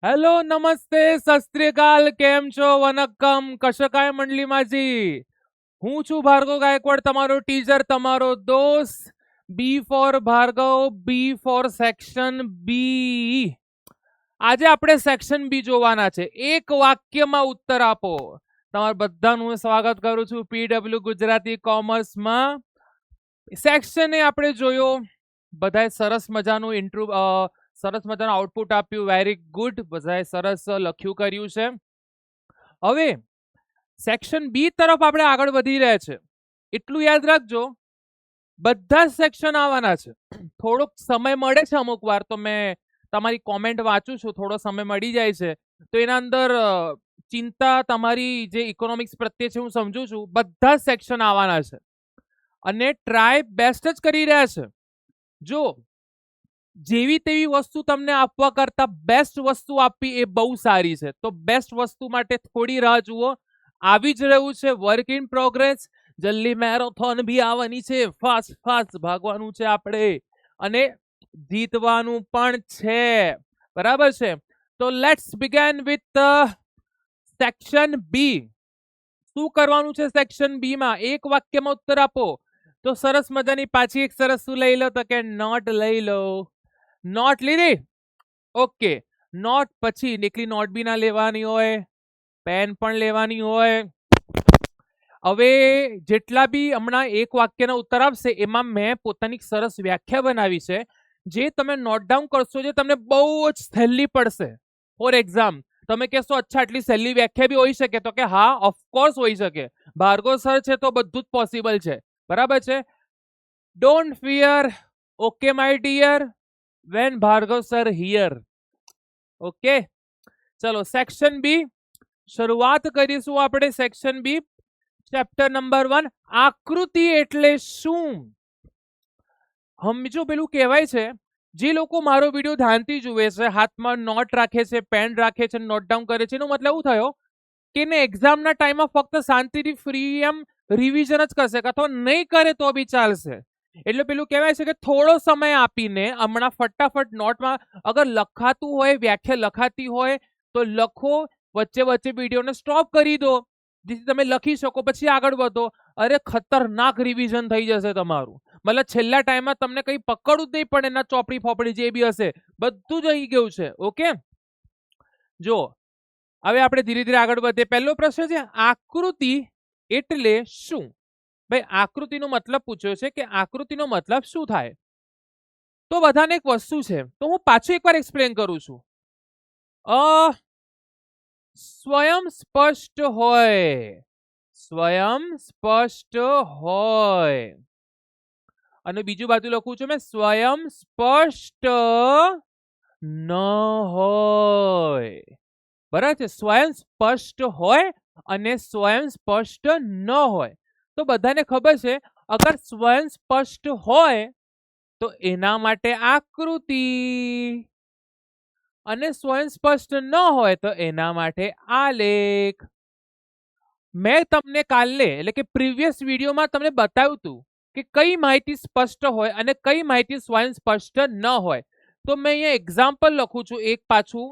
Hello, નમસ્તે, સત શ્રી અકાલ, કેમ છો? વનક્કમ, કશો काय મંડલી માજી? હું છું ભાર્ગવ ગાયકવાડ, તમારો ટીચર, તમારો દોસ્ત. બી ફોર ભાર્ગવ, બી ફોર સેક્શન બી. આજે આપણે સેક્શન બી જોવાના છે. એક વાક્યમાં ઉત્તર આપો. તમારા બધાનું હું સ્વાગત કરું છું પીડબ્લ્યુ ગુજરાતી કોમર્સમાં. સેક્શન એ આપણે જોયો, બધાએ સરસ મજાનું સરસ મજાનું આઉટપુટ આપ્યું. વેરી ગુડ, બધાએ સરસ લખ્યું કર્યું છે. હવે સેક્શન બી તરફ આપણે આગળ વધી રહ્યા છે. એટલું યાદ રાખજો, બધા જ સેક્શન આવવાના છે. થોડોક સમય મળે છે, અમુક વાર તો મેં તમારી કોમેન્ટ વાંચું છું, થોડો સમય મળી જાય છે તો એના અંદર ચિંતા તમારી જે ઇકોનોમિક્સ પ્રત્યે છે હું સમજુ છું. બધા જ સેક્શન આવવાના છે અને ટ્રાય બેસ્ટ જ કરી રહ્યા છે. જો જેવી તેવી વસ્તુ તમને આપવા કરતા બેસ્ટ વસ્તુ આપવી એ બહુ સારી છે. તો બેસ્ટ વસ્તુ માટે થોડી રાહ જુઓ. આવી જ રહ્યું છે, વર્ક ઇન પ્રોગ્રેસ. જલ્દી મેરેથોન બી આવવાની છે, ફાસ્ટ ફાસ્ટ ભાગવાનું છે આપણે અને જીતવાનું પણ છે. બરાબર છે? તો let's begin with section B. શું કરવાનું છે સેક્શન બી માં? એક વાક્યમાં ઉત્તર આપો. તો સરસ મજાની પાછી એક સરસ શું લઈ લો? તો કે નોટ લઈ લો. નોટ લીધી? ઓકે. નોટ પછી નીકળી નોટ બી ના લેવાની હોય, પેન પણ લેવાની હોય. હવે જેટલા બી હમણાં એક વાક્યના ઉત્તર આપશે એમાં મેં પોતાની સરસ વ્યાખ્યા બનાવી છે, જે તમે નોટ ડાઉન કરશો, જે તમને બહુ જ સહેલી પડશે. ફોર એક્ઝામ્પલ, તમે કહેશો અચ્છા આટલી સહેલી વ્યાખ્યા બી હોઈ શકે? તો કે હા, ઓફકોર્સ હોઈ શકે. ભાર્ગવ સર છે તો બધું જ પોસિબલ છે. બરાબર છે? Don't fear, okay my dear, when Bhargav sir here. Okay, ચલો સેક્શન બી શરૂઆત કરીશું આપણે. સેક્શન બી ચેપ્ટર નંબર 1, આકૃતિ એટલે શું? સમજો, પેલું કહેવાય છે, જે લોકો મારો વિડીયો ધ્યાનથી જુએ છે, હાથમાં નોટ રાખે છે, પેન રાખે છે, નોટ ડાઉન કરે છે, એનો મતલબ એવું થયો કે એને એક્ઝામના ટાઈમમાં ફક્ત શાંતિથી ફ્રી એમ રિવિઝન જ કરશે, અથવા નહીં કરે તો બી ચાલશે. એટલે પેલું કહેવાય છે કે થોડો સમય આપીને હમણાં ફટાફટ નોટમાં અગર લખાતું હોય, વ્યાખ્યા લખાતી હોય તો લખો, વચ્ચે વચ્ચે વિડીયોને સ્ટોપ કરી દો, જેથી તમે લખી શકો, પછી આગળ વધો. અરે ખતરનાક રિવિઝન થઈ જશે તમારું. મતલબ છેલ્લા ટાઈમમાં તમને કંઈ પકડવું જ નહીં પડે, એના ચોપડી ફોપડી જે બી હશે બધું જ આવી ગયું છે. ઓકે, જો હવે આપણે ધીરે ધીરે આગળ વધીએ. પહેલો પ્રશ્ન છે, આકૃતિ એટલે શું? ભાઈ, આકૃતિનો મતલબ પૂછ્યો છે કે આકૃતિનો મતલબ શું થાય? તો બધાને એક વસ્તુ છે, તો હું પાછું એકવાર એક્સપ્લેન કરું છું. સ્વયં સ્પષ્ટ હોય, સ્વયં સ્પષ્ટ હોય. અને બીજું બાજુ લખું છું મેં, સ્વયં સ્પષ્ટ ન હોય. બરાબર છે? સ્વયં સ્પષ્ટ હોય અને સ્વયં સ્પષ્ટ ન હોય. તો બધાને ખબર છે, અગર સ્વયં સ્પષ્ટ હોય તો એના માટે આકૃતિ, અને સ્વયં સ્પષ્ટ ન હોય તો એના માટે આલેખ. મેં તમને કાલે એટલે કે પ્રીવિયસ વિડીયોમાં તમને બતાવ્યું હતું કે કઈ માહિતી સ્પષ્ટ હોય અને કઈ માહિતી સ્વયં સ્પષ્ટ ન હોય. તો મેં અહીંયા એક્ઝામ્પલ લખું છું એક પાછું.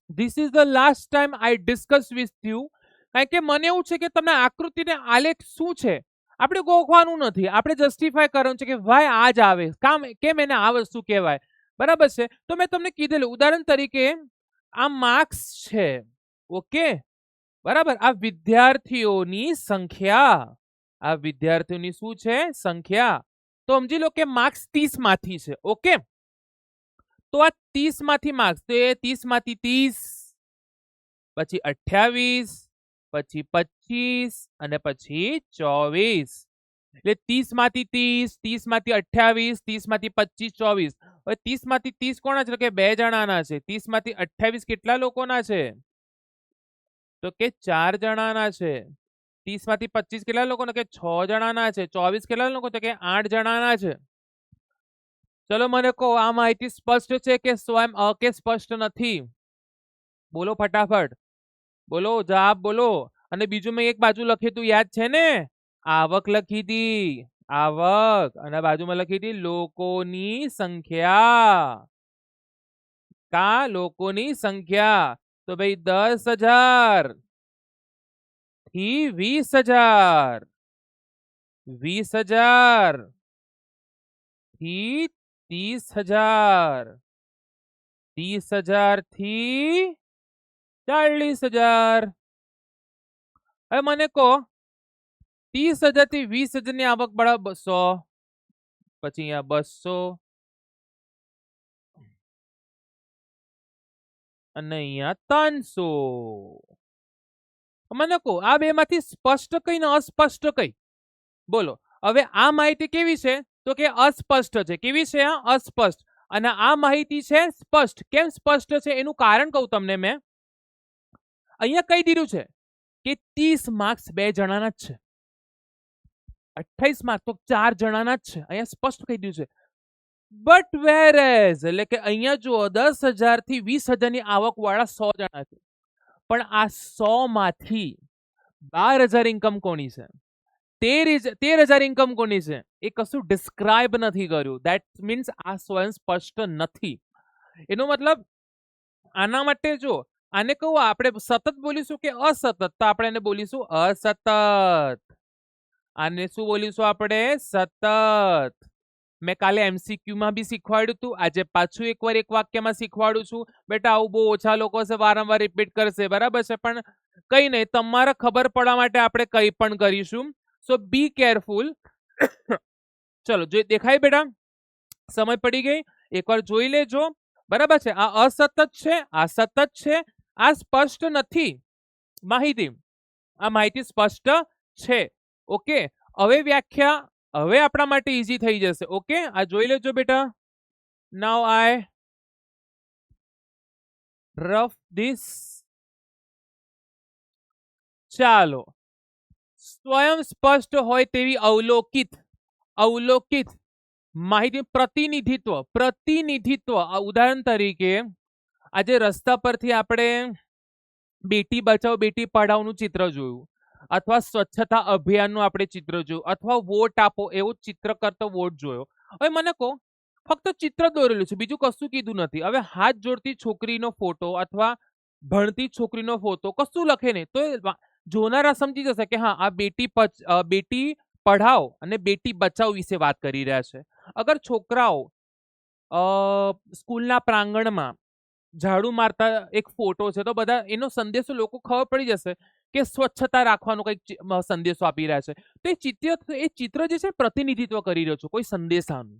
This is the last time I discuss with you. કારણ કે મને એવું છે કે તમને આકૃતિને આલેખ શું છે આપણે ગોખવાનું નથી, આપણે જસ્ટિફાય કરવાનું છે કે ભાઈ આ જ આવે, કેમ એને આ વસ્તુ કહેવાય. બરાબર છે? તો મેં તમને કીધેલું, ઉદાહરણ તરીકે આ માર્ક્સ છે. ઓકે, બરાબર? આ વિદ્યાર્થીઓની સંખ્યા, આ વિદ્યાર્થીઓની શું છે? સંખ્યા. તો સમજી લો કે માર્ક્સ 30 માંથી છે. ઓકે, તો આ 30 માંથી માર્ક્સ, તો એ 30 માંથી 30, પછી 28, પછી 25 અને પછી 24. એટલે 30 માંથી 30, 30 માંથી 28, 30 માંથી 25, 24. હવે 30 માંથી 30 કોના છે? કે 2 જણાના છે. 30 માંથી 28 કેટલા લોકોના છે? તો કે 4 જણાના છે. 30 માંથી 25 કેટલા લોકોના? કે 6 જણાના છે. 24 કેટલા લોકો? તો કે 8 જણાના છે. ચલો મને કહો, આ માહિતી સ્પષ્ટ છે કે સ્વયં કે સ્પષ્ટ નથી? બોલો ફટાફટ, બોલો, જવાબ બોલો. અને બીજું મેં એક બાજુ લખ્યું તું, યાદ છે ને? આવક લખી હતી, આવક, અને બાજુમાં લખી હતી લોકોની સંખ્યા. કા લોકોની સંખ્યા તો ભાઈ 10,000 થી 20,000, 20,000 થી 30,000, 30,000 થી 40,000. હવે મને કહો 30,000 થી 20,000 ની આવક બરાબર 100, પછી અહીંયા 200 અને અહીંયા 300. મને કહો આ બે માંથી સ્પષ્ટ કઈ ને અસ્પષ્ટ કઈ? બોલો. હવે આ માહિતી કેવી છે? તો કે અસ્પષ્ટ છે. કેવી છે? અસ્પષ્ટ. અને આ માહિતી છે સ્પષ્ટ. કેમ સ્પષ્ટ છે એનું કારણ કહું તમને મેં. અહીંયા કહી દીધું છે કે 30 માર્ક્સ 2 જણાના જ છે, 28 માર્ક્સ તો 4 જણાના જ છે. અહીંયા સ્પષ્ટ કહી દીધું છે. બટ વેરેઝ એટલે કે અહીંયા જુઓ 10,000 થી 20,000 ની આવક વાળા 100 જણા છે, પણ આ 100 માંથી 12,000 ઇન્કમ કોની છે, 13,000 ઇન્કમ કોની છે, એ કશું ડિસ્ક્રાઇબ નથી કર્યું. ધેટ મીન્સ આ સ્વયં સ્પષ્ટ નથી. એનો મતલબ આના માટે જો આને કહું આપણે સતત બોલીશું કે અસતત, તો આપણે એને બોલીશું અસતત. આને શું બોલીશું આપણે? સતત. મેં કાલે MCQ માં બી શીખવાડ્યું હતું, આજે પાછું એકવાર એક વાક્યમાં શીખવાડું છું. બેટા આવું બહુ ઓછા લોકો છે વારંવાર રિપીટ કરશે, બરાબર છે, પણ કઈ નહીં, તમારે ખબર પડવા માટે આપણે કઈ પણ કરીશું. સો બી કેરફુલ. ચલો જો દેખાય બેટા? સમય પડી ગઈ, એકવાર જોઈ લેજો, બરાબર છે. આ અસતત છે, આ સતત છે, આ સ્પષ્ટ નથી માહિતી, આ માહિતી સ્પષ્ટ છે. ઓકે, હવે વ્યાખ્યા હવે આપણા માટે ઈઝી થઈ જશે. ઓકે, આ જોઈ લેજો બેટા. નાઉ આઈ રફ ધીસ. ચાલો, સ્વયં સ્પષ્ટ હોય તેવી અવલોકિત માહિતી પ્રતિનિધિત્વ. ઉદાહરણ તરીકે આજે રસ્તા પરથી આપણે બેટી બચાવો બેટી પઢાઓનું ચિત્ર જોયું, અથવા સ્વચ્છતા અભિયાનનું આપણે ચિત્ર જોયું, અથવા વોટ આપો એવું ચિત્ર કરતો વોટ જોયો. હવે મને કહો ફક્ત ચિત્ર દોરેલું છે, બીજું કશું કીધું નથી. હવે હાથ જોડતી છોકરીનો ફોટો અથવા ભણતી છોકરીનો ફોટો કશું લખે નહીં તો જોનારા સમજી જશે કે હા આ બેટી પઢાઓ અને બેટી બચાવ વિશે વાત કરી રહ્યા છે. અગર છોકરાઓ સ્કૂલના પ્રાંગણમાં ઝાડુ મારતા એક ફોટો છે તો બધા એનો સંદેશો લોકો ખબર પડી જશે કે સ્વચ્છતા રાખવાનો કંઈક સંદેશો આપી રહ્યા છે. તો એ ચિત્ર જે છે પ્રતિનિધિત્વ કરી રહ્યો છે કોઈ સંદેશાનું.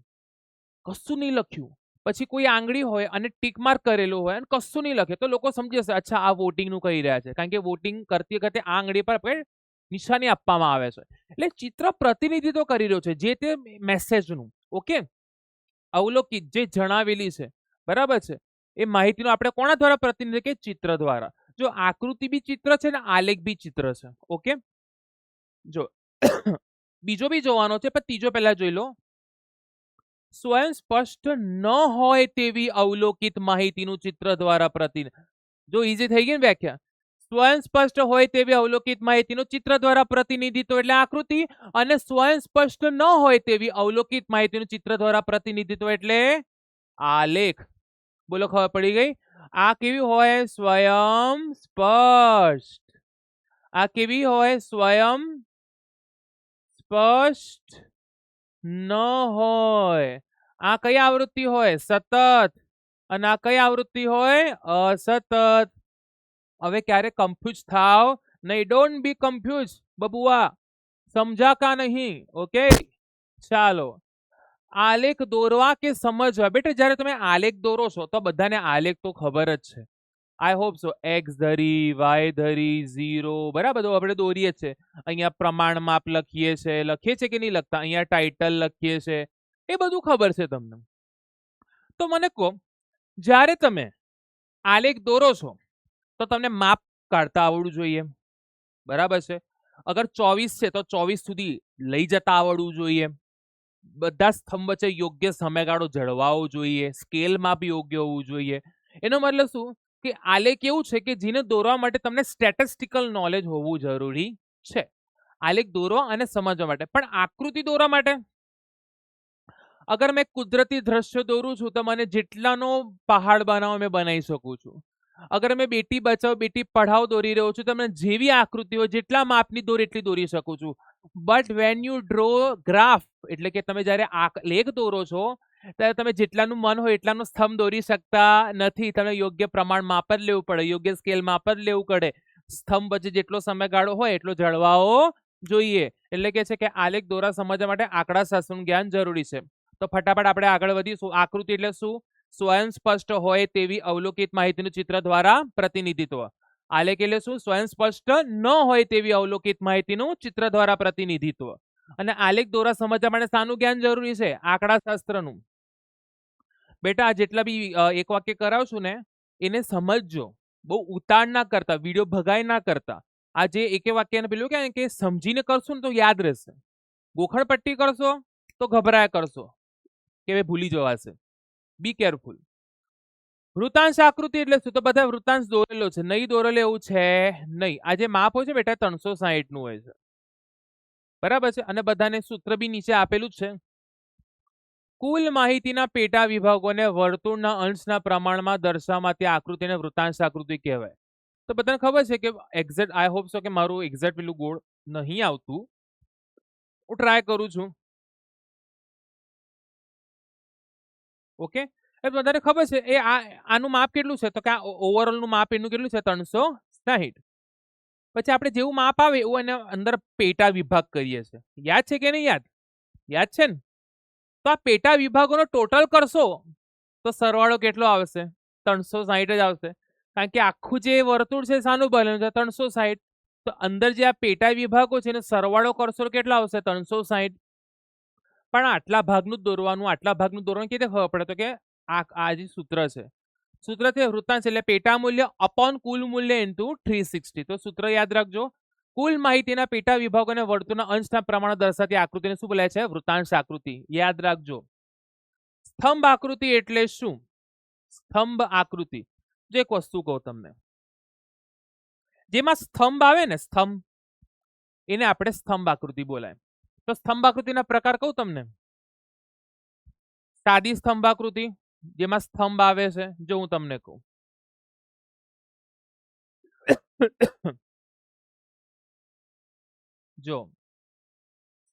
કશું નહીં લખ્યું, પછી કોઈ આંગળી હોય અને ટીક માર્ક કરેલું હોય અને કશું નહીં લખે તો લોકો સમજી જશે અચ્છા આ વોટિંગનું કહી રહ્યા છે, કારણ કે વોટિંગ કરતી વખતે આ આંગળી પર નિશાની આપવામાં આવે છે. એટલે ચિત્ર પ્રતિનિધિત્વ કરી રહ્યો છે જે તે મેસેજનું. ઓકે, અવલોકિત જે જણાવેલી છે, બરાબર છે, એ માહિતીનો આપણે કોના દ્વારા પ્રતિનિધિત્વ કે ચિત્ર દ્વારા. જો આકૃતિ બી ચિત્ર છે ને આલેખ બી ચિત્ર છે. ઓકે, જો બીજો બી જોવાનો છે પણ ત્રીજો પહેલા જોઈ લો. સ્વયં સ્પષ્ટ ન હોય તેવી અવલોકિત માહિતીનું ચિત્ર દ્વારા પ્રતિનિધિત્વ. જો ઈઝી થઈ ગઈ ને વ્યાખ્યા. સ્વયં સ્પષ્ટ હોય તેવી અવલોકિત માહિતીનું ચિત્ર દ્વારા પ્રતિનિધિત્વ એટલે આકૃતિ, અને સ્વયં સ્પષ્ટ ન હોય તેવી અવલોકિત માહિતીનું ચિત્ર દ્વારા પ્રતિનિધિત્વ એટલે આલેખ. બોલો, ખબર પડી ગઈ? આ કેવી હોય? સ્વયં સ્પષ્ટ. આ કેવી હોય? સ્વયં સ્પષ્ટ ન હોય. આ કઈ આવૃત્તિ હોય? સતત. અને આ કઈ આવૃત્તિ હોય? અસતત. હવે ક્યારે કન્ફ્યુઝ થાવ નહીં. ડોન્ટ બી કન્ફ્યુઝ બબુઆ, સમજા કા નહીં? ઓકે, ચાલો. આલેખ દોરવા કે સમજવા. બેટા જ્યારે તમે આલેખ દોરો છો તો બધાને આલેખ તો ખબર જ છે. I hope so. એક્સ ધરી, વાય ધરી, 0, બરાબર આપણે દોરીએ છીએ. અહીંયા પ્રમાણ માપ લખીએ છે કે નહીં લખતા? અહીંયા ટાઇટલ લખીએ છે, એ બધું ખબર છે તમને. તો મને કહો જ્યારે તમે આલેખ દોરો છો તો તમને માપ કાઢતા આવડવું જોઈએ, બરાબર છે. અગર 24 છે તો 24 સુધી લઈ જતા આવડવું જોઈએ. બધા સ્તંભ વચ્ચે યોગ્ય સમયગાળો જળવાવો જોઈએ. સ્કેલ માપ યોગ્ય હોવું જોઈએ. એનો મતલબ શું કે આલેખ એવું છે કે જેને દોરવા માટે તમને સ્ટેટિસ્ટિકલ નોલેજ હોવું જરૂરી છે. આલેખ દોરવા અને સમજવા માટે. પણ આકૃતિ દોરવા માટે અગર મેં કુદરતી દ્રશ્ય દોરું છું તો મને જેટલાનો પહાડ બનાવો મેં બનાવી શકું છું. અગર મેં બેટી બચાવો બેટી પઢાઓ દોરી રહ્યો છું તો મને જેવી આકૃતિઓ જેટલા માપની દોર એટલી દોરી શકું છું. But when you draw graph એટલે કે તમે જ્યારે લેખ દોરો છો ત્યારે તમે જેટલાનું મન હોય એટલાનો સ્તંભ દોરી શકતા નથી. તમે યોગ્ય પ્રમાણ માપ જ લેવું પડે, યોગ્ય સ્કેલ માપ જ લેવું પડે. સ્તંભ વચ્ચે જેટલો સમયગાળો હોય એટલો જળવાવો જોઈએ. એટલે કે છે કે આલેખ દોરા સમજવા માટે આંકડા શાસ્ત્રનું જ્ઞાન જરૂરી છે. તો ફટાફટ આપણે આગળ વધીશું. આકૃતિ એટલે શું? સ્વયં સ્પષ્ટ હોય તેવી અવલોકિત માહિતીનું ચિત્ર દ્વારા પ્રતિનિધિત્વ. આલેખ એટલે શું? સ્વયં સ્પષ્ટ ન હોય તેવી અવલોકિત માહિતીનું ચિત્ર દ્વારા પ્રતિનિધિત્વ. અને આલેખ દોરા સમજવા માટે શાનું જ્ઞાન જરૂરી છે? આંકડા શાસ્ત્રનું. બેટા જેટલા બી એક વાક્ય કરાવશું ને એને સમજજો, બહુ ઉતાળ ના કરતા, વિડીયો ભગાઈ ના કરતા. આ જે એક વાક્યને પેલું કે સમજીને કરશું ને તો યાદ રહેશે. ગોખણ પટ્ટી કરશો તો ગભરાયા કરશો કે ભૂલી જવાશે. Be careful. વૃતાંશ આકૃતિ એટલે શું? તો બધા વૃતાંશ દોરેલો છે, નહીં દોરેલો એવું છે નહીં. આ જે માપ હોય છે બેટા 360 નું હોય છે, બરાબર છે. અને બધાને સૂત્ર બી નીચે આપેલું જ છે. કુલ માહિતીના પેટા વિભાગોને વર્તુળના અંશના પ્રમાણમાં દર્શાવવાથી આકૃતિને વૃતાંશ આકૃતિ કહેવાય. તો બધાને ખબર છે કે એક્ઝેક્ટ, આઈ હોપ સો કે મારું એક્ઝેક્ટ પેલું ગોળ નહીં આવતું, હું ટ્રાય કરું છું. ઓકે, એ બધાને ખબર છે એ આનું માપ કેટલું છે? તો કે આ ઓવરઓલ નું માપ એનું કેટલું છે? 360. પછી આપણે જેવું માપ આવે એવું એને અંદર પેટા વિભાગ કરીએ છીએ. યાદ છે કે નહીં યાદ? યાદ છે ને? તો આ પેટા વિભાગોનો ટોટલ કરશો તો સરવાળો કેટલો આવશે? 360 જ આવશે. કારણ કે આખું જે વર્તુળ છે શાનું બનેલું છે? 360. તો અંદર જે આ પેટા વિભાગો છે એનો સરવાળો કરશો તો કેટલો આવશે? 360. પણ આટલા ભાગનું દોરવાનું, આટલા ભાગનું દોરવાનું કેવી રીતે ખબર પડે? તો કે આ જે સૂત્ર છે, સૂત્ર છે વૃત્તાંશ એટલે પેટા મૂલ્ય અપોન કુલ મૂલ્ય ઇન્ટુ 360. તો સૂત્ર યાદ રાખજો. કુલ માહિતીના પેટા વિભાગોને વર્તુળના અંશના પ્રમાણે દર્શાવતી આકૃતિને શું બોલાય છે? વૃત્તાંશ આકૃતિ. યાદ રાખજો. સ્તંભ આકૃતિ એટલે શું? સ્તંભ આકૃતિ જો એક વસ્તુ કહું તમને, જેમાં સ્તંભ આવે ને, સ્તંભ, એને આપણે સ્તંભ આકૃતિ બોલાય. તો સ્તંભ આકૃતિના પ્રકાર કહું તમને. સાદી સ્તંભ આકૃતિ જેમાં સ્તંભ આવે છે, જો હું તમને કહું જો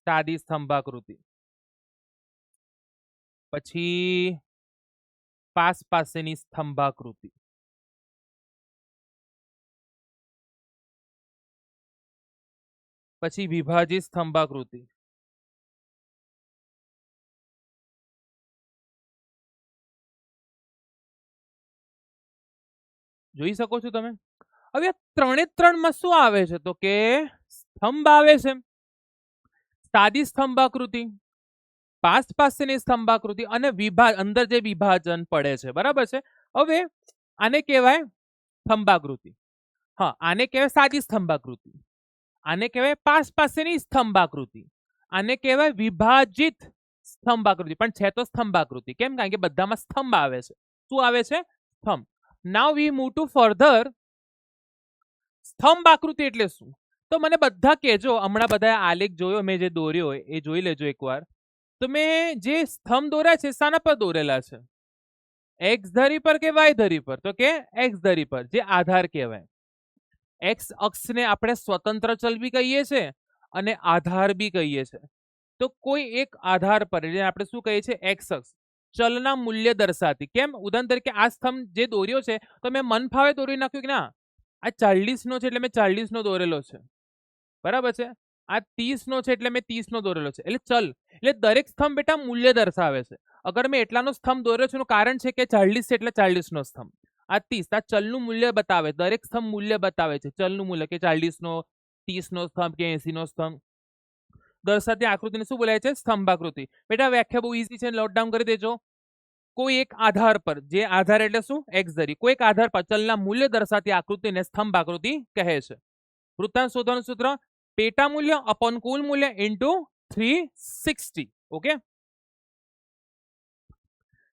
સાદી સ્તંભાકૃતિ, પછી પાસેની સ્તંભાકૃતિ, પછી વિભાજિત સ્તંભાકૃતિ, જોઈ શકો છો તમે. હવે ત્રણે ત્રણમાં શું આવે છે? તો કે સ્તંભ આવે છે, સાદી સ્તંભાકૃતિ, પાસેની સ્તંભાકૃતિ અને અંદર જે વિભાજન પડે છે, બરાબર છે. હવે આને કહેવાય સ્તંભાકૃતિ. હા, આને કહેવાય સાદી સ્તંભાકૃતિ, આને કહેવાય પાસેની સ્તંભાકૃતિ, આને કહેવાય વિભાજિત સ્તંભાકૃતિ. પણ છે તો સ્તંભાકૃતિ. કેમ? કારણ કે બધામાં સ્તંભ આવે છે. શું આવે છે? સ્તંભ. નાઉ વી મૂવ ટુ ફર્ધર. સ્તંભ આકૃતિ એટલે શું? તો મને બધા કહેજો. હમણાં બધા આલેખ જોયો મેં જે દોર્યો હોય એ જોઈ લેજો એકવાર. તો મેં જે સ્તંભ દોર્યા છે શાના પર દોરેલા છે? એક્સ ધરી પર કે વાય ધરી પર? તો કે એક્સ ધરી પર, જે આધાર કહેવાય. એક્સ અક્ષને આપણે સ્વતંત્ર ચલ બી કહીએ છીએ અને આધાર બી કહીએ છીએ. તો કોઈ એક આધાર પર એટલે આપણે શું કહીએ છીએ? એક્સ અક્ષ ચલના મૂલ્ય દર્શાવતી. કેમ? ઉદાહરણ તરીકે આ સ્તંભ જે દોર્યો છે તો મેં મન ફાવે દોરી નાખ્યું કે ના, આ 40 નો છે એટલે મેં 40 નો દોરેલો છે, બરાબર છે. આ 30 નો છે એટલે મેં 30 નો દોરેલો છે. એટલે ચલ, એટલે દરેક સ્તંભ બેટા મૂલ્ય દર્શાવે છે. અગર મેં એટલાનો સ્તંભ દોર્યો છે એનું કારણ છે કે 40 છે એટલે 40 નો સ્તંભ, આ 30 આ ચલનું મૂલ્ય બતાવે. દરેક સ્તંભ મૂલ્ય બતાવે છે, ચલનું મૂલ્ય, કે 40 નો, 30 નો સ્તંભ કે 80 નો સ્તંભ. દર્શાવતી આકૃતિને શું બોલાય છે? સ્તંભાકૃતિ. બેટા વ્યાખ્યા બહુ ઈઝી છે, નોટ ડાઉન કરી દેજો. કોઈ એક આધાર પર, જે આધાર એટલે શું? એક્સ ધરી, કોઈ એક આધાર પર ચલના મૂલ્ય દર્શાવતી આકૃતિને સ્તંભાકૃતિ કહે છે. વૃત્તાંશ શોધવાનું સૂત્ર પેટા મૂલ્ય અપોન કુલ મૂલ્ય ઇન્ટુ 360. ઓકે,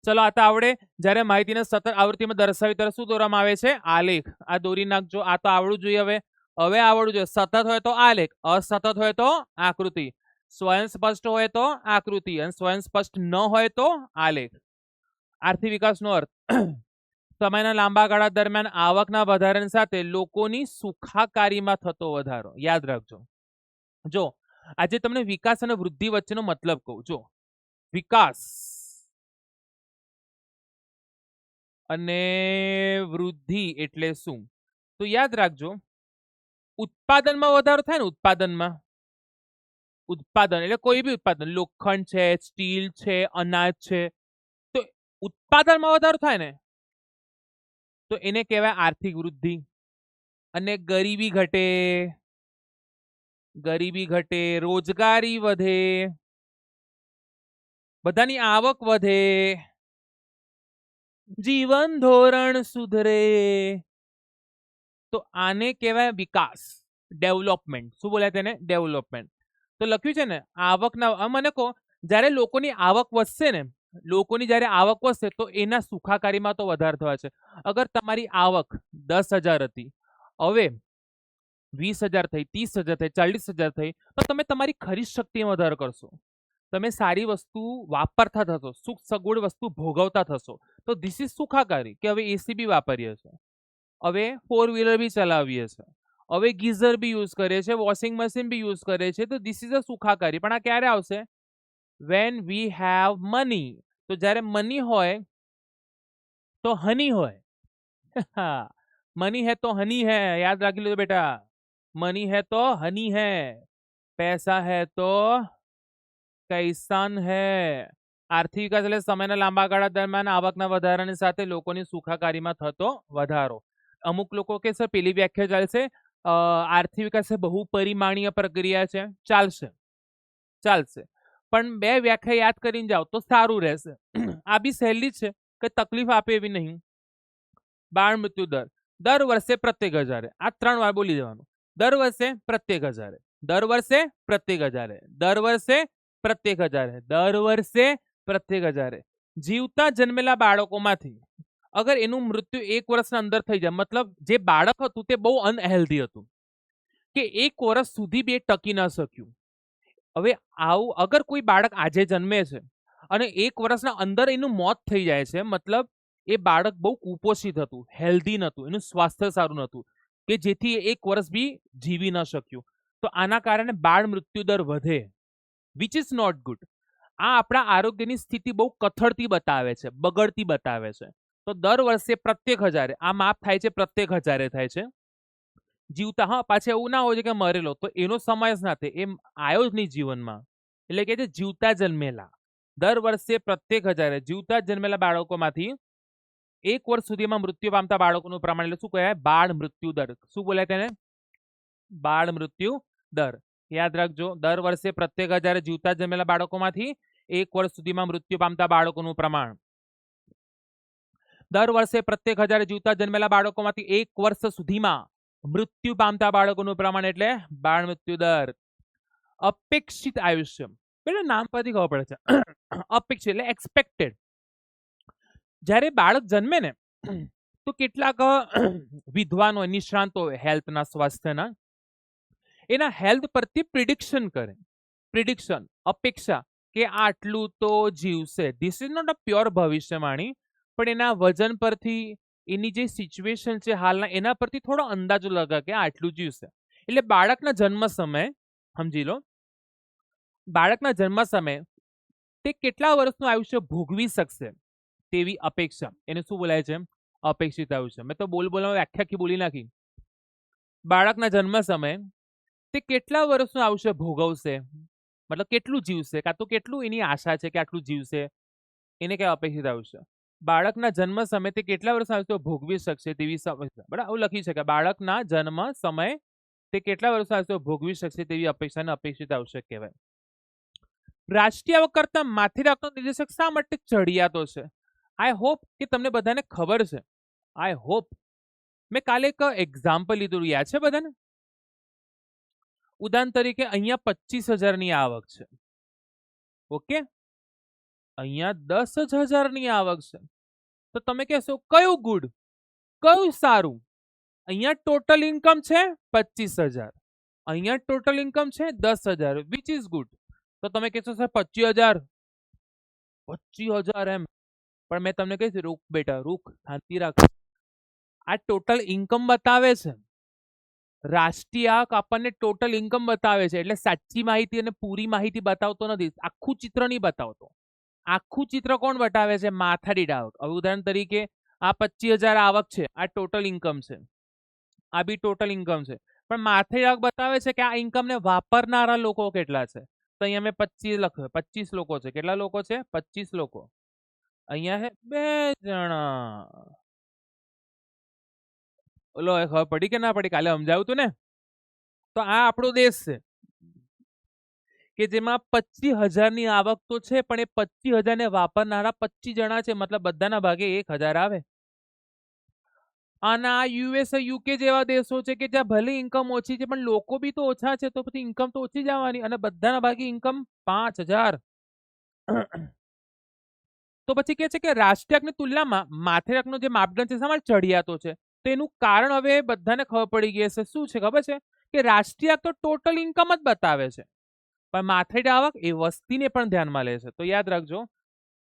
ચલો આ તો આવડે. જ્યારે માહિતીને સતત આવૃત્તિમાં દર્શાવી ત્યારે શું દોરવામાં આવે છે? આલેખ. આ દોરી નાખજો. આ તો આવડવું જોઈએ. હવે આવડવું જોઈએ. સતત હોય તો આલેખ, અસતત હોય તો આકૃતિ. સ્વયં સ્પષ્ટ હોય તો આકૃતિ અને સ્વયં સ્પષ્ટ ન હોય તો આલેખ. આર્થિક વિકાસનો અર્થ સમયના લાંબા ગાળા દરમિયાન આવકના વધારાની સાથે લોકોની સુખાકારીમાં થતો વધારો. યાદ રાખજો. જો આજે તમને વિકાસ અને વૃદ્ધિ વચ્ચેનો મતલબ કહું. જો વિકાસ અને વૃદ્ધિ એટલે શું? તો યાદ રાખજો, ઉત્પાદનમાં વધારો થાય ને, ઉત્પાદન એટલે કોઈ બી ઉત્પાદન, લોખંડ છે, સ્ટીલ છે, અનાજ છે, તો ઉત્પાદનમાં વધારો થાય ને તો એને કહેવાય આર્થિક વૃદ્ધિ. અને ગરીબી ઘટે, રોજગારી વધે, બધાની આવક વધે, જીવન ધોરણ સુધરે, તો આને કહેવાય વિકાસ, ડેવલપમેન્ટ. શું બોલાય તેને? ડેવલપમેન્ટ. તો લખ્યું છે ને આવકના, મને કહો જ્યારે લોકોની આવક વધશે ને, લોકોની જ્યારે આવક વધશે તો એના સુખાકારીમાં તો વધારો થવા છે. અગર તમારી આવક 10,000 હતી, હવે 20,000 થઈ, 30,000 થઈ, 40,000 થઈ, તો તમે તમારી ખરીદ શક્તિમાં વધારો કરશો, તમે સારી વસ્તુ વાપરતા થશો, સુખ સગવડ વસ્તુ ભોગવતા થશો, તો ધીસ ઇઝ સુખાકારી. કે હવે એસી બી વાપરીએ છે, હવે 4 વ્હીલર બી ચલાવીએ છે, હવે ગીઝર બી યુઝ કરે છે, વોશિંગ મશીન બી યુઝ કરે છે, તો ધીસ ઇઝ અ સુખાકારી. પણ આ ક્યારે આવશે? When we have money. તો જ્યારે મની હોય તો હની હોય. મની હે તો હની હે, યાદ રાખી લો બેટા. મની હે તો હની હે, પૈસા હે તો કૈસાન હે. આર્થિક વિકાસ એટલે સમયના લાંબા ગાળા દરમિયાન આવકના વધારાની સાથે લોકોની સુખાકારીમાં થતો વધારો. અમુક લોકો કે સર પેલી વ્યાખ્યા ચાલશે, આર્થિક વિકાસ એ બહુપરિમાણીય પ્રક્રિયા છે. ચાલશે, પણ બે વ્યાખ્યા યાદ કરીને જાઓ તો સારું રહેશે. આ બી સહેલી છે, કે તકલીફ આપે એવી નહીં. બાળ મૃત્યુ દર વર્ષે પ્રત્યેક હજારે. આ 3 વાર બોલી દેવાનું. દર વર્ષે પ્રત્યેક હજારે, દર વર્ષે પ્રત્યેક હજારે, દર વર્ષે પ્રત્યેક હજારે, દર વર્ષે પ્રત્યેક હજારે. જીવતા જન્મેલા બાળકોમાંથી અગર એનું મૃત્યુ 1 વર્ષના અંદર થઈ જાય, મતલબ જે બાળક હતું તે બહુ અનહેલ્ધી હતું, કે 1 વર્ષ સુધી બી ટકી ન શક્યું. હવે આવું અગર કોઈ બાળક આજે જન્મે છે અને 1 વર્ષના અંદર એનું મોત થઈ જાય છે, મતલબ એ બાળક બહુ કુપોષિત હતું, હેલ્ધી નહોતું, એનું સ્વાસ્થ્ય સારું નહોતું, કે જેથી 1 વર્ષ બી જીવી ન શક્યું. તો આના કારણે બાળ મૃત્યુ દર વધે, વિચ ઇઝ નોટ ગુડ. આ આપણા આરોગ્યની સ્થિતિ બહુ કથળતી બતાવે છે, બગડતી બતાવે છે. તો દર વર્ષે પ્રત્યેક હજારે આ માપ થાય છે, પ્રત્યેક હજારે થાય છે. જીવતા, હા, પાછું એવું ના હોય છે કે મરેલો, તો એનો સમય જ ના થાય, એમ આવ્યો જ નહીં જીવનમાં, એટલે કે જીવતા જન્મેલા. દર વર્ષે પ્રત્યેક હજારે જીવતા જન્મેલા બાળકોમાંથી 1 વર્ષ સુધીમાં મૃત્યુ પામતા બાળકોનું પ્રમાણ, એટલે શું કહેવાય? બાળ મૃત્યુ દર. શું બોલાય તેને? બાળ મૃત્યુ દર. યાદ રાખજો, દર વર્ષે પ્રત્યેક હજારે જીવતા જન્મેલા બાળકોમાંથી 1 વર્ષ સુધીમાં મૃત્યુ પામતા બાળકોનું પ્રમાણ. દર વર્ષે પ્રત્યેક હજારે જીવતા જન્મેલા બાળકોમાંથી 1 વર્ષ સુધીમાં મૃત્યુ પામતા બાળકોનું પ્રમાણ એટલે બાળ મૃત્યુ દર. અપેક્ષિત આયુષ્ય, પેલા નામ પરથી ખબર પડે છે. અપેક્ષિત એટલે એક્સપેક્ટેડ. જ્યારે બાળક જન્મે ને તો કેટલાક વિદ્વાનો, નિષ્ણાંતો હેલ્થના, સ્વાસ્થ્યના, એના હેલ્થ પરથી પ્રિડિક્શન કરે. પ્રિડિક્શન, અપેક્ષા કે આટલું તો જીવશે. This is not a pure ભવિષ્યવાણી, પણ એના વજન પરથી, એની જે સિચ્યુએશન છે હાલના, એના પરથી થોડો અંદાજો લગા કે આટલું જીવશે. એટલે બાળકના જન્મ સમયે સમજી લો, બાળકના જન્મ સમયે તે કેટલા વર્ષનું આયુષ્ય ભોગવી શકશે તેવી અપેક્ષા, એને શું બોલાય છે? અપેક્ષિત આયુષ્ય. મેં તો બોલવામાં વ્યાખ્યા બોલી નાખી. બાળકના જન્મ સમયે તે કેટલા વર્ષનું આયુષ્ય ભોગવશે, મતલબ કેટલું જીવશે, કાં તો કેટલું એની આશા છે કે આટલું જીવશે, એને કહેવાય અપેક્ષિત આયુષ્ય. બાળકના જન્મ સમયે તે કેટલા વર્ષનું આયુષ્ય ભોગવી શકશે તેવી અપેક્ષા. બરાબર, આવું લખી શકાય. બાળકના જન્મ સમયે તે કેટલા વર્ષનું આયુષ્ય ભોગવી શકશે તેવી અપેક્ષાને અપેક્ષિત આયુષ્ય કહેવાય. રાષ્ટ્રીય આવક કરતા માથે રાખતો નિર્દેશક શા માટે ચડિયાતો છે? આઈ હોપ કે તમને બધાને ખબર છે. I hope. મેં કાલે એક એક્ઝામ્પલ લીધું, યાદ છે બધાને? ઉદાહરણ તરીકે અહીંયા 25,000 ની આવક છે, ઓકે, અહીંયા 10,000 ની આવક છે. તો તમે કહેશો કયું ગુડ, કયું સારું? અહીંયા ટોટલ ઇન્કમ છે 25,000, અહીંયા ટોટલ ઇન્કમ છે 10,000, વિચ ઇઝ ગુડ? તો તમે કહેશો સર 25,000. 25,000 એમ. પણ મેં તમને કહીશ રૂક બેટા રૂક, શાંતિ રાખ. આ ટોટલ ઇન્કમ બતાવે છે. રાષ્ટ્રીય આવક આપણને ટોટલ ઇન્કમ બતાવે છે, એટલે સાચી માહિતી અને પૂરી માહિતી બતાવતો નથી, આખું ચિત્ર નહીં બતાવતો. આખું ચિત્ર કોણ બતાવે છે? માથાદીઠ આવક. હવે ઉદાહરણ તરીકે આ 25,000 આવક છે, આ ટોટલ ઇન્કમ છે, આ બી ટોટલ ઇન્કમ છે, પણ માથાદીઠ આવક બતાવે છે કે આ ઇન્કમ ને વાપરનારા લોકો કેટલા છે. તો અહીંયા મેં 25 લખ્યો, 25 લોકો છે. કેટલા લોકો છે? 25 લોકો. અહીંયા છે 2 જણા. ઓલો ખબર પડી કે ના પડી? કાલે સમજાવ્યું તું ને. તો આ આપણો દેશ છે કે જેમાં 25,000 ની આવક તો છે, પણ એ 25,000 ને વાપરનારા 25 જણા છે, મતલબ બધાના ભાગે 1,000 આવે. અને આ યુએસ યુકે જેવા દેશો છે કે જ્યાં ભલે ઇન્કમ ઓછી છે પણ લોકો બી તો ઓછા છે, તો પછી ઇન્કમ તો ઓછી જ આવવાની, અને બધાના ભાગે ઇન્કમ 5,000. તો પછી કે છે કે રાષ્ટ્રીયકની તુલનામાં માથેરાકનો જે માપદંડ છે સમાન ચઢિયાતો છે. તો એનું કારણ હવે બધાને ખબર પડી ગઈ હશે. શું છે ખબર છે? કે રાષ્ટ્રીય તો ટોટલ ઇન્કમ જ બતાવે છે, પણ માથેરાક આવક એ વસ્તીને પણ ધ્યાનમાં લે છે. તો યાદ રાખજો,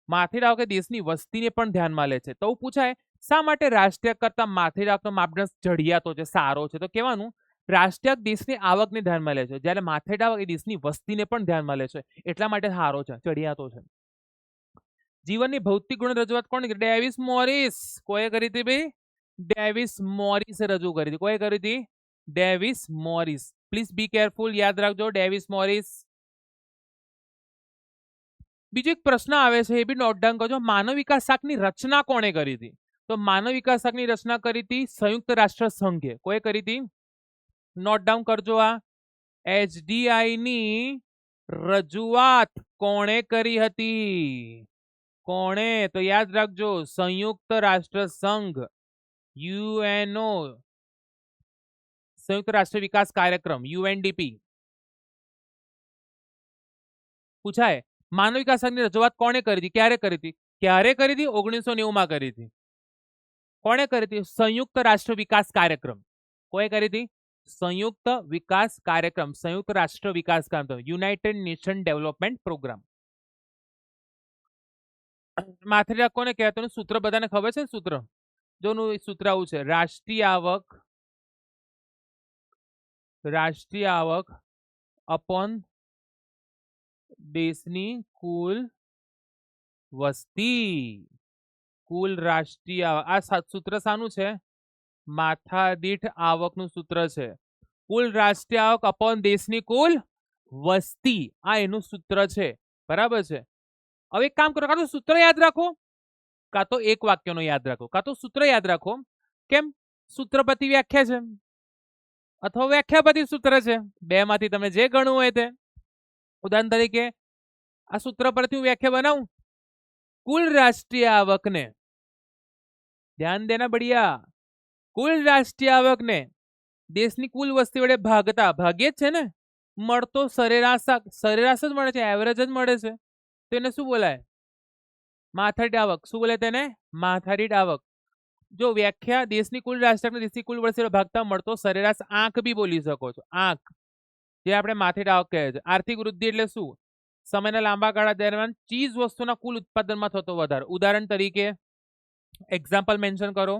માથેરાક આવક એ દેશની વસ્તીને પણ ધ્યાનમાં લે છે. તો પૂછાય શા માટે રાષ્ટ્રીય કરતા માથેરાકનો માપદંડ ચઢિયાતો છે, સારો છે? તો કહેવાનું રાષ્ટ્રીય દેશની આવકને ધ્યાનમાં લે છે, જ્યારે માથેરાક આવક એ દેશની વસ્તીને પણ ધ્યાનમાં લે છે, એટલા માટે સારો છે, ચઢિયાતો છે. જીવનની ભૌતિક ગુણ રજૂઆત કોણ કરી? Davis Morris. કોએ કરી હતી ભાઈ? ડેવિસ મોરિસે રજૂ કરી હતી. કોએ કરી હતી? Davis Morris. Please be careful, યાદ રાખજો, ડેવિસ મોરિસ. બીજો એક પ્રશ્ન આવે છે, એ બી નોટ ડાઉન કરજો. માનવ વિકાસ શાખની રચના કોણે કરી હતી? તો માનવ વિકાસ શાખની રચના કરી હતી સંયુક્ત રાષ્ટ્ર સંઘે. કોએ કરી હતી? નોટ ડાઉન કરજો. આ HDI ની રજૂઆત કોણે કરી હતી? કોણે? તો યાદ રાખજો, સંયુક્ત રાષ્ટ્ર સંઘ, યુએનઓ, સંયુક્ત રાષ્ટ્ર વિકાસ કાર્યક્રમ, UNDP. પૂછાય માનવ વિકાસ સંઘની રજૂઆત કોણે કરી હતી? ક્યારે કરી હતી? ક્યારે કરી હતી? 1990 માં કરી હતી. કોણે કરી હતી? સંયુક્ત રાષ્ટ્ર વિકાસ કાર્યક્રમ. કોએ કરી હતી? સંયુક્ત વિકાસ કાર્યક્રમ, સંયુક્ત રાષ્ટ્ર વિકાસ કાર્યક્રમ, યુનાઇટેડ નેશન ડેવલપમેન્ટ પ્રોગ્રામ. માથેરાક કોને કહેવાય? સૂત્ર બધાને ખબર છે? સૂત્ર જોનું સૂત્ર આવું છે, રાષ્ટ્રીય આવક અપોન દેશની કુલ વસ્તી. કુલ રાષ્ટ્રીય આવક. આ સૂત્ર શાનું છે? માથાદીઠ આવકનું સૂત્ર છે. કુલ રાષ્ટ્રીય આવક અપોન દેશની કુલ વસ્તી, આ એનું સૂત્ર છે. બરાબર છે. હવે એક કામ કરો, કાં તો સૂત્ર યાદ રાખો, કાં તો એક વાક્યનો યાદ રાખો, કાં તો સૂત્ર યાદ રાખો. કેમ? સૂત્રપતિ વ્યાખ્યા છે, અથવા વ્યાખ્યાપતિ સૂત્ર છે. બે માંથી તમે જે ગણવું હોય તે. ઉદાહરણ તરીકે આ સૂત્ર પરથી હું વ્યાખ્યા બનાવું. કુલ રાષ્ટ્રીય આવકને, ધ્યાન દેના બઢિયા, કુલ રાષ્ટ્રીય આવકને દેશની કુલ વસ્તી વડે ભાગતા, ભાગ્યે જ છે ને, મળતો સરેરાશ જ મળે છે, એવરેજ જ મળે છે. તો એને શું બોલાય? માથાદીઠ આવક. શું બોલે તેને? માથાદીઠ આવક. જો વ્યાખ્યા દેશની કુલ રાષ્ટ્રીય દેશની કુલ વસ્તી ભાગતા મળતો સરેરાશ આંક બી બોલી શકો છો. આંક, જે આપણે માથાદીઠ આવક કહે છે. આર્થિક વૃદ્ધિ એટલે શું? સમયના લાંબા ગાળા દરમિયાન ચીજ વસ્તુના કુલ ઉત્પાદનમાં થતો વધારો. ઉદાહરણ તરીકે એક્ઝામ્પલ મેન્શન કરો.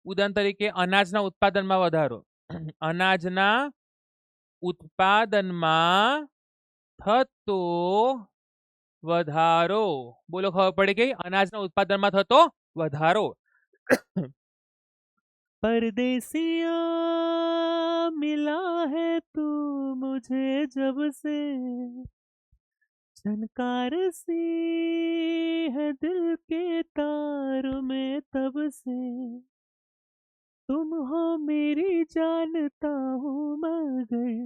ઉદાહરણ તરીકે અનાજના ઉત્પાદનમાં વધારો. અનાજના ઉત્પાદનમાં થતો વધારો. બોલો, ખબર પડી ગઈ? અનાજના ઉત્પાદનમાં થતો વધારો. परदेसिया मिला है तू मुझे जब से, झनकार सी है दिल के तारों में तब से, तुम हो मेरी जानता हूँ मगर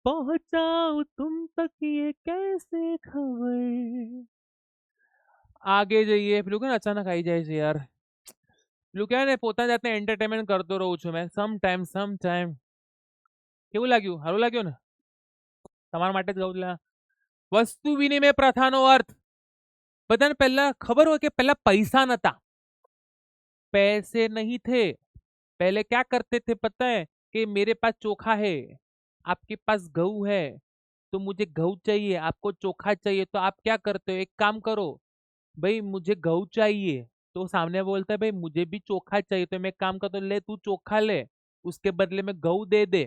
पहुंचाऊं तुम तक ये कैसे खबर. आगे જઈએ. પેલું કે અચાનક આવી જાય છે યાર. પેલું કહેવાય ને, પોતાની જાતને એન્ટરટેનમેન્ટ કરતો રહું છું મેં સમ ટાઈમ. કેવું લાગ્યું? સારું લાગ્યું ને? તમારા માટે જ કહું. વસ્તુ વિનિમય પ્રથાનો અર્થ બધાને પહેલા ખબર હોય કે પહેલા પૈસા નતા, पैसे नहीं थे. पहले क्या करते थे पता है? कि मेरे पास चोखा है, आपके पास गऊ है, तो मुझे घऊ चाहिए, आपको चोखा चाहिए, तो आप क्या करते हो? एक काम करो भाई, मुझे घऊ चाहिए, तो सामने बोलता है भाई मुझे भी चोखा चाहिए, तो मैं एक काम करता हूँ, ले तू चोखा ले, उसके बदले में घऊ दे दे।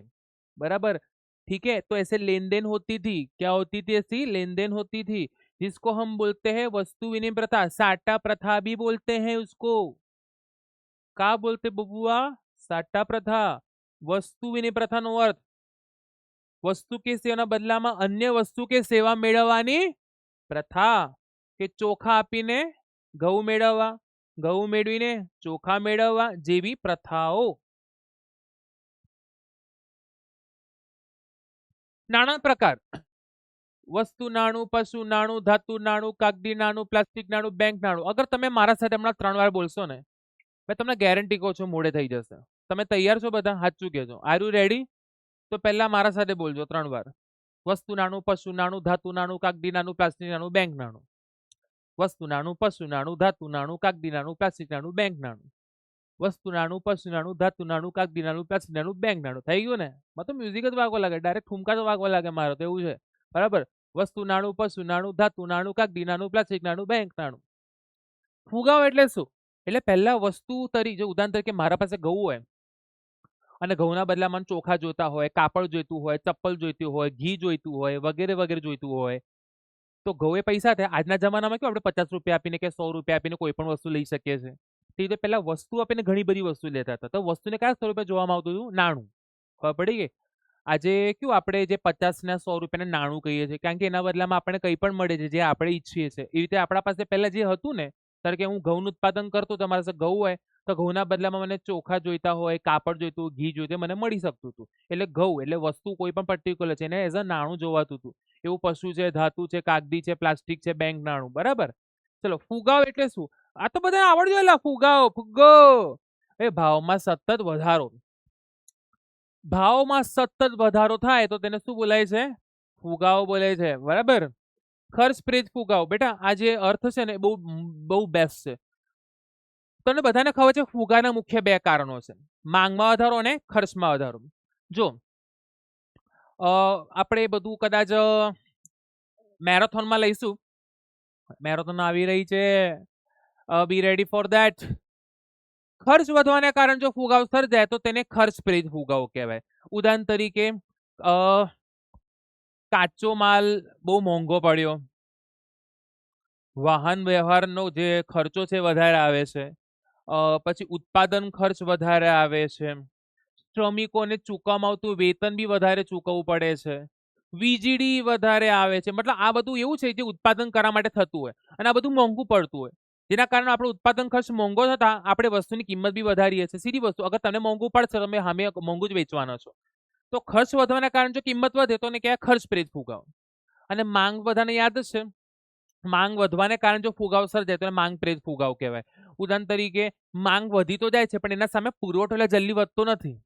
बराबर, ठीक है। तो ऐसे लेन देन होती थी, क्या होती थी? ऐसी लेन देन होती थी, जिसको हम बोलते हैं वस्तु विनिमय प्रथा, साटा प्रथा भी बोलते हैं उसको। का बोलते बबुआ? साटा प्रथा। वस्तु વિનિમય પ્રથાનો અર્થ વસ્તુ કે સેવાના બદલામાં અન્ય વસ્તુ કે સેવા મેળવવાની પ્રથા, કે ચોખા આપીને ઘઉં મેળવવા, ઘઉં મેળવીને ચોખા મેળવવા જેવી પ્રથાઓ. નાણાં પ્રકાર: વસ્તુ નાણું, પશુ નાણું, ધાતુ નાણું, કાગદી નાણું, પ્લાસ્ટિક નાણું, બેંક નાણું. અગર તમે મારા સાથે હમણાં 3 વાર બોલશો ને, મેં તમને ગેરંટી કહું છું મોડે થઈ જશે. તમે તૈયાર છો બધા? સાચું કહેજો. Are you ready? તો પહેલા મારા સાથે બોલજો 3 વાર. વસ્તુ નાણું, પશુ નાણું, ધાતુ નાણું, કાગદી નાણું, પ્લાસ્ટિક નાણું, બેંક નાણું. વસ્તુ નાણું, પશુ નાણું, ધાતુ નાણું, કાગદી નાણું, પ્લાસ્ટિક નાણું, બેંક નાણું. વસ્તુ નાણું, પશુ નાણું, ધાતુ નાણું, કાગદી નાણું, પ્લાસ્ટિક નાણું, બેંક નાણું. થઈ ગયું ને? તો મ્યુઝિક જ વાગવા લાગે, ડાયરેક્ટ ઠુમકા જ વાગવા લાગે મારો તો એવું છે. બરાબર. વસ્તુ નાણું, પશુ નાણું, ધાતુ નાણું, કાગદી નાણું, પ્લાસ્ટિક નાણું, બેંક નાણું. ફુગાવો એટલે શું? એટલે પહેલા વસ્તુ તરીકે, ઉદાહરણ તરીકે મારા પાસે ઘઉં હોય અને ઘઉંના બદલામાં ચોખા જોતા હોય, કાપડ જોઈતું હોય, ચપ્પલ જોઈતું હોય, ઘી જોઈતું હોય, વગેરે વગેરે જોઈતું હોય, તો ઘઉં એ પૈસા થાય. આજના જમાનામાં કેવું, આપણે 50 રૂપિયા આપીને કે 100 રૂપિયા આપીને કોઈ પણ વસ્તુ લઈ શકીએ છીએ. તે રીતે પહેલા વસ્તુ આપીને ઘણી બધી વસ્તુ લેતા હતા. તો વસ્તુને કયા સ્વરૂપે જોવામાં આવતું હતું? નાણું. ખબર પડી ગઈ? આજે કેવું, આપણે જે 50 ને 100 રૂપિયાને નાણું કહીએ છીએ, કારણ કે એના બદલામાં આપણે કંઈ પણ મળે છે જે આપણે ઈચ્છીએ છીએ. એ રીતે આપણા પાસે પહેલા જે હતું ને, ધારો કે હું ઘઉંનું ઉત્પાદન કરતો, તમારા પાસે ઘઉં હોય, તો ઘઉંના બદલામાં મને ચોખા જોઈતા હોય, કાપડ જોઈતું, ઘી જોઈતું, મને મળી શકતું હતું. એટલે ઘઉં એટલે વસ્તુ કોઈ પણ પર્ટિક્યુલર છે, એને એઝ અ નાણું જોવાતું હતું. એવું પશુ છે, ધાતુ છે, કાગદી છે, પ્લાસ્ટિક છે, બેંક નાણું. બરાબર. ચલો, ફુગાવો એટલે શું? આ તો બધા આવડ્યું. એલા ફુગાવો, ફુગ્ગો એ ભાવમાં સતત વધારો. ભાવમાં સતત વધારો થાય તો તેને શું બોલાય છે? ફુગાવો બોલાય છે. બરાબર. ખર્ચ પ્રેરિત ફુગાવો. બેટા આ જે અર્થ છે ને, બહુ બહુ બેસ્ટ છે. તમને બધાને ખબર છે ફુગાના મુખ્ય 2 કારણો છે: માંગમાં વધારો અને ખર્ચમાં વધારો. જો આપણે બધું કદાચ મેરેથોનમાં લઈશું. મેરેથોન આવી રહી છે, બી રેડી ફોર ધેટ. ખર્ચ વધવાને કારણે જો ફુગાવો સર્જાય તો તેને ખર્ચ પ્રેરિત ફુગાવો કહેવાય. ઉદાહરણ તરીકે કાચો માલ બહુ મોંઘો પડ્યો, વાહન વ્યવહારનો જે ખર્ચો છે વધારે આવે છે, પછી ઉત્પાદન ખર્ચ વધારે આવે છે, શ્રમિકોને ચૂકવવામાં આવતું વેતન બી વધારે ચૂકવવું પડે છે, વીજળી વધારે આવે છે. મતલબ આ બધું એવું છે જે ઉત્પાદન કરવા માટે થતું હોય અને આ બધું મોંઘું પડતું હોય, જેના કારણે આપણો ઉત્પાદન ખર્ચ મોંઘો થતા આપણે વસ્તુની કિંમત બી વધારીએ છીએ. સીધી વસ્તુ, અગર તમને મોંઘું પડશે, તમે સામે મોંઘું જ વેચવાનો છો, તો ખર્ચ વધવાના કારણે જો કિંમત વધે તો એને કહેવાય ખર્ચ પ્રેરિત ફુગાવો. અને માંગ બધાને યાદ જ છે, માંગ વધવાને કારણે જો ફુગાવો સર્જાય તો માંગ પ્રેરિત ફુગાવો કહેવાય. ઉદાહરણ તરીકે માંગ વધી તો જાય છે, પણ એના સામે પુરવઠો એટલે જલ્દી વધતો નથી.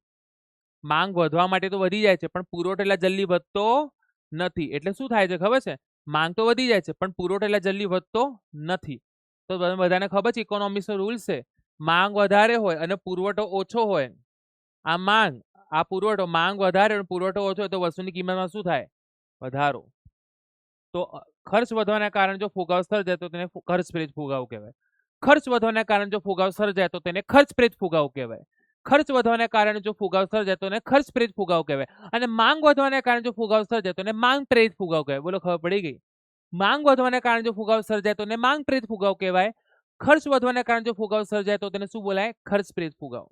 માંગ વધવા માટે તો વધી જાય છે, પણ પુરવઠો એટલે જલ્દી વધતો નથી. એટલે શું થાય છે ખબર છે? માંગ તો વધી જાય છે, પણ પુરવઠો એટલે જલ્દી વધતો નથી. તો બધાને ખબર છે ઇકોનોમિક્સ નો રૂલ છે, માંગ વધારે હોય અને પુરવઠો ઓછો હોય, આ માંગ, આ પુરવઠો, માંગ વધારે અને પુરવઠો ઓછો હોય તો વસ્તુની કિંમતમાં શું થાય? વધારો. તો ખર્ચ વધવાના કારણે જો ફુગાવો સર્જાય તો તેને ખર્ચ પ્રેરિત ફુગાવો કહેવાય. ખર્ચ વધવાના કારણે જો ફુગાવો સર્જાય તો તેને ખર્ચ પ્રેરિત ફુગાવો કહેવાય. ખર્ચ વધવાના કારણે જો ફુગાવો સર્જાય તો તેને ખર્ચ પ્રેરિત ફુગાવો કહેવાય. અને માંગ વધવાના કારણે જો ફુગાવો સર્જાય તો તેને માંગ પ્રેરિત ફુગાવો કહેવાય. બોલો, ખબર પડી ગઈ? માંગ વધવાના કારણે જો ફુગાવો સર્જાય તો તેને માંગ પ્રેરિત ફુગાવો કહેવાય. ખર્ચ વધવાના કારણે જો ફુગાવો સર્જાય તો તેને શું બોલાય? ખર્ચ પ્રેરિત ફુગાવો.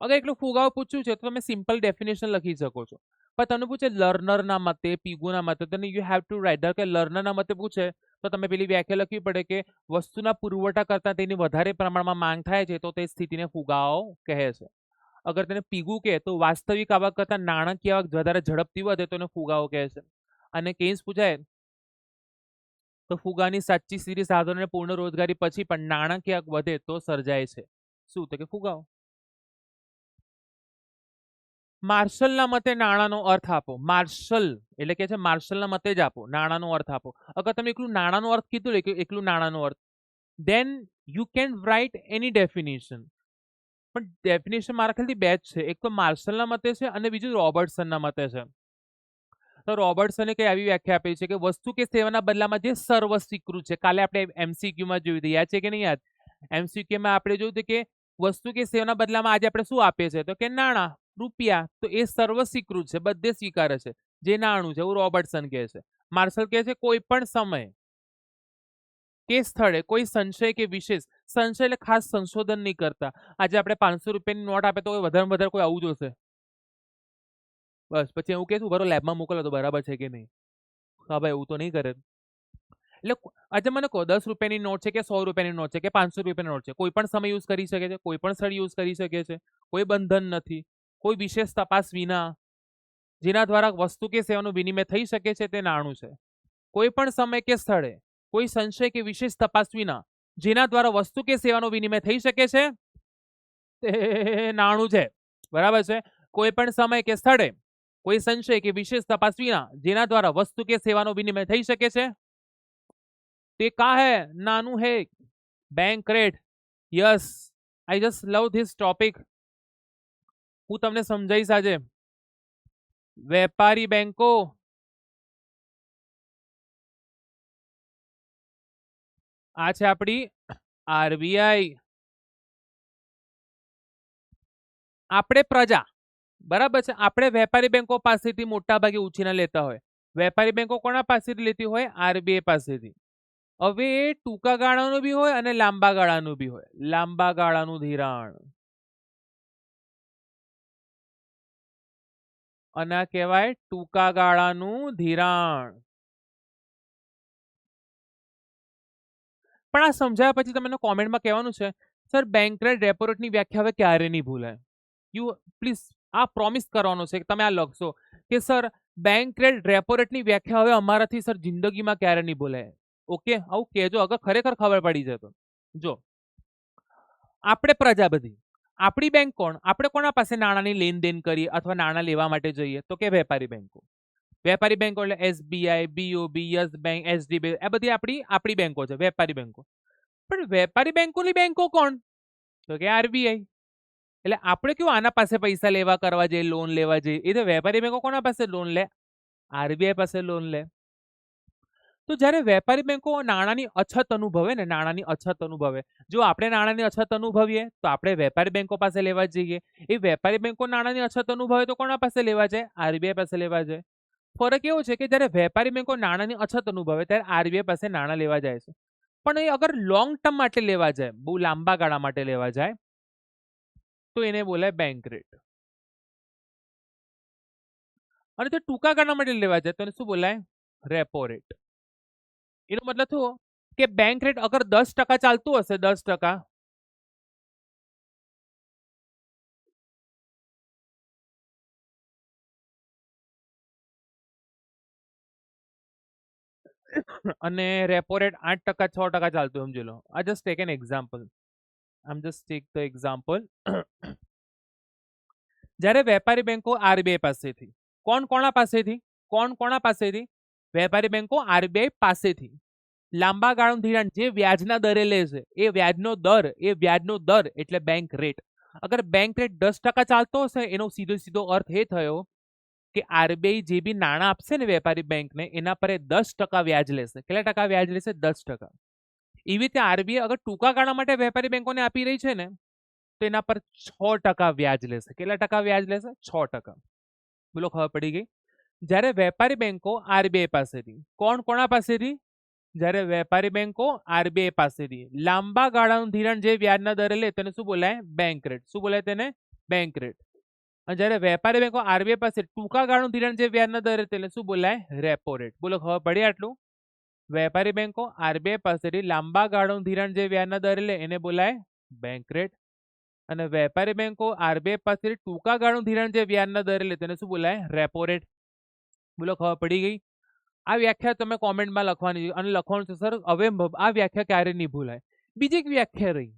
અગર એટલું ફુગાવો પૂછ્યું છે તો તમે સિમ્પલ ડેફિનેશન લખી શકો છો, પણ તમને પૂછે લર્નરના મતે, પીગુના મતે, તો યુ હેવ ટુ રાઇટ. ધારો કે લર્નરના મતે પૂછે તો તમે પેલી વ્યાખ્યા લખવી પડે કે વસ્તુના પુરવઠા કરતા તેની વધારે પ્રમાણમાં માંગ થાય છે તો તે સ્થિતિને ફુગાવો કહે છે. અગર તેને પીગુ કહે તો વાસ્તવિક આવક કરતા નાણાકીય આવક વધારે ઝડપથી વધે તો એને ફુગાવો કહે છે. અને કેસ પૂછાય તો ફુગાની સાચી સ્થિતિ સાધનો અને પૂર્ણ રોજગારી પછી પણ નાણાકીય આવક વધે તો સર્જાય છે. શું? તો કે ફુગાવો. માર્શલના મતે નાણાંનો અર્થ આપો. માર્શલ એટલે કે છે માર્શલના મતે જ આપો, નાણાંનો અર્થ આપો. અગર તમે એકલું નાણાંનો અર્થ કીધું કે એકલું નાણાંનો અર્થ, then you can write any definition. પણ ડેફિનેશન મારા ખ્યાલથી બે જ છે, એક તો માર્શલના મતે છે અને બીજું રોબર્ટસનના મતે છે. તો રોબર્ટસને કઈ આવી વ્યાખ્યા આપી છે કે વસ્તુ કે સેવાના બદલામાં જે સર્વ સ્વીકૃત છે. કાલે આપણે MCQ માં જોયું હતું, યાદ છે કે નહીં યાદ? MCQ માં આપણે જોયું હતું કે વસ્તુ કે સેવાના બદલામાં આજે આપણે શું આપીએ છીએ, તો કે નાણાં, રૂપિયા. તો એ સર્વ સ્વીકૃત છે, બધે સ્વીકારે છે, જે નાણું છે, એવું રોબર્ટસન કહે છે. માર્શલ કહે છે કોઈ પણ સમય કે સ્થળે કોઈ સંશય કે વિશેષ, સંશય એટલે ખાસ સંશોધન નહીં કરતા. આજે આપણે 500 રૂપિયાની નોટ આપે તો વધારે વધારે કોઈ આવું જોશે, બસ પછી એવું કહેશું બરો લેબમાં મોકલો તો બરાબર છે કે નહીં. હા ભાઈ, એવું તો નહીં કરે. એટલે આજે મને કહો 10 રૂપિયાની નોટ છે કે 100 રૂપિયાની નોટ છે કે 500 રૂપિયાની નોટ છે, કોઈ પણ સમય યુઝ કરી શકે છે, કોઈ પણ સ્થળ યુઝ કરી શકે છે, કોઈ બંધન નથી, કોઈ વિશેષ તપાસ વિના જેના દ્વારા વસ્તુ કે સેવાનું વિનિમય થઈ શકે છે તે નાણું છે. કોઈ પણ સમય કે સ્થળે કોઈ સંશય કે વિશેષ તપાસ વિના જેના દ્વારા વસ્તુ કે સેવાનો વિનિમય થઈ શકે છે તે નાણું છે. બરાબર છે? કોઈ પણ સમય કે સ્થળે કોઈ સંશય કે વિશેષ તપાસ વિના જેના દ્વારા વસ્તુ કે સેવાનો વિનિમય થઈ શકે છે તે કા હે? નાનું હે. Bank rate. Yes, I just love this topic. હું તમને સમજાઈશ આજે. વેપારી બેંકો આ છે આપણી RBI. આપણે પ્રજા, બરાબર છે, આપણે વેપારી બેંકો પાસેથી મોટા ભાગે ઉછીના લેતા હોય. વેપારી બેંકો કોના પાસેથી લેતી હોય? RBI પાસેથી. હવે એ ટૂંકા ગાળાનું બી હોય અને લાંબા ગાળાનું બી હોય. લાંબા ગાળાનું ધિરાણ અને આ કહેવાય ટૂંકા ગાળાનું ધિરાણ. પણ આ સમજાયા પછી તમને કોમેન્ટમાં કહેવાનું છે સર બેંક રેટ રેપો રેટની વ્યાખ્યા હવે ક્યારે નહીં ભૂલાય. યુ પ્લીઝ આ પ્રોમિસ કરવાનો છે કે તમે આ લખશો કે સર બેંક રેટ રેપો રેટની વ્યાખ્યા હવે અમારાથી સર જિંદગીમાં ક્યારે નહીં ભૂલાય. ઓકે, આવું કહેજો અગર ખરેખર ખબર પડી જાય તો. જો આપણે પ્રજા બધી, આપણી બેંક કોણ? આપણે કોના પાસે નાણાંની લેનદેન કરીએ અથવા નાણાં લેવા માટે જઈએ તો કે વેપારી બેંકો. વેપારી બેંકો એટલે SBI, BOB, yes bank, HDB, આ બધી આપણી બેંકો છે, વેપારી બેંકો. પણ વેપારી બેંકોની બેંકો કોણ? તો કે RBI. એટલે આપણે કેવું આના પાસે પૈસા લેવા કરવા જઈએ, લોન લેવા જઈએ, એ તો વેપારી બેંકો કોના પાસે લોન લે? RBI પાસે લોન લે. તો જ્યારે વેપારી બેંકો નાણાંની અછત અનુભવે ને, નાણાંની અછત અનુભવે, જો આપણે નાણાંની અછત અનુભવીએ તો આપણે વેપારી બેંકો પાસે લેવા જઈએ. એ વેપારી બેંકો નાણાંની અછત અનુભવે તો કોના પાસે લેવા જાય? RBI પાસે લેવા જાય. ફરક એવો છે કે જ્યારે વેપારી બેંકો નાણાંની અછત અનુભવે ત્યારે RBI પાસે નાણાં લેવા જાય છે. પણ એ અગર લોંગ ટર્મ માટે લેવા જાય, બહુ લાંબા ગાળા માટે લેવા જાય, તો એને બોલાય બેંક રેટ. અને જો ટૂંકા ગાળા માટે લેવા જાય તો એને શું બોલાય? Repo rate. એનો મતલબ શું કે બેંક રેટ અગર 10% ચાલતું હશે, 10%, અને રેપો રેટ 8%, 6% ચાલતું, સમજી લો. આ જસ્ટ ટેક એન એક્ઝામ્પલ. આમ જસ્ટ ટેક ધ એક્ઝામ્પલ. જ્યારે વેપારી બેંકો RBI પાસેથી, કોના પાસેથી? કોના પાસેથી? વેપારી બેંકો RBI પાસેથી લાંબા ગાળાનું ધિરાણ જે વ્યાજના દરે લે છે, એ વ્યાજનો દર એટલે બેંક રેટ. અગર બેંક રેટ 10% ચાલતો હશે એનો સીધો અર્થ એ થયો કે RBI જે બી નાણાં આપશે ને વેપારી બેંકને, એના પર 10% વ્યાજ લેશે. કેટલા ટકા વ્યાજ લેશે? 10%. એવી રીતે RBI અગર ટૂંકા ગાળા માટે વેપારી બેંકોને આપી રહી છે ને, તો એના પર 6% વ્યાજ લેશે. કેટલા ટકા વ્યાજ લેશે? 6%. બોલો, ખબર પડી ગઈ? જ્યારે વેપારી બેંકો RBI પાસેથી, કોના પાસેથી? જ્યારે વેપારી બેંકો RBI પાસેથી લાંબા ગાળાનું ધિરાણ જે વ્યાજના દરે લે તેને શું બોલાય? Bank rate. શું બોલાય તેને? Bank rate. અને જ્યારે વેપારી બેંકો RBI પાસે ટૂંકા ગાળાનું ધિરાણ જે વ્યાજના દરે તેને શું બોલાય? Repo rate. બોલો, ખબર પડી આટલું? વેપારી બેંકો RBI પાસેથી લાંબા ગાળાનું ધિરાણ જે વ્યાજના દરે લે એને બોલાય બેંક રેટ. અને વેપારી બેંકો RBI પાસેથી ટૂંકા ગાળાનું ધિરાણ જે વ્યાજના દરે લે તેને શું બોલાય? Repo rate. બોલો, ખબર પડી ગઈ? આ વ્યાખ્યા તમે કોમેન્ટમાં લખવાની અને લખવાનું છે સર હવે આ વ્યાખ્યા ક્યારે નહીં ભૂલાય. બીજી એક વ્યાખ્યા રહી,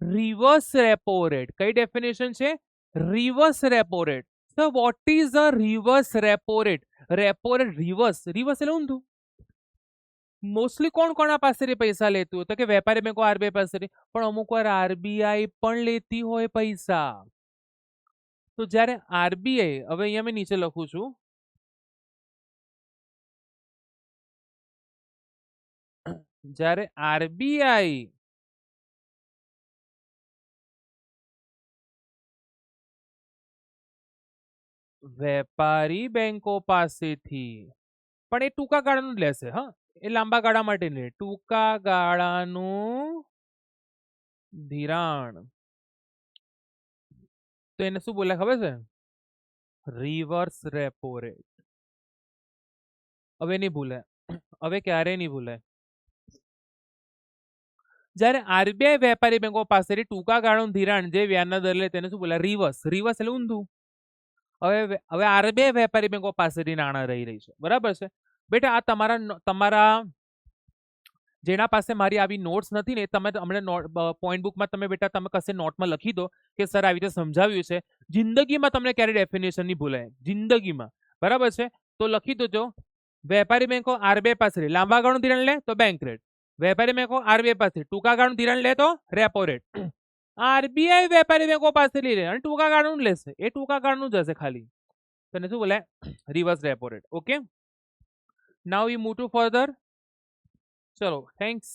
રિવર્સ રેપો રેટ. કઈ ડેફિનેશન છે? Reverse repo rate. So what is a reverse repo rate? Repo rate reverse એટલે ઊંધું. મોસ્ટલી કોના પાસેથી પૈસા લેતું હોય તો કે વેપારી બેંકો RBI પાસેથી, પણ અમુક વાર RBI પણ લેતી હોય પૈસા. તો જ્યારે RBI, હવે અહીંયા મેં નીચે લખું છું, જ્યારે આરબીઆઈ વેપારી બેંકો પાસેથી, પણ એ ટૂંકા ગાળાનું જ લેશે, હા, એ લાંબા ગાળા માટે નહીં, ટૂંકા ગાળાનું ધિરાણ, તો એને શું બોલે ખબર છે? Reverse repo rate. હવે નહીં ભૂલે, હવે ક્યારે નહીં ભૂલે. જ્યારે આરબીઆઈ વેપારી બેંકો પાસેથી ટૂંકા ગાળાનું ધિરાણ જે વ્યાજના દર લે તેને શું બોલે? રિવર્સ. રિવર્સ એટલે ઊંધું. હવે આરબીઆઈ વેપારી બેંકો પાસેથી નાણાં રહી છે, બરાબર છે બેટા? આ તમારા જેના પાસે મારી આવી નોટ્સ નથી ને, તમે હમણાં પોઈન્ટ બુકમાં તમે બેટા તમે કશે નોટમાં લખી દો કે સર આવી રીતે સમજાવ્યું છે. જિંદગીમાં તમને ક્યારે ડેફિનેશન નહીં ભૂલાય, જિંદગીમાં, બરાબર છે? તો લખી દેજો, વેપારી બેંકો આરબીઆઈ પાસે લાંબા ગાળાનું ધિરાણ લે તો બેંક રેટ, વેપારી બેંકો આરબીઆઈ પાસે ટૂંકા ગાળાનું ધિરાણ લે તો રેપો રેટ. આરબીઆઈ વેપારી બેંકો પાસે લે અને ટૂંકા ગાળાનું લેશે, એ ટૂંકા ગાળાનું જ હશે ખાલી. તને શું બોલે? Reverse repo rate. Okay, now V move to further. ચલો, થેન્ક્સ.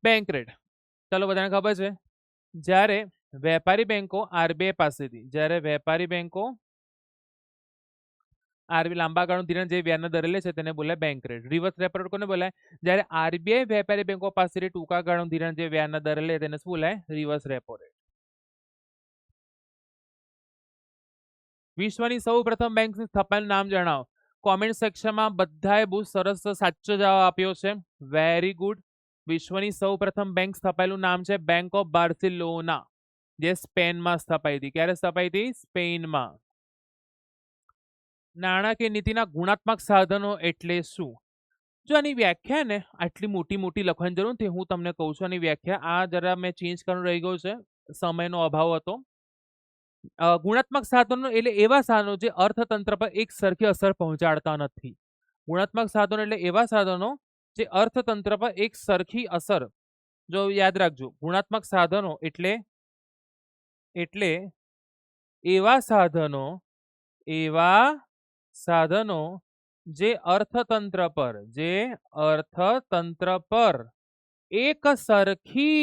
બેંક રેટ, ચલો બધાને ખબર છે, જ્યારે વેપારી બેંકો આરબીઆઈ પાસેથી, જ્યારે વેપારી બેંકો આરબીઆઈ લાંબા ગાળાનું ધિરાણ જે વ્યાજના દરે લે છે તેને બોલાય bank rate. Reverse repo rate કોને બોલાય? જ્યારે આરબીઆઈ વેપારી બેંકો પાસેથી ટૂંકા ગાળાનું ધિરાણ જે વ્યાજના દરે લે તેને શું બોલાય? Reverse repo rate. વિશ્વની સૌપ્રથમ બેંકની સ્થાપનાનું નામ જણાવો. કોમેન્ટ સેક્શનમાં બધાએ બહુ સરસ સાચો જવાબ આપ્યો છે. Very good. વિશ્વની સૌપ્રથમ બેંક સ્થપાયેલું નામ છે બેંક ઓફ બાર્સિલોના, જે સ્પેનમાં સ્થપાઈ હતી. ક્યારે સ્થપાઈ હતી? સ્પેનમાં. નાણાકીય નીતિના ગુણાત્મક સાધનો એટલે શું? જો આની વ્યાખ્યા ને આટલી મોટી મોટી લખવાની જરૂર નથી, હું તમને કહું છું આની વ્યાખ્યા. આ જરા મેં ચેન્જ કરવાનું રહી ગયું છે, સમયનો અભાવ હતો. ગુણાત્મક સાધનો એટલે એવા સાધનો જે અર્થતંત્ર પર એક સરખી અસર પહોંચાડતા નથી. ગુણાત્મક સાધનો એટલે એવા સાધનો જે અર્થતંત્ર પર એક સરખી અસર, જો યાદ રાખજો, ગુણાત્મક સાધનો એટલે એવા સાધનો જે અર્થતંત્ર પર એક સરખી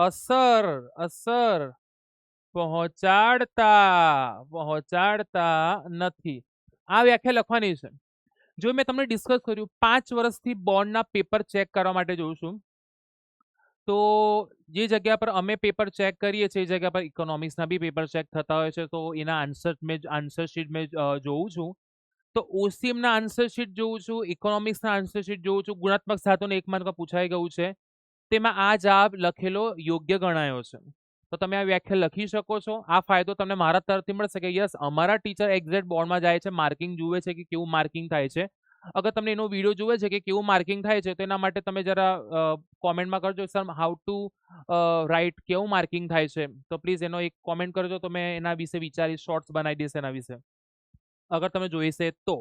અસર પહોંચાડતા નથી. આ વ્યાખ્યા લખવાની છે. જો મેં તમને ડિસ્કસ કર્યું, 5 વર્ષથી બોન્ડના પેપર ચેક કરવા માટે જોઉં છું, તો જે જગ્યા પર અમે પેપર ચેક કરીએ છીએ એ જગ્યા પર ઇકોનોમિક્સના બી પેપર ચેક થતા હોય છે, તો એના આન્સર શીટ મેં જોઉં છું. તો ઓસીએમના આન્સર શીટ જોઉં છું, ઇકોનોમિક્સના આન્સર શીટ જોઉં છું. ગુણાત્મક સાધનો એક માર્કમાં પૂછાઈ ગયું છે, તેમાં આ જવાબ લખેલો યોગ્ય ગણાયો છે. તો તમે આ વ્યાખ્યા લખી શકો છો. આ ફાયદો તમને મારા તરફથી મળશે કે યસ, અમારા ટીચર એક્ઝેક્ટ બોર્ડમાં જાય છે, માર્કિંગ જુએ છે કે કેવું માર્કિંગ થાય છે. અગર તમને એનો વિડીયો જુએ છે કે કેવું માર્કિંગ થાય છે, તો એના માટે તમે જરા કોમેન્ટમાં કરજો સર હાઉ ટુ રાઇટ, કેવું માર્કિંગ થાય છે, તો પ્લીઝ એનો એક કોમેન્ટ કરજો, તો મેં એના વિશે વિચારીશ, શોર્ટ્સ બનાવી દઈશ એના વિશે, અગર તમે જોઈશે તો.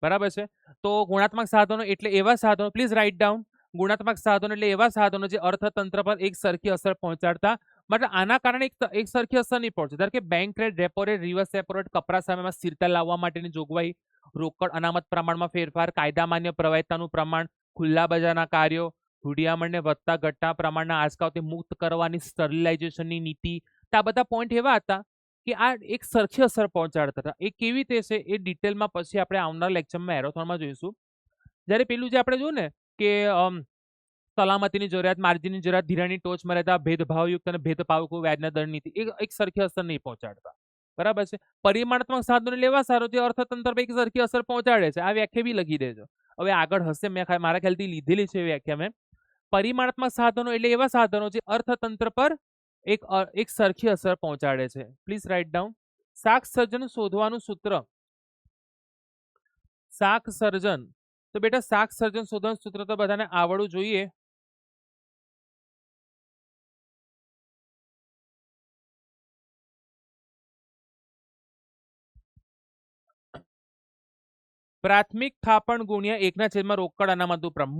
બરાબર છે? તો ગુણાત્મક સાધનો એટલે એવા સાધનો, પ્લીઝ રાઇટ ડાઉન. ગુણાત્મક સાધનો એટલે એવા સાધનો જે અર્થતંત્ર પર એક સરખી અસર પહોંચાડતા, મતલબ આના કારણે એક સરખી અસર નહીં પહોંચે. ધારો કે bank rate, repo rate, reverse repo rate, કપરા સામેમાં સ્થિરતા લાવવા માટેની જોગવાઈ, રોકડ અનામત પ્રમાણમાં ફેરફાર, કાયદા માન્ય પ્રવાહિતાનું પ્રમાણ, ખુલ્લા બજારના કાર્યો, હુંડિયામણને વધતા ઘટતા પ્રમાણના આંચકાઓથી મુક્ત કરવાની સ્ટરલાઇઝેશનની નીતિ. આ બધા પોઈન્ટ એવા હતા કે આ એક સરખી અસર પહોંચાડતા હતા. એ કેવી રીતે છે એ ડિટેલમાં પછી આપણે આવનાર લેક્ચરમાં એરોથોનમાં જોઈશું. જ્યારે પેલું જે આપણે જોયું ને કે સલામતીની જરૂરિયાત, માર્જિનની જરૂરિયાત, ધિરાણની ટોચ મર્યાદા, ભેદભાવયુક્ત અને ભેદભાવક વ્યાજના દર નીતિ, એક સરખી અસર નહીં પહોંચાડતા. બરાબર છે? પરિમાણાત્મક સાધનો લેવા સારો જે અર્થતંત્ર પર એક સરખી અસર પહોંચાડે છે. આ વ્યાખ્યા બી લખી દેજો. હવે આગળ હશે, મેં મારા ખ્યાલથી લીધેલી છે વ્યાખ્યા મેં. પરિમાણાત્મક સાધનો એટલે એવા સાધનો જે અર્થતંત્ર પર એક સરખી અસર પહોંચાડે છે. Please write down. શાક સર્જન શોધવાનું સૂત્ર. શાક સર્જન, તો બેટા શાક સર્જન શોધવાનું સૂત્ર તો બધાને આવડવું જોઈએ. પ્રાથમિક થાપણ ગુણ્યા 1/, રોકડ અનામતનું પ્રમાણ.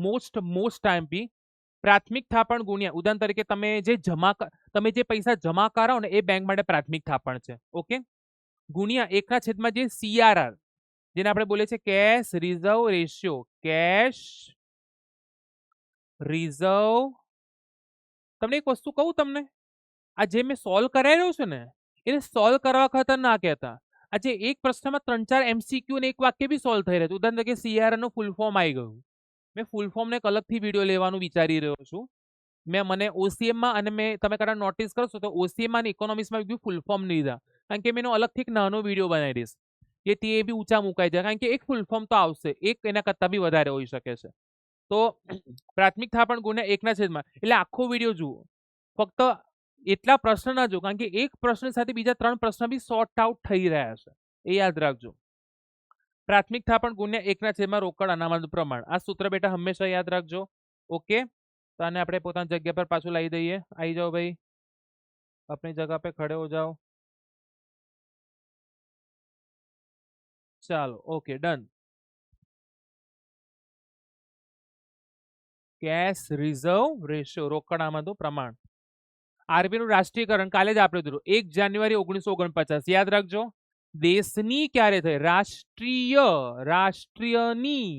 Most IMP. પ્રાથમિક થાપણ ગુણ્યા, ઉદાહરણ તરીકે તમે જે પૈસા જમા કરાવો ને એ બેંક માટે પ્રાથમિક થાપણ છે. ઓકે, ગુણ્યા 1/, જે CRR, જેને આપણે બોલીએ છીએ cache reserve ratio. Cache reserve. તમને એક વસ્તુ કહું તમને, આ જે મેં સોલ્વ કરાવ્યો છે ને એને સોલ્વ કરવા ખતરનાક હતા. આજે એક પ્રશ્નમાં 3-4 MCQ ને એક વાક્ય બી સોલ્વ થઈ રહ્યું. ઉદાહરણ તરીકે CRR નું ફૂલ ફોર્મ આવી ગયું. મેં ફૂલ ફોર્મ ને એક અલગથી વિડીયો લેવાનું વિચારી રહ્યો છું. મને OCM માં અને તમે કદાચ નોટિસ કરશો તો OCM માં અને ઇકોનોમિક્સમાં બી ફૂલ ફોર્મ નહીં લીધા, કારણ કે મેં એનો અલગથી એક નાનો વિડીયો બનાવી દઈશ કે તે બી ઊંચા મુકાઈ જાય, કારણ કે એક ફૂલ ફોર્મ તો આવશે, એક એના કરતાં બી વધારે હોઈ શકે છે. તો પ્રાથમિક થાપણ ગુણ્યા 1 ના છેદમાં, એટલે આખો વિડીયો જુઓ, ફક્ત એટલા પ્રશ્ન ના જો, કારણ કે એક પ્રશ્ન સાથે બીજા 3 પ્રશ્ન બી સોર્ટ આઉટ થઈ રહ્યા છે, એ યાદ રાખજો. પ્રાથમિક થાપણ ગુણ્યા 1 ના છેદમાં રોકડ અનામતનું પ્રમાણ. આ સૂત્ર બેટા હંમેશા યાદ રાખજો. ઓકે, તો આને આપણે પોતાની જગ્યા પર પાછું લાવી દઈએ. આવી જાઓ ભાઈ, अपनी जगह पे खड़े हो जाओ. ચાલો, okay, done. Cache reserve ratio, રોકડ આમદનું પ્રમાણ. આરબીઆઈ નું રાષ્ટ્રીયકરણ કાલે જ આપણે કીધું 1 જાન્યુઆરી 1949. યાદ રાખજો, દેશની ક્યારે થઈ? રાષ્ટ્રીયની.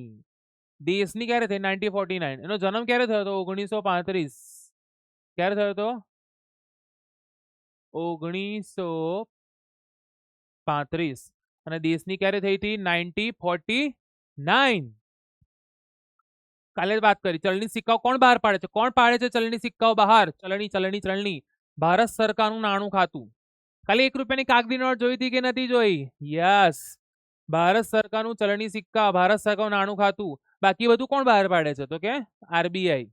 દેશની ક્યારે થઈ? 1949. એનો જન્મ ક્યારે થયો હતો? 1935. ક્યારે થયો હતો? 1935. અને દેશની ક્યારે થઈ હતી? 1949. કાલે વાત કરી. ચલણી સિક્કાઓ કોણ બહાર પાડે છે? કોણ પાડે છે ચલણી સિક્કાઓ બહાર? ચલણી ભારત સરકારનું નાણું ખાતું. ખાલી 1 રૂપિયાની કાગડી નોટ જોઈ હતી કે નથી જોઈ? યસ, ભારત સરકારનું ચલણી સિક્કા, ભારત સરકારનું નાણું ખાતું. બાકી બધું કોણ બહાર પાડે છે? તો કે આરબીઆઈ.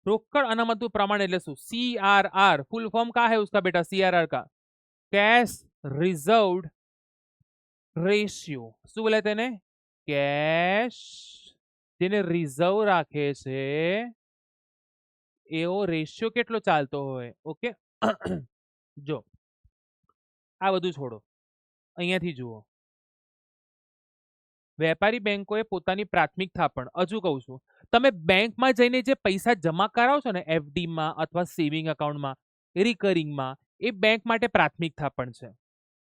रोकड़ अनामत प्रमाण એટલે શું? CRR. फुल फॉर्म का है उसका बेटा? CRR का कैश रिजर्व्ड रेशियो. શું બોલે તેને? કેશ જેને રિઝર્વ રાખે છે એવો રેશિયો કેટલો ચાલતો હોય. ઓકે, જો આ બધું છોડો, અહીંયાથી જુઓ. વેપારી બેંકોએ પોતાની પ્રાથમિક થાપણ, હજુ કહું છું, તમે બેંકમાં જઈને જે પૈસા જમા કરાવો છો ને FD માં અથવા સેવિંગ એકાઉન્ટમાં, રિકરિંગમાં, એ બેંક માટે પ્રાથમિક થાપણ છે.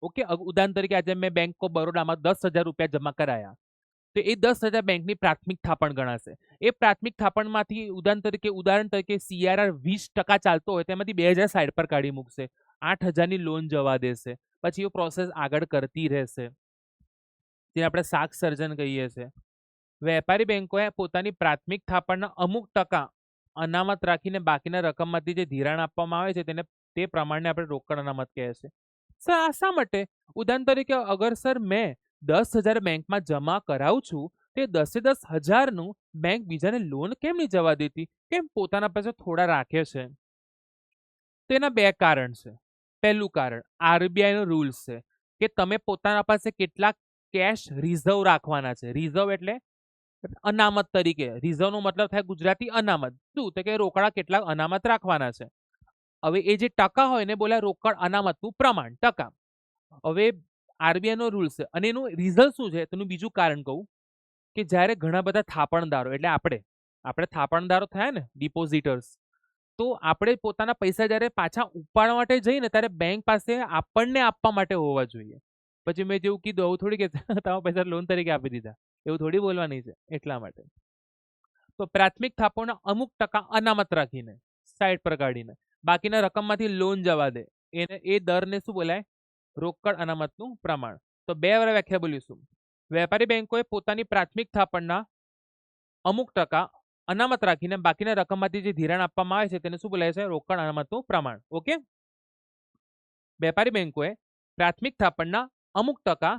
ઓકે, ઉદાહરણ તરીકે આજે મેં બેંક ઓફ બરોડામાં 10,000 રૂપિયા જમા કરાયા, તો એ 10,000 બેંકની પ્રાથમિક થાપણ ગણાશે. એ પ્રાથમિક થાપણમાંથી ઉદાહરણ તરીકે CRR 20% ચાલતો હોય તેમાંથી 2,000 સાઈડ પર કાઢી મૂકશે, 8,000ની લોન જવા દેશે, પછી એ પ્રોસેસ આગળ કરતી રહેશે, જેને આપણે શાક સર્જન કહીએ છીએ. વેપારી બેંકોએ પોતાની પ્રાથમિક થાપણના અમુક ટકા અનામત રાખીને બાકીના રકમમાંથી જે ધિરાણ આપવામાં આવે છે તેને તે પ્રમાણે આપણે રોકડ અનામત કહે છે. શા માટે? ઉદાહરણ તરીકે અગર સર મેં 10,000 બેંકમાં જમા કરાવું છું, તે 10,000નું બેંક બીજાને લોન કેમ નહીં જવા દેતી? કેમ પોતાના પાસે થોડા રાખે છે? તેના 2 કારણ છે. પહેલું કારણ આરબીઆઈ નો રૂલ્સ છે કે તમે પોતાના પાસે કેટલાક કેશ રિઝર્વ રાખવાના છે. રિઝર્વ એટલે અનામત તરીકે. રિઝર્વ નો મતલબ થાય ગુજરાતી અનામત. શું? તો કે રોકડા કેટલાક અનામત રાખવાના છે. હવે એ જે ટકા હોય ને બોલે રોકડ અનામતનું પ્રમાણ, ટકા. હવે આરબીઆઈ નો રૂલ્સ છે અને એનું રિઝલ્ટ શું છે તેનું બીજું કારણ કહું કે જ્યારે ઘણા બધા થાપણદારો, એટલે આપણે થાપણદારો થયા ને, ડિપોઝિટર્સ, તો આપણે પોતાના પૈસા જ્યારે પાછા ઉપાડવા માટે જઈએ ત્યારે બેંક પાસે આપણને આપવા માટે હોવા જોઈએ. પછી મેં જેવું કીધું એવું થોડી કે તમારા પૈસા લોન તરીકે આપી દીધા, એવું થોડી બોલવાની છે. એટલા માટે તો પ્રાથમિક થાપણના અમુક ટકા અનામત રાખીને સાઈડ પર કાઢીને બાકીના રકમમાંથી લોન જવા દે, એ દરને શું બોલાય? રોકડ અનામતનું પ્રમાણ. તો 2 વાર વ્યાખ્યા બોલીશું. વેપારી બેંકોએ પોતાની પ્રાથમિક થાપણના અમુક ટકા અનામત રાખીને બાકીના રકમમાંથી જે ધિરાણ આપવામાં આવે છે તેને શું બોલાય છે? રોકડ અનામતનું પ્રમાણ. ઓકે, વેપારી બેંકોએ પ્રાથમિક થાપણના અમુક ટકા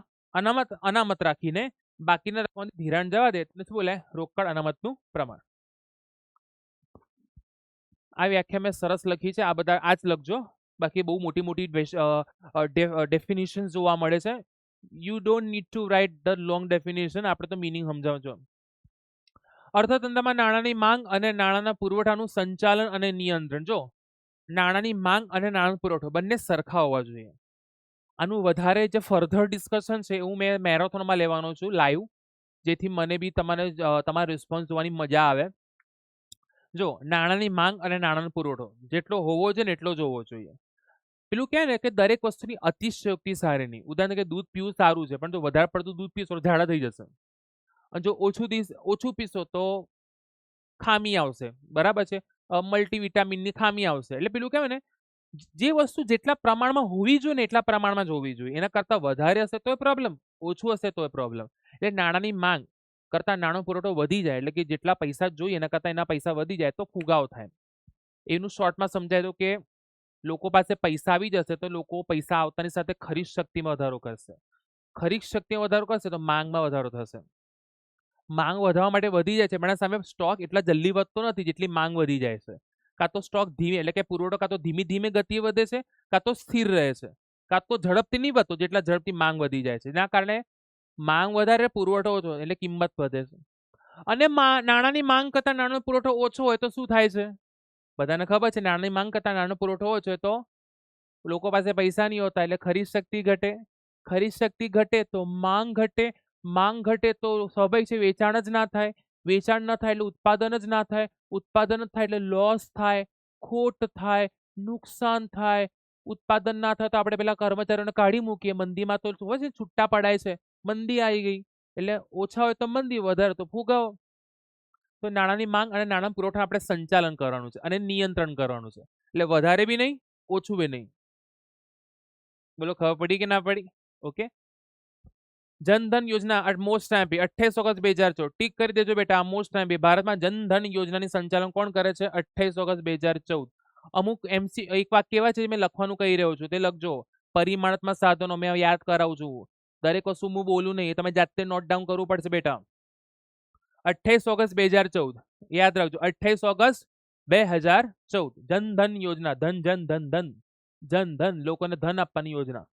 અનામત રાખીને બાકીના રકમમાંથી ધિરાણ જવા દે તેને શું બોલાય? રોકડ અનામતનું પ્રમાણ. આ વ્યાખ્યા મેં સરસ લખી છે, આ બધા આ જ લખજો. બાકી બહુ મોટી ડેફિનેશન જોવા મળે છે. You don't need to write the long definition, આપણે તો મીનિંગ સમજાવજો. અર્થતંત્રમાં નાણાંની માંગ અને નાણાંના પુરવઠાનું સંચાલન અને નિયંત્રણ. જો નાણાંની માંગ અને નાણાંનો પુરવઠો બંને સરખા હોવા જોઈએ. આનું વધારે જે ફર્ધર ડિસ્કશન છે હું મેં મેરેથોનમાં લેવાનો છું લાઈવ, જેથી મને બી તમારો રિસ્પોન્સ જોવાની મજા આવે. જો નાણાંની માંગ અને નાણાંનો પુરવઠો જેટલો હોવો જોઈએ ને એટલો જ હોવો જોઈએ. પેલું કહે ને કે દરેક વસ્તુની અતિશયોક્તિ સારી નહીં. ઉદાહરણ તરીકે દૂધ પીવું સારું છે, પણ જો વધારે પડતું દૂધ પીશો તો ઝાડા થઈ જશે. અને જો ઓછું પીશો તો ખામી આવશે. બરાબર છે? મલ્ટીવિટામિનની ખામી આવશે. એટલે પેલું કહેવાય ને, જે વસ્તુ જેટલા પ્રમાણમાં હોવી જોઈએ ને એટલા પ્રમાણમાં જ હોવી જોઈએ. એના કરતાં વધારે હશે તોય પ્રોબ્લેમ, ઓછું હશે તોય પ્રોબ્લેમ. એટલે નાણાંની માંગ કરતાં નાણો પુરવઠો વધી જાય, એટલે કે જેટલા પૈસા જોઈએ એના કરતાં એના પૈસા વધી જાય તો ફુગાવો થાય. એનું શોર્ટમાં સમજાય તો કે લોકો પાસે પૈસા આવી જશે તો લોકો પૈસા આવતાની સાથે ખરીદ શક્તિમાં વધારો કરશે. ખરીદ શક્તિમાં વધારો કરશે તો માંગમાં વધારો થશે. માંગ વધવા માટે વધી જાય છે, પણ આ સામે સ્ટોક એટલા જલ્દી વધતો નથી જેટલી માંગ વધી જાય છે. કાં તો સ્ટોક ધીમે, એટલે કે પુરવઠો કાં તો ધીમી ધીમે ગતિએ વધે છે, કાં તો સ્થિર રહે છે, કાં તો ઝડપથી નહીં વધતો જેટલા ઝડપથી માંગ વધી જાય છે. જેના કારણે માંગ વધારે, પુરવઠો ઓછો, એટલે કિંમત વધે છે. અને નાણાંની માંગ કરતાં નાણાંનો પુરવઠો ઓછો હોય તો શું થાય છે? બધાને ખબર છે, નાણાંની માંગ કરતાં નાણાંનો પુરવઠો ઓછો હોય તો લોકો પાસે પૈસા નહીં હોતા, એટલે ખરીદ શક્તિ ઘટે. ખરીદ શક્તિ ઘટે તો માંગ ઘટે. માંગ ઘટે તો સ્વાભાવિક છે વેચાણ જ ના થાય. વેચાણ ન થાય એટલે ઉત્પાદન જ ના થાય. ઉત્પાદન જ થાય એટલે લોસ થાય, ખોટ થાય, નુકસાન થાય. ઉત્પાદન ના થાય તો આપણે પેલા કર્મચારીઓને કાઢી મૂકીએ. મંદીમાં તો હોય છે છૂટા પડાય છે. મંદી આવી ગઈ એટલે ઓછા હોય તો મંદી, વધારે તો ફુગાવો. તો નાણાંની માંગ અને નાણાં પુરવઠા આપણે સંચાલન કરવાનું છે અને નિયંત્રણ કરવાનું છે. એટલે વધારે બી નહીં, ઓછું બી નહીં. બોલો ખબર પડી કે ના પડી? ઓકે. જનધન યોજના મોસ્ટ ટાઈમ 28 ઓગસ્ટ 2014. ટીક કરી દેજો બેટા. મોસ્ટ ટાઈમ ભારતમાં જનધન યોજનાની સંચાલન કોણ કરે છે? 28 ઓગસ્ટ 2014. અમુક એક વાક્ય કેવા છે મેં લખવાનું કહી રહ્યો છું તે લખજો. પરિમાણાત્મક સાધનો મેં યાદ કરાવું છું. દરેક વસ્તુ હું બોલું નહીં, તમે જાતે નોટ ડાઉન કરવું પડશે બેટા. 28 ઓગસ્ટ 2014 યાદ રાખજો. 28 ઓગસ્ટ 2014 જનધન યોજના. જનધન લોકોને ધન આપવાની યોજના.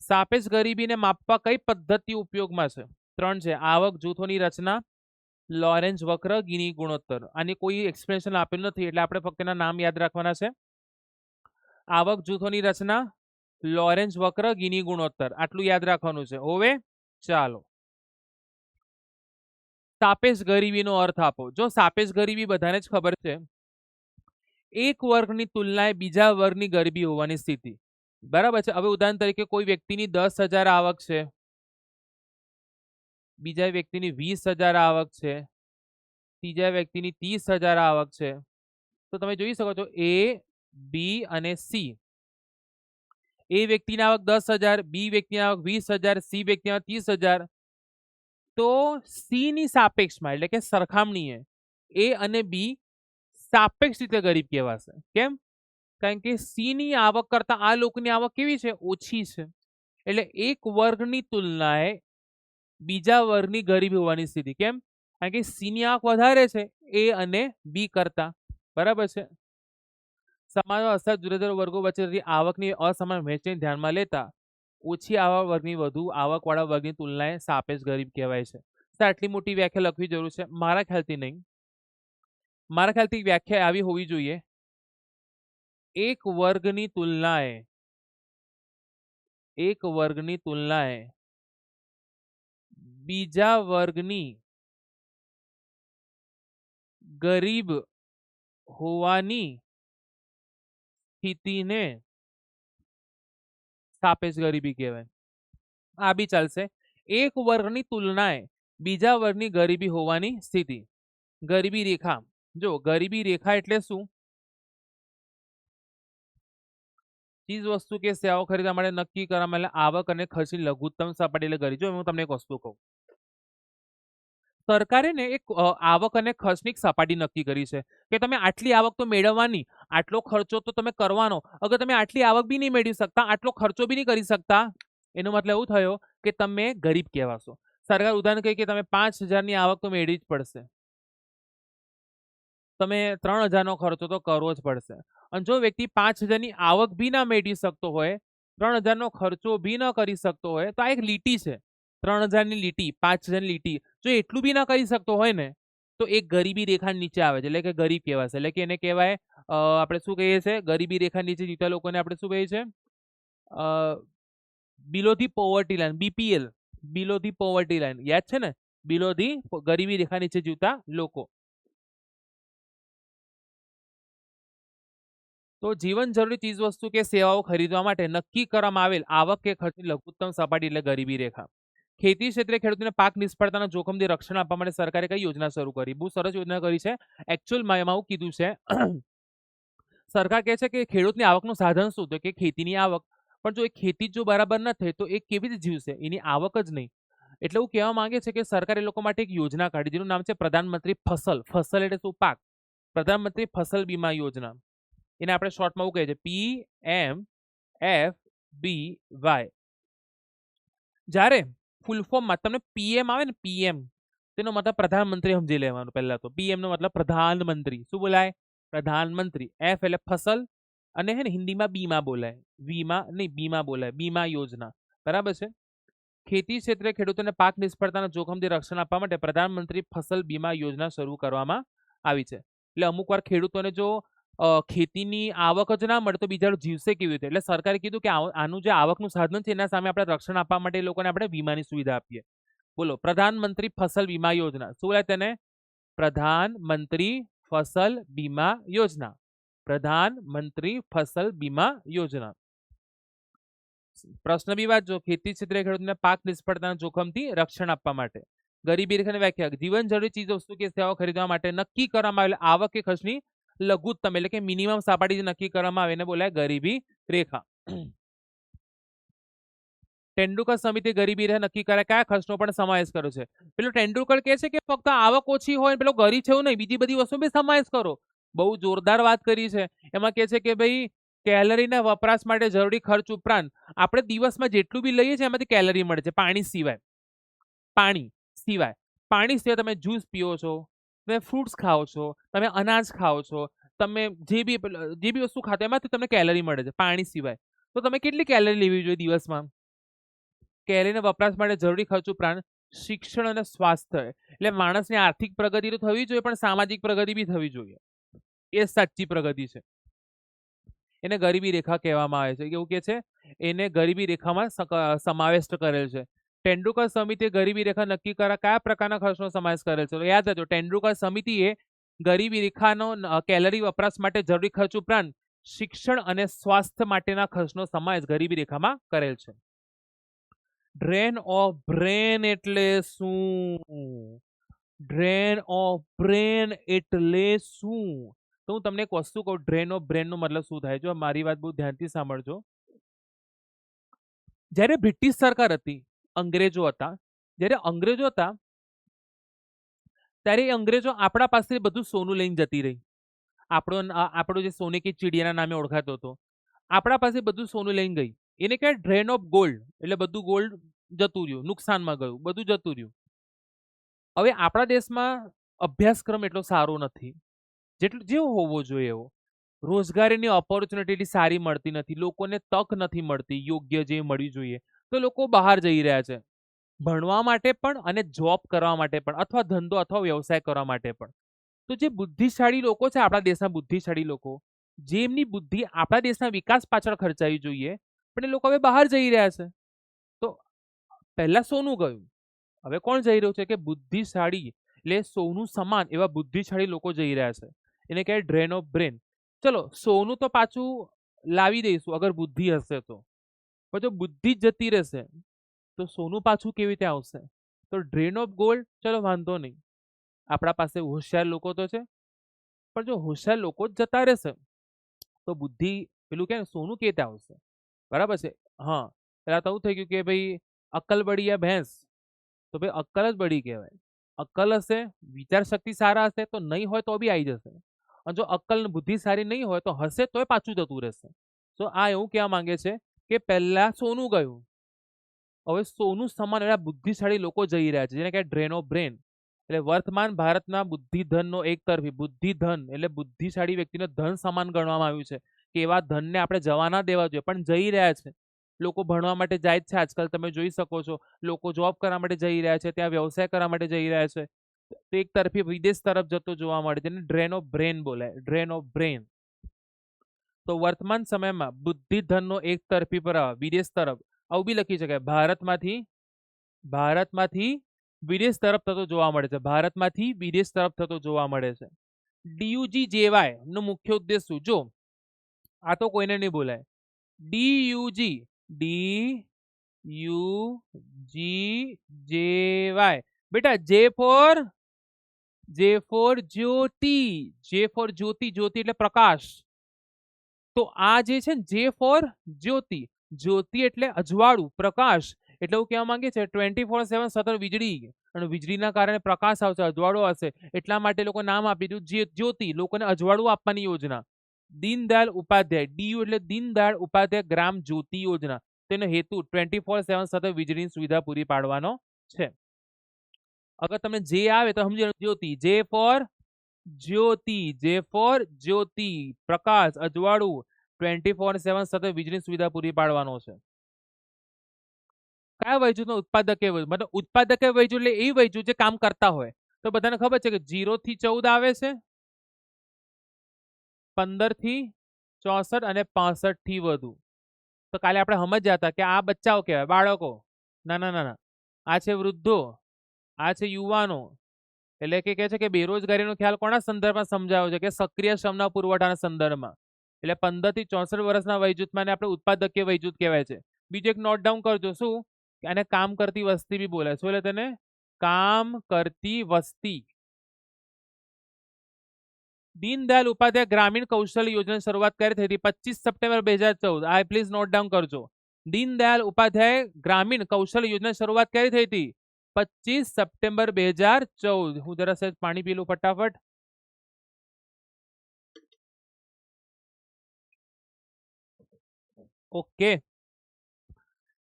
સાપેક્ષ ગરીબીને માપવા કઈ પદ્ધતિ ઉપયોગમાં છે? 3 છે. આવક જૂથોની રચના, લોરેન્જ વક્ર, ગિની ગુણોત્તર. આની કોઈ એક્સપ્લેનેશન આપેલું નથી એટલે આપણે ફક્ત એના નામ યાદ રાખવાના છે. આવક જૂથોની રચના, લોરેન્જ વક્ર, ગિની ગુણોત્તર. આટલું યાદ રાખવાનું છે. હવે ચાલો સાપેક્ષ ગરીબીનો અર્થ આપો. જો સાપેક્ષ ગરીબી બધાને જ ખબર છે, એક વર્ગની તુલનાએ બીજા વર્ગની ગરીબી હોવાની સ્થિતિ. બરાબર છે. હવે ઉદાહરણ તરીકે કોઈ વ્યક્તિની 10,000 આવક છે, બીજા વ્યક્તિની 20,000 આવક છે, ત્રીજા વ્યક્તિની 30,000 આવક છે, તો તમે જોઈ શકો છો એ, બી અને સી. એ વ્યક્તિની આવક 10,000, બી વ્યક્તિની આવક 20,000, સી વ્યક્તિની આવક 30,000. તો સી ની સાપેક્ષમાં એટલે કે સરખામણીએ એ અને બી સાપેક્ષ રીતે ગરીબ કહેવાશે. કેમ? કારણ કે સી ની આવક કરતા આ લોકોની આવક કેવી છે? ઓછી છે. એટલે એક વર્ગની તુલનાએ બીજા વર્ગની ગરીબી હોવાની સ્થિતિ. કેમ? કારણ કે સી ની આવક વધારે છે એ અને બી કરતા. બરાબર છે. સમાજમાં અસર જુદા જુદા વર્ગો વચ્ચે આવકની અસમાન વહેંચણી ધ્યાનમાં લેતા ઓછી આવક વર્ગની વધુ આવકવાળા વર્ગની તુલનાએ સાપેક્ષ ગરીબ કહેવાય છે. તો આટલી મોટી વ્યાખ્યા લખવી જરૂર છે? મારા ખ્યાલથી નહીં. મારા ખ્યાલથી વ્યાખ્યા આવી હોવી જોઈએ, એક વર્ગની તુલનાએ બીજા વર્ગની ગરીબ હોવાની સ્થિતિને સાપેક્ષ ગરીબી કહેવાય. આ બી ચાલશે. એક વર્ગની તુલનાએ બીજા વર્ગની ગરીબી હોવાની સ્થિતિ. ગરીબી રેખા. જો ગરીબી રેખા એટલે શું? ચીજ વસ્તુ કે સેવાઓ ખરીદવા માટે નક્કી કરવામાં આવક અને ખર્ચની લઘુત્તમ સપાટી એટલે ગરીબ. જો હું તમને એક વસ્તુ કહું, સરકારે ને એક આવક અને ખર્ચની એક સપાટી નક્કી કરી છે કે તમે આટલી આવક તો મેળવવાની, આટલો ખર્ચો તો તમે કરવાનો. અગર તમે આટલી આવક બી નહીં મેળવી શકતા, આટલો ખર્ચો બી નહીં કરી શકતા, એનો મતલબ એવું થયો કે તમે ગરીબ કહેવાશો. સરકાર ઉદાહરણ કહે કે તમે 5,000 આવક તો મેળવી જ પડશે, તમે 3,000 ખર્ચો તો કરવો જ પડશે. અને જો વ્યક્તિ 5,000 આવક બી ના મેળવી શકતો હોય, 3,000 ખર્ચો બી ન કરી શકતો હોય, તો આ એક લીટી છે. 3,000 લીટી, 5,000 લીટી. જો એટલું બી ના કરી શકતો હોય ને તો એક ગરીબી રેખા નીચે આવે છે, એટલે કે ગરીબ કહેવાશે. એટલે કે એને કહેવાય, આપણે શું કહીએ છીએ? ગરીબી રેખા નીચે જીવતા લોકોને આપણે શું કહીએ છીએ? Below the poverty line, BPL. Below the poverty line યાદ છે ને? બિલો ધી ગરીબી રેખા નીચે જીવતા લોકો. તો જીવન જરૂરી ચીજ વસ્તુ કે સેવાઓ ખરીદવા માટે નક્કી કરવામાં આવેલ આવક કે ખર્ચની લઘુત્તમ સપાટી એટલે ગરીબી રેખા. ખેતી ક્ષેત્રે ખેડૂતોને પાક નિષ્ફળતાના જોખમથી રક્ષણ આપવા માટે સરકારે કઈ યોજના શરૂ કરી? બહુ સરસ યોજના કરી છે. એકચ્યુઅલમાં એમાં એવું કીધું છે સરકાર કહે છે કે ખેડૂતની આવકનું સાધન શું? તો કે ખેતીની આવક. પણ જો એ ખેતી જો બરાબર ન થાય તો એ કેવી રીતે જીવશે? એની આવક જ નહીં. એટલે એવું કહેવા માંગે છે કે સરકારે એ લોકો માટે એક યોજના કાઢી જેનું નામ છે પ્રધાનમંત્રી ફસલ. ફસલ એટલે શું? પાક. પ્રધાનમંત્રી ફસલ બીમા યોજના. એને આપણે શોર્ટમાં એવું કહે છે PMFBY. જ્યારે ફૂલ ફોર્મમાં તમને પીએમ આવે ને પીએમ, તેનો મતલબ પ્રધાનમંત્રી સમજી લેવાનું. પહેલા તો પીએમ નો મતલબ પ્રધાનમંત્રી. શું બોલાય? પ્રધાનમંત્રી. એફ એટલે ફસલ અને હે ને હિન્દીમાં બીમા બોલાય. વીમા નહીં, બીમા બોલાય. બીમા યોજના. બરાબર છે. ખેતી ક્ષેત્રે ખેડૂતોને પાક નિષ્ફળતાના જોખમથી રક્ષણ આપવા માટે પ્રધાનમંત્રી ફસલ બીમા યોજના શરૂ કરવામાં આવી છે. એટલે અમુક વાર ખેડૂતોને જો ખેતીની આવક જ ના મળે તો બિચારો જીવશે કેવી રીતે? એટલે સરકારે કીધું કે આનું જે આવકનું સાધન છે એના સામે આપણે રક્ષણ આપવા માટે એ લોકોને આપણે વીમાની સુવિધા આપીએ. બોલો, પ્રધાનમંત્રી ફસલ બીમા યોજના. શું બોલાય તેને? પ્રધાનમંત્રી ફસલ બીમા યોજના. પ્રધાનમંત્રી ફસલ બીમા યોજના. પ્રશ્ન બી વાંચજો. ખેતી ક્ષેત્રે ખેડૂતોને પાક નિષ્ફળતાના જોખમથી રક્ષણ આપવા માટે ગરીબી રેખાની વ્યાખ્યા. જીવન જરૂરી ચીજ વસ્તુ કે સેવાઓ ખરીદવા માટે નક્કી કરવામાં આવેલ આવક કે ખર્ચની લઘુત્તમ એટલે કે મિનિમમ સપાટી જે નક્કી કરવામાં આવે એને બોલાય ગરીબી રેખા. તેંડુલકર સમિતિ ગરીબી રેખા નક્કી કરે કયા ખર્ચનો પણ સમાવેશ કર્યો છે? પેલો તેંડુલકર કહે છે કે ફક્ત આવક ઓછી હોય પેલો ગરીબ છે એવું નહીં, બીજી બધી વસ્તુ બી સમાવેશ કરો. બહુ જોરદાર વાત કરી છે. એમાં કહે છે કે ભાઈ કેલરીના વપરાશ માટે જરૂરી ખર્ચ ઉપરાંત આપણે દિવસમાં જેટલું બી લઈએ છીએ એમાંથી કેલરી મળે છે. પાણી સિવાય પાણી સિવાય તમે જ્યુસ પીઓ છો, તમે ફ્રૂટ્સ ખાઓ છો, તમે અનાજ ખાઓ છો, તમે જે બી વસ્તુ ખાતા એમાંથી તમને કેલરી મળે છે પાણી સિવાય. તો તમે કેટલી કેલરી લેવી જોઈએ દિવસમાં? કેલરીના વપરાશ માટે જરૂરી ખર્ચ ઉપરાંત શિક્ષણ અને સ્વાસ્થ્ય એટલે માણસની આર્થિક પ્રગતિ તો થવી જોઈએ પણ સામાજિક પ્રગતિ બી થવી જોઈએ. એ સાચી પ્રગતિ છે. એને ગરીબી રેખા કહેવામાં આવે છે. એવું કે છે એને ગરીબી રેખામાં સમાવેશ કરેલ છે. તેંડુલકર સમિતિએ ગરીબી રેખા નક્કી કરવા કયા પ્રકારના ખર્ચનો સમાવેશ કરેલ છે? યાદ રાખજો, તેંડુલકર સમિતિએ ગરીબી રેખાનો કેલરી વપરાશ માટે જરૂરી ખર્ચ ઉપરાંત શિક્ષણ અને સ્વાસ્થ્ય માટેના ખર્ચનો સમાવેશ ગરીબી રેખામાં કરેલ છે. ડ્રેન ઓફ બ્રેન એટલે શું? ડ્રેન ઓફ બ્રેન એટલે શું? તો હું તમને એક વસ્તુ કહું, ડ્રેન ઓફ બ્રેન નો મતલબ શું થાય? જો મારી વાત બહુ ધ્યાનથી સાંભળજો. જ્યારે બ્રિટિશ સરકાર હતી, અંગ્રેજો હતા, જ્યારે અંગ્રેજો હતા ત્યારે અંગ્રેજો આપણા પાસે બધું સોનું લઈને જતી રહી. આપણો જે સોને કી ચીડિયાના નામે ઓળખાતો હતો, આપણા પાસે બધું સોનું લઈને ગઈ. એને કહેવાય ડ્રેન ઓફ ગોલ્ડ. એટલે બધું ગોલ્ડ જતું રહ્યું, નુકસાનમાં ગયું, બધું જતું રહ્યું. હવે આપણા દેશમાં અભ્યાસક્રમ એટલો સારો નથી જેવો હોવો જોઈએ એવો. રોજગારીની ઓપોર્ચ્યુનિટી એટલી સારી મળતી નથી, લોકોને તક નથી મળતી યોગ્ય જે મળવી જોઈએ. તો લોકો બહાર જઈ રહ્યા છે ભણવા માટે પણ અને જોબ કરવા માટે પણ, અથવા ધંધો અથવા વ્યવસાય કરવા માટે પણ. તો જે બુદ્ધિશાળી લોકો છે આપણા દેશના બુદ્ધિશાળી લોકો, જેમની બુદ્ધિ આપણા દેશના વિકાસ પાછળ ખર્ચાવી જોઈએ, પણ એ લોકો હવે બહાર જઈ રહ્યા છે. તો પહેલા સોનું ગયું, હવે કોણ જઈ રહ્યું છે? કે બુદ્ધિશાળી એટલે સોનું સમાન એવા બુદ્ધિશાળી લોકો જઈ રહ્યા છે. એને કહેવાય ડ્રેન ઓફ બ્રેન. ચલો, સોનું તો પાછું લાવી દઈશું અગર બુદ્ધિ હશે તો, પણ જો બુદ્ધિ જ જતી રહેશે તો સોનું પાછું કેવી રીતે આવશે? તો ડ્રેન ઓફ ગોલ્ડ, ચલો વાંધો નહીં, આપણા પાસે હોશિયાર લોકો તો છે, પણ જો હોશિયાર લોકો જ જતા રહેશે તો બુદ્ધિ પેલું કે સોનું કેવી રીતે આવશે? બરાબર છે. હા, પેલા તો એવું થઈ ગયું કે ભાઈ અક્કલ બળી યા ભેંસ, તો ભાઈ અક્કલ જ બળી કહેવાય. અક્કલ હશે, વિચાર શક્તિ સારા હશે તો નહીં હોય તો બી આવી જશે. અને જો અક્કલ ને બુદ્ધિ સારી નહીં હોય તો હશે તોય પાછું જતું રહેશે. તો આ એવું કહેવા માંગે છે કે પહેલા સોનું ગયું, હવે સોનું સમાન એવા બુદ્ધિશાળી લોકો જઈ રહ્યા છે, જેને કહેવાય ડ્રેન ઓફ બ્રેન. એટલે વર્તમાન ભારતના બુદ્ધિધનનો એક તરફી, બુદ્ધિધન એટલે બુદ્ધિશાળી વ્યક્તિનો ધન સમાન ગણવામાં આવ્યું છે કે એવા ધનને આપણે જવા ના દેવા જોઈએ, પણ જઈ રહ્યા છે. લોકો ભણવા માટે જાય જ છે આજકાલ, તમે જોઈ શકો છો. લોકો જોબ કરવા માટે જઈ રહ્યા છે, ત્યાં વ્યવસાય કરવા માટે જઈ રહ્યા છે. તો એક તરફી વિદેશ તરફ જતો જોવા મળે, જેને ડ્રેન ઓફ બ્રેન બોલાય, ડ્રેન ઓફ બ્રેન. તો વર્તમાન સમયમાં બુદ્ધિધનનો એક તરફી પ્રવાહ વિદેશ તરફ, આવું બી લખી શકાય, ભારતમાંથી વિદેશ તરફ થતો જોવા મળે છે. ભારતમાંથી વિદેશ તરફ થતો જોવા મળે છે. DUGJY નો મુખ્ય ઉદ્દેશ શું? જો આ તો કોઈને નહીં બોલાય. DUG, DUGJY. બેટા J for જ્યોતિ, જ્યોતિ એટલે પ્રકાશ. તો આ જે છે ને J for જ્યોતિ, જ્યોતિ એટલે અજવાળું, પ્રકાશ. એટલે એવું કહેવા માંગે છે 24/7 સતત વીજળી, અને વીજળીના કારણે પ્રકાશ આવશે, અજવાળો હશે, એટલા માટે લોકો નામ આપી દીધું જ્યોતિ, લોકોને અજવાળું આપવાની યોજના. દીનદયાળ ઉપાધ્યાય, DU એટલે દીનદયાળ ઉપાધ્યાય ગ્રામ જ્યોતિ યોજના. તેનો હેતુ 24/7 સતત વીજળીની સુવિધા પૂરી પાડવાનો છે. અગર તમને જે આવે તો સમજી જ્યોતિ, J for જ્યોતિ, પ્રકાશ, અજવાળું, 24/7 સતત વીજળીની સુવિધા પૂરી પાડવાનો છે. કયા વૈજૂતનો ઉત્પાદક વૈજૂત, મતલબ ઉત્પાદક વૈજૂત એટલે એ વૈજૂત જે કામ કરતા હોય. તો બધાને ખબર છે કે 0 થી 14 આવે છે, 15 થી 64 અને 65 થી વધુ. તો કાલે આપણે સમજ્યા હતા કે આ બચ્ચાઓ કહેવાય, બાળકો, ના, આ છે વૃદ્ધો, આ છે યુવાનો. એટલે કે કહે છે કે બેરોજગારીનો ખ્યાલ કોના સંદર્ભમાં સમજાવ્યો છે, કે સક્રિય શ્રમના પુરવઠાના સંદર્ભમાં. એટલે 15 થી 64 વર્ષના વયજૂથમાં આપણે ઉત્પાદકીય વયજૂથ કહેવાય છે. બીજું એક નોટ ડાઉન કરજો, શું? અને કામ કરતી વસ્તી બી બોલાય. શું એટલે તેને કામ કરતી વસ્તી. દીનદયાળ ઉપાધ્યાય ગ્રામીણ કૌશલ્ય યોજનાની શરૂઆત કરી હતી 25 સપ્ટેમ્બર 2014. આ પ્લીઝ નોટ ડાઉન કરજો. દીનદયાળ ઉપાધ્યાય ગ્રામીણ કૌશલ્ય યોજનાની શરૂઆત કરી થઈ હતી 25 સપ્ટેમ્બર 2014. હું જરા સહેજ પાણી પીલું ફટાફટ. ઓકે,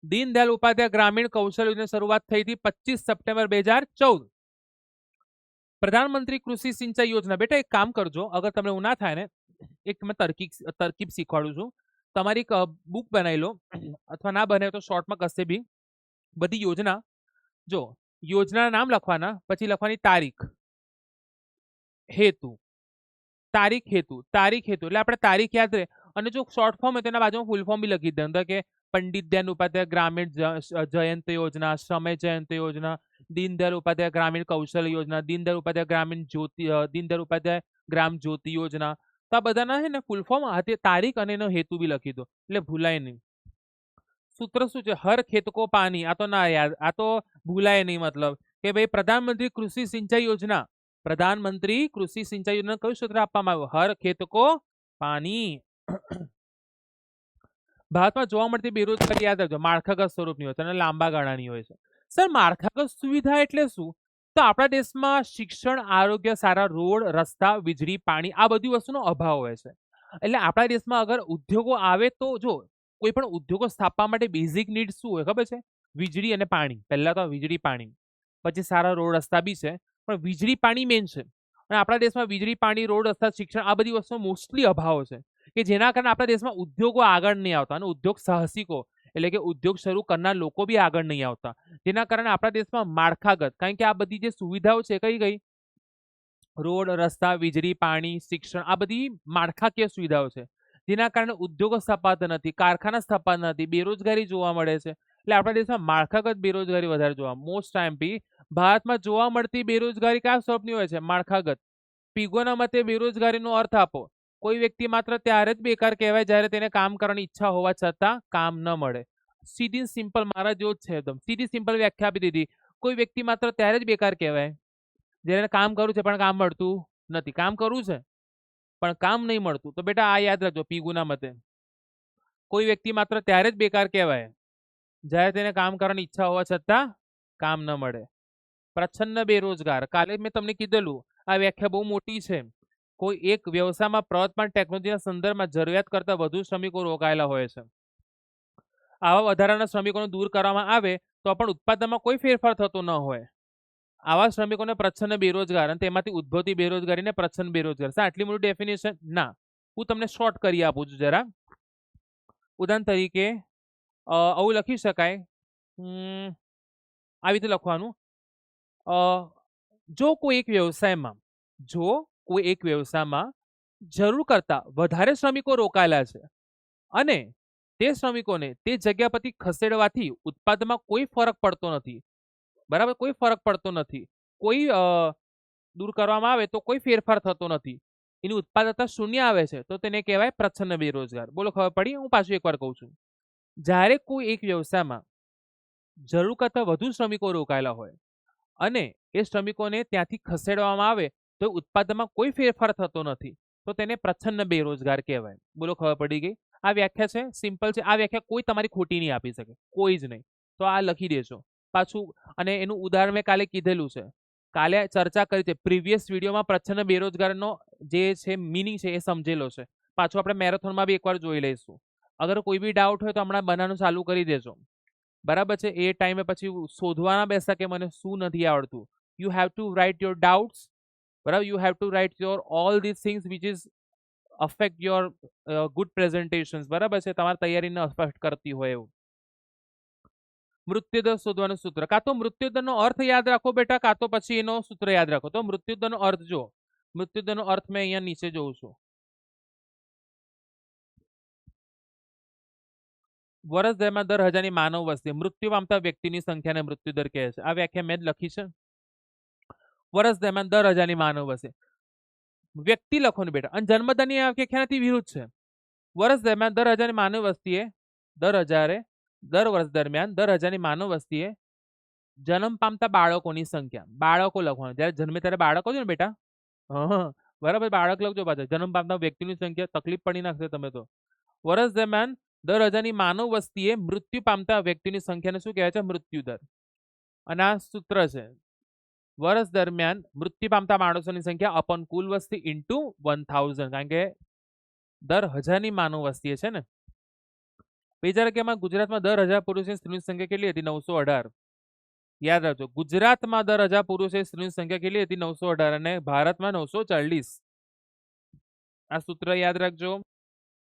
દીનદયાળ ઉપાધ્યાય ગ્રામીણ કૌશલ્ય યોજનાની શરૂઆત થઈ હતી 25 સપ્ટેમ્બર 2014. પ્રધાનમંત્રી કૃષિ સિંચાઈ યોજના. બેટા એક કામ કરજો, અગર તમને એવું ના થાય ને, એક મેં તરકીબ શીખવાડું છું. તમારી બુક બનાવી લો, અથવા ના બને તો શોર્ટમાં કશે બી બધી યોજના જો, યોજના નામ લખવાના, પછી લખવાની તારીખ, હેતુ, તારીખ હેતુ એટલે આપણે તારીખ યાદ રહે. અને જો શોર્ટ ફોર્મ હોય તેના બાજુમાં ફૂલ ફોર્મ બી લખી દે, કે પંડિત દયાળ ઉપાધ્યાય ગ્રામીણ જયંત યોજના, સમય જયંત યોજના, દીનદયાળ ઉપાધ્યાય ગ્રામીણ કૌશલ્ય યોજના, દીનદયાળ ઉપાધ્યાય ગ્રામીણ જ્યોતિ, દીનદયાળ ઉપાધ્યાય ગ્રામ જ્યોતિ યોજના. તો આ બધાના છે ને ફૂલ ફોર્મ, તારીખ અને એનો હેતુ બી લખી દો, એટલે ભૂલાય નહીં. સૂત્ર શું છે? હર ખેત કો પાણી. આ તો ના યાદ, આ તો ભૂલાય નહીં. મતલબ કે ભાઈ પ્રધાનમંત્રી કૃષિ સિંચાઈ યોજના, પ્રધાનમંત્રી કૃષિ સિંચાઈ યોજના કયું સૂત્ર આપવામાં આવ્યું? હર ખેત કો પાણી. ભારતમાં જોવા મળતી બેરોજગારી યાદ રાખજો, માળખાગત સ્વરૂપની હોય છે અને લાંબા ગાળાની હોય છે. સર માળખાગત સુવિધા એટલે શું? તો આપણા દેશમાં શિક્ષણ, આરોગ્ય, સારા રોડ, રસ્તા, વીજળી, પાણી, આ બધી વસ્તુનો અભાવ હોય છે. એટલે આપણા દેશમાં અગર ઉદ્યોગો આવે તો, જો કોઈ પણ ઉદ્યોગો સ્થાપવા માટે બેઝિક નીડ શું હોય ખબર છે? વીજળી અને પાણી. પહેલા તો વીજળી પાણી, પછી સારા રોડ રસ્તા બી છે, પણ વીજળી પાણી મેઇન છે. અને આપણા દેશમાં વીજળી, પાણી, રોડ રસ્તા, શિક્ષણ, આ બધી વસ્તુનો મોસ્ટલી અભાવ છે, કે જેના કારણે આપણા દેશમાં ઉદ્યોગો આગળ નહીં આવતા, અને ઉદ્યોગ સાહસિકો એટલે કે ઉદ્યોગ શરૂ કરનાર લોકો બી આગળ નહીં આવતા. જેના કારણે આપણા દેશમાં માળખાગત, કારણ કે આ બધી જે સુવિધાઓ છે કઈ રોડ રસ્તા, વીજળી, પાણી, શિક્ષણ, આ બધી માળખાકીય સુવિધાઓ છે, જેના કારણે ઉદ્યોગો સ્થાપાતા નથી, કારખાના સ્થાપાતા નથી, બેરોજગારી જોવા મળે છે. એટલે આપણા દેશમાં માળખાગત બેરોજગારી વધારે જોવા. મોસ્ટ ટાઈમ બી ભારતમાં જોવા મળતી બેરોજગારી કયા સ્વરૂપની હોય છે? માળખાગત. પીગોના મતે બેરોજગારીનો અર્થ આપો. કોઈ વ્યક્તિ માત્ર ત્યારે જ બેકાર કહેવાય જ્યારે તેને કામ કરવાની ઈચ્છા હોવા છતાં કામ ન મળે. સીધી સિમ્પલ, મારા જેવો જ છે એકદમ. સીધી સિમ્પલ વ્યાખ્યા આપી દીધી. કોઈ વ્યક્તિ માત્ર ત્યારે જ બેકાર કહેવાય જ્યારે કામ કરવું છે પણ કામ મળતું નથી. કામ કરવું છે પણ કામ નહીં મળતું. તો બેટા આ યાદ રાખજો, પીગુના મતે કોઈ વ્યક્તિ માત્ર ત્યારે જ બેકાર કહેવાય જ્યારે તેને કામ કરવાની ઈચ્છા હોવા છતાં કામ ન મળે. પ્રચ્છન્ન બેરોજગાર, કાલે મેં તમને કીધેલું, આ વ્યાખ્યા બહુ મોટી છે. કોઈ એક વ્યવસાયમાં પ્રવર્તમાન ટેકનોલોજીના સંદર્ભમાં જરૂરિયાત કરતા વધુ શ્રમિકો રોકાયેલા હોય છે. આવા વધારાના શ્રમિકોને દૂર કરવામાં આવે તો પણ ઉત્પાદનમાં કોઈ ફેરફાર થતો ન હોય. આવા શ્રમિકોને પ્રચ્છન્ન બેરોજગાર, અને તેમાંથી ઉદ્ભવતી બેરોજગારીને પ્રચ્છન્ન બેરોજગાર. આટલી મોટી ડેફિનેશન ના, હું તમને શોર્ટ કરી આપું છું જરા. ઉદાહરણ તરીકે આવું લખી શકાય, આવી રીતે લખવાનું, જો કોઈ એક વ્યવસાયમાં જરૂર કરતા વધારે શ્રમિકો રોકાયેલા છે અને તે શ્રમિકોને તે જગ્યા પરથી ખસેડવાથી ઉત્પાદનમાં કોઈ ફરક પડતો નથી, બરાબર, કોઈ ફરક પડતો નથી, કોઈ દૂર કરવામાં આવે તો કોઈ ફેરફાર થતો નથી, એની ઉત્પાદકતા શૂન્ય આવે છે તો તેને કહેવાય પ્રચ્છન્ન બેરોજગાર. બોલો ખબર પડી? હું પાછું એકવાર કહું છું. જ્યારે કોઈ એક વ્યવસાયમાં જરૂર કરતા વધુ શ્રમિકો રોકાયેલા હોય અને એ શ્રમિકોને ત્યાંથી ખસેડવામાં આવે તો ઉત્પાદનમાં કોઈ ફેરફાર થતો નથી તો તેને પ્રચ્છન્ન બેરોજગાર કહેવાય. બોલો ખબર પડી ગઈ? આ વ્યાખ્યા છે, સિમ્પલ છે. આ વ્યાખ્યા કોઈ તમારી ખોટી નહીં આપી શકે, કોઈ જ નહીં. તો આ લખી દેજો પાછું. અને એનું ઉદાહરણ મેં કાલે કીધેલું છે, કાલે ચર્ચા કરી છે પ્રીવિયસ વિડીયોમાં. પ્રચ્છન્ન બેરોજગારનો જે છે મિનિંગ છે એ સમજેલો છે. પાછું આપણે મેરેથોનમાં બી એકવાર જોઈ લઈશું. અગર કોઈ બી ડાઉટ હોય તો હમણાં બનાવવાનું ચાલુ કરી દેજો, બરાબર છે? એ ટાઈમે પછી શોધવાના બેસતા કે મને શું નથી આવડતું. You have to write your doubts, બરાબર? You have to write your all this things which is affect your good presentations, બરાબર છે? તમારી તૈયારીને અફેક્ટ કરતી હોય એવું. મૃત્યુદર શોધવાનું સૂત્ર, કાં તો મૃત્યુદરનો અર્થ યાદ રાખો બેટા, કાં તો પછી એનો સૂત્ર યાદ રાખો. તો મૃત્યુદરનો અર્થ જો, મૃત્યુદરનો અર્થ મેં અહીંયા નીચે જોઉં છું. વર્ષ દરમિયાન દર હજારની માનવ વસ્તી, મૃત્યુ પામતા વ્યક્તિની સંખ્યાને મૃત્યુદર કહે છે. આ વ્યાખ્યા મેં જ લખી છે. વર્ષ દરમિયાન દર હજારની માનવ વસ્તી, વ્યક્તિ લખો ને બેટા. અને જન્મદરની આ વ્યાખ્યાથી વિરુદ્ધ છે. વર્ષ દરમિયાન દર હજારની માનવ વસ્તીએ દર વર્ષ દરમિયાન દર હજારની માનવ વસ્તીએ જન્મ પામતા બાળકોની સંખ્યા, બાળકો લખવાનું. જયારે જન્મે ત્યારે બાળકો છે ને બેટા, હા બરાબર, બાળક લખજો પાછા. જન્મ પામતા વ્યક્તિની સંખ્યા તકલીફ પડી નાખશે તમે તો. વર્ષ દરમિયાન દર હજારની માનવ વસ્તીએ મૃત્યુ પામતા વ્યક્તિની સંખ્યાને શું કહેવાય છે? મૃત્યુદર. અને આ સૂત્ર છે, વર્ષ દરમિયાન મૃત્યુ પામતા માણસોની સંખ્યા અપન કુલ વસ્તી ઇન્ટુ 1000, કારણ કે દર હજારની માનવ વસ્તી છે ને. બીજા કે ગુજરાતમાં દર 1000 પુરુષોની સ્ત્રીની સંખ્યા કેટલી હતી? 918. યાદ રાખજો, ગુજરાતમાં દર 1000 પુરુષોની સ્ત્રીની સંખ્યા કેટલી હતી? 918. અને ભારતમાં 940. આ સૂત્ર યાદ રાખજો,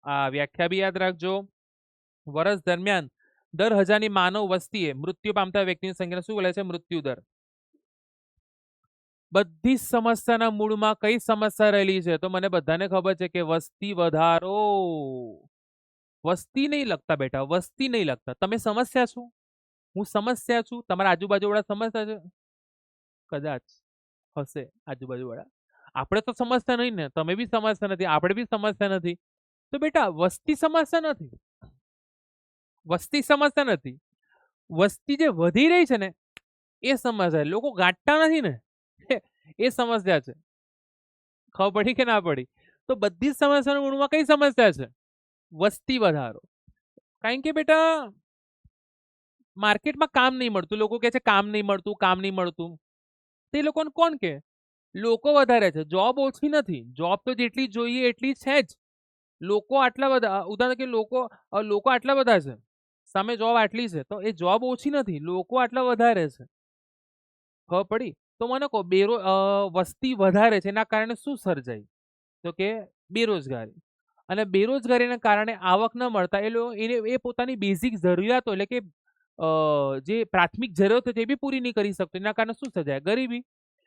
આ વ્યાખ્યા બી યાદ રાખજો. વર્ષ દરમિયાન દર 1000ની માનવ વસ્તીએ મૃત્યુ પામતા વ્યક્તિની સંખ્યાને શું બોલે છે? મૃત્યુદર. બધી સમસ્યાના મૂળમાં કઈ સમસ્યા રહેલી છે? તો મને બધાને ખબર છે કે વસ્તી વધારો. વસ્તી નહીં લખતા બેટા, વસ્તી નહીં લખતા. તમે સમસ્યા છો, હું સમસ્યા છું, તમારા આજુબાજુ વાળા સમસ્યા છે, કદાચ હશે આજુબાજુ વાળા. આપણે તો સમજતા નહીં ને, તમે બી સમજતા નથી, આપણે બી સમજતા નથી. તો બેટા વસ્તી સમસ્યા નથી, વસ્તી સમસ્યા નથી. વસ્તી જે વધી રહી છે ને એ સમસ્યા. લોકો ગાંઠતા નથી ને એ સમસ્યા છે. ખબર પડી કે ના પડી? તો બધી જ સમસ્યાના મૂળમાં કઈ સમસ્યા છે? વસ્તી વધારો. કારણ કે બેટા માર્કેટમાં કામ નહીં મળતું. લોકો કહે છે કામ નહીં મળતું, કામ નહીં મળતું. તે લોકોને કોણ કે? લોકો વધારે છે, જોબ ઓછી નથી. જોબ તો જેટલી જોઈએ એટલી છે જ. લોકો આટલા બધા, ઉદાહરણ કે લોકો આટલા બધા છે, સામે જોબ આટલી છે, તો એ જોબ ઓછી નથી, લોકો આટલા વધારે છે. ખબર પડી? તો મને કહો, વસ્તી વધારે છે એના કારણે શું સર્જાય? તો કે બેરોજગારી. અને બેરોજગારીના કારણે આવક ન મળતા એ પોતાની બેઝિક જરૂરિયાતો, એટલે કે જે પ્રાથમિક જરૂરિયાતો તે બી પૂરી નહીં કરી શકતો. એના કારણે શું સર્જાય? ગરીબી.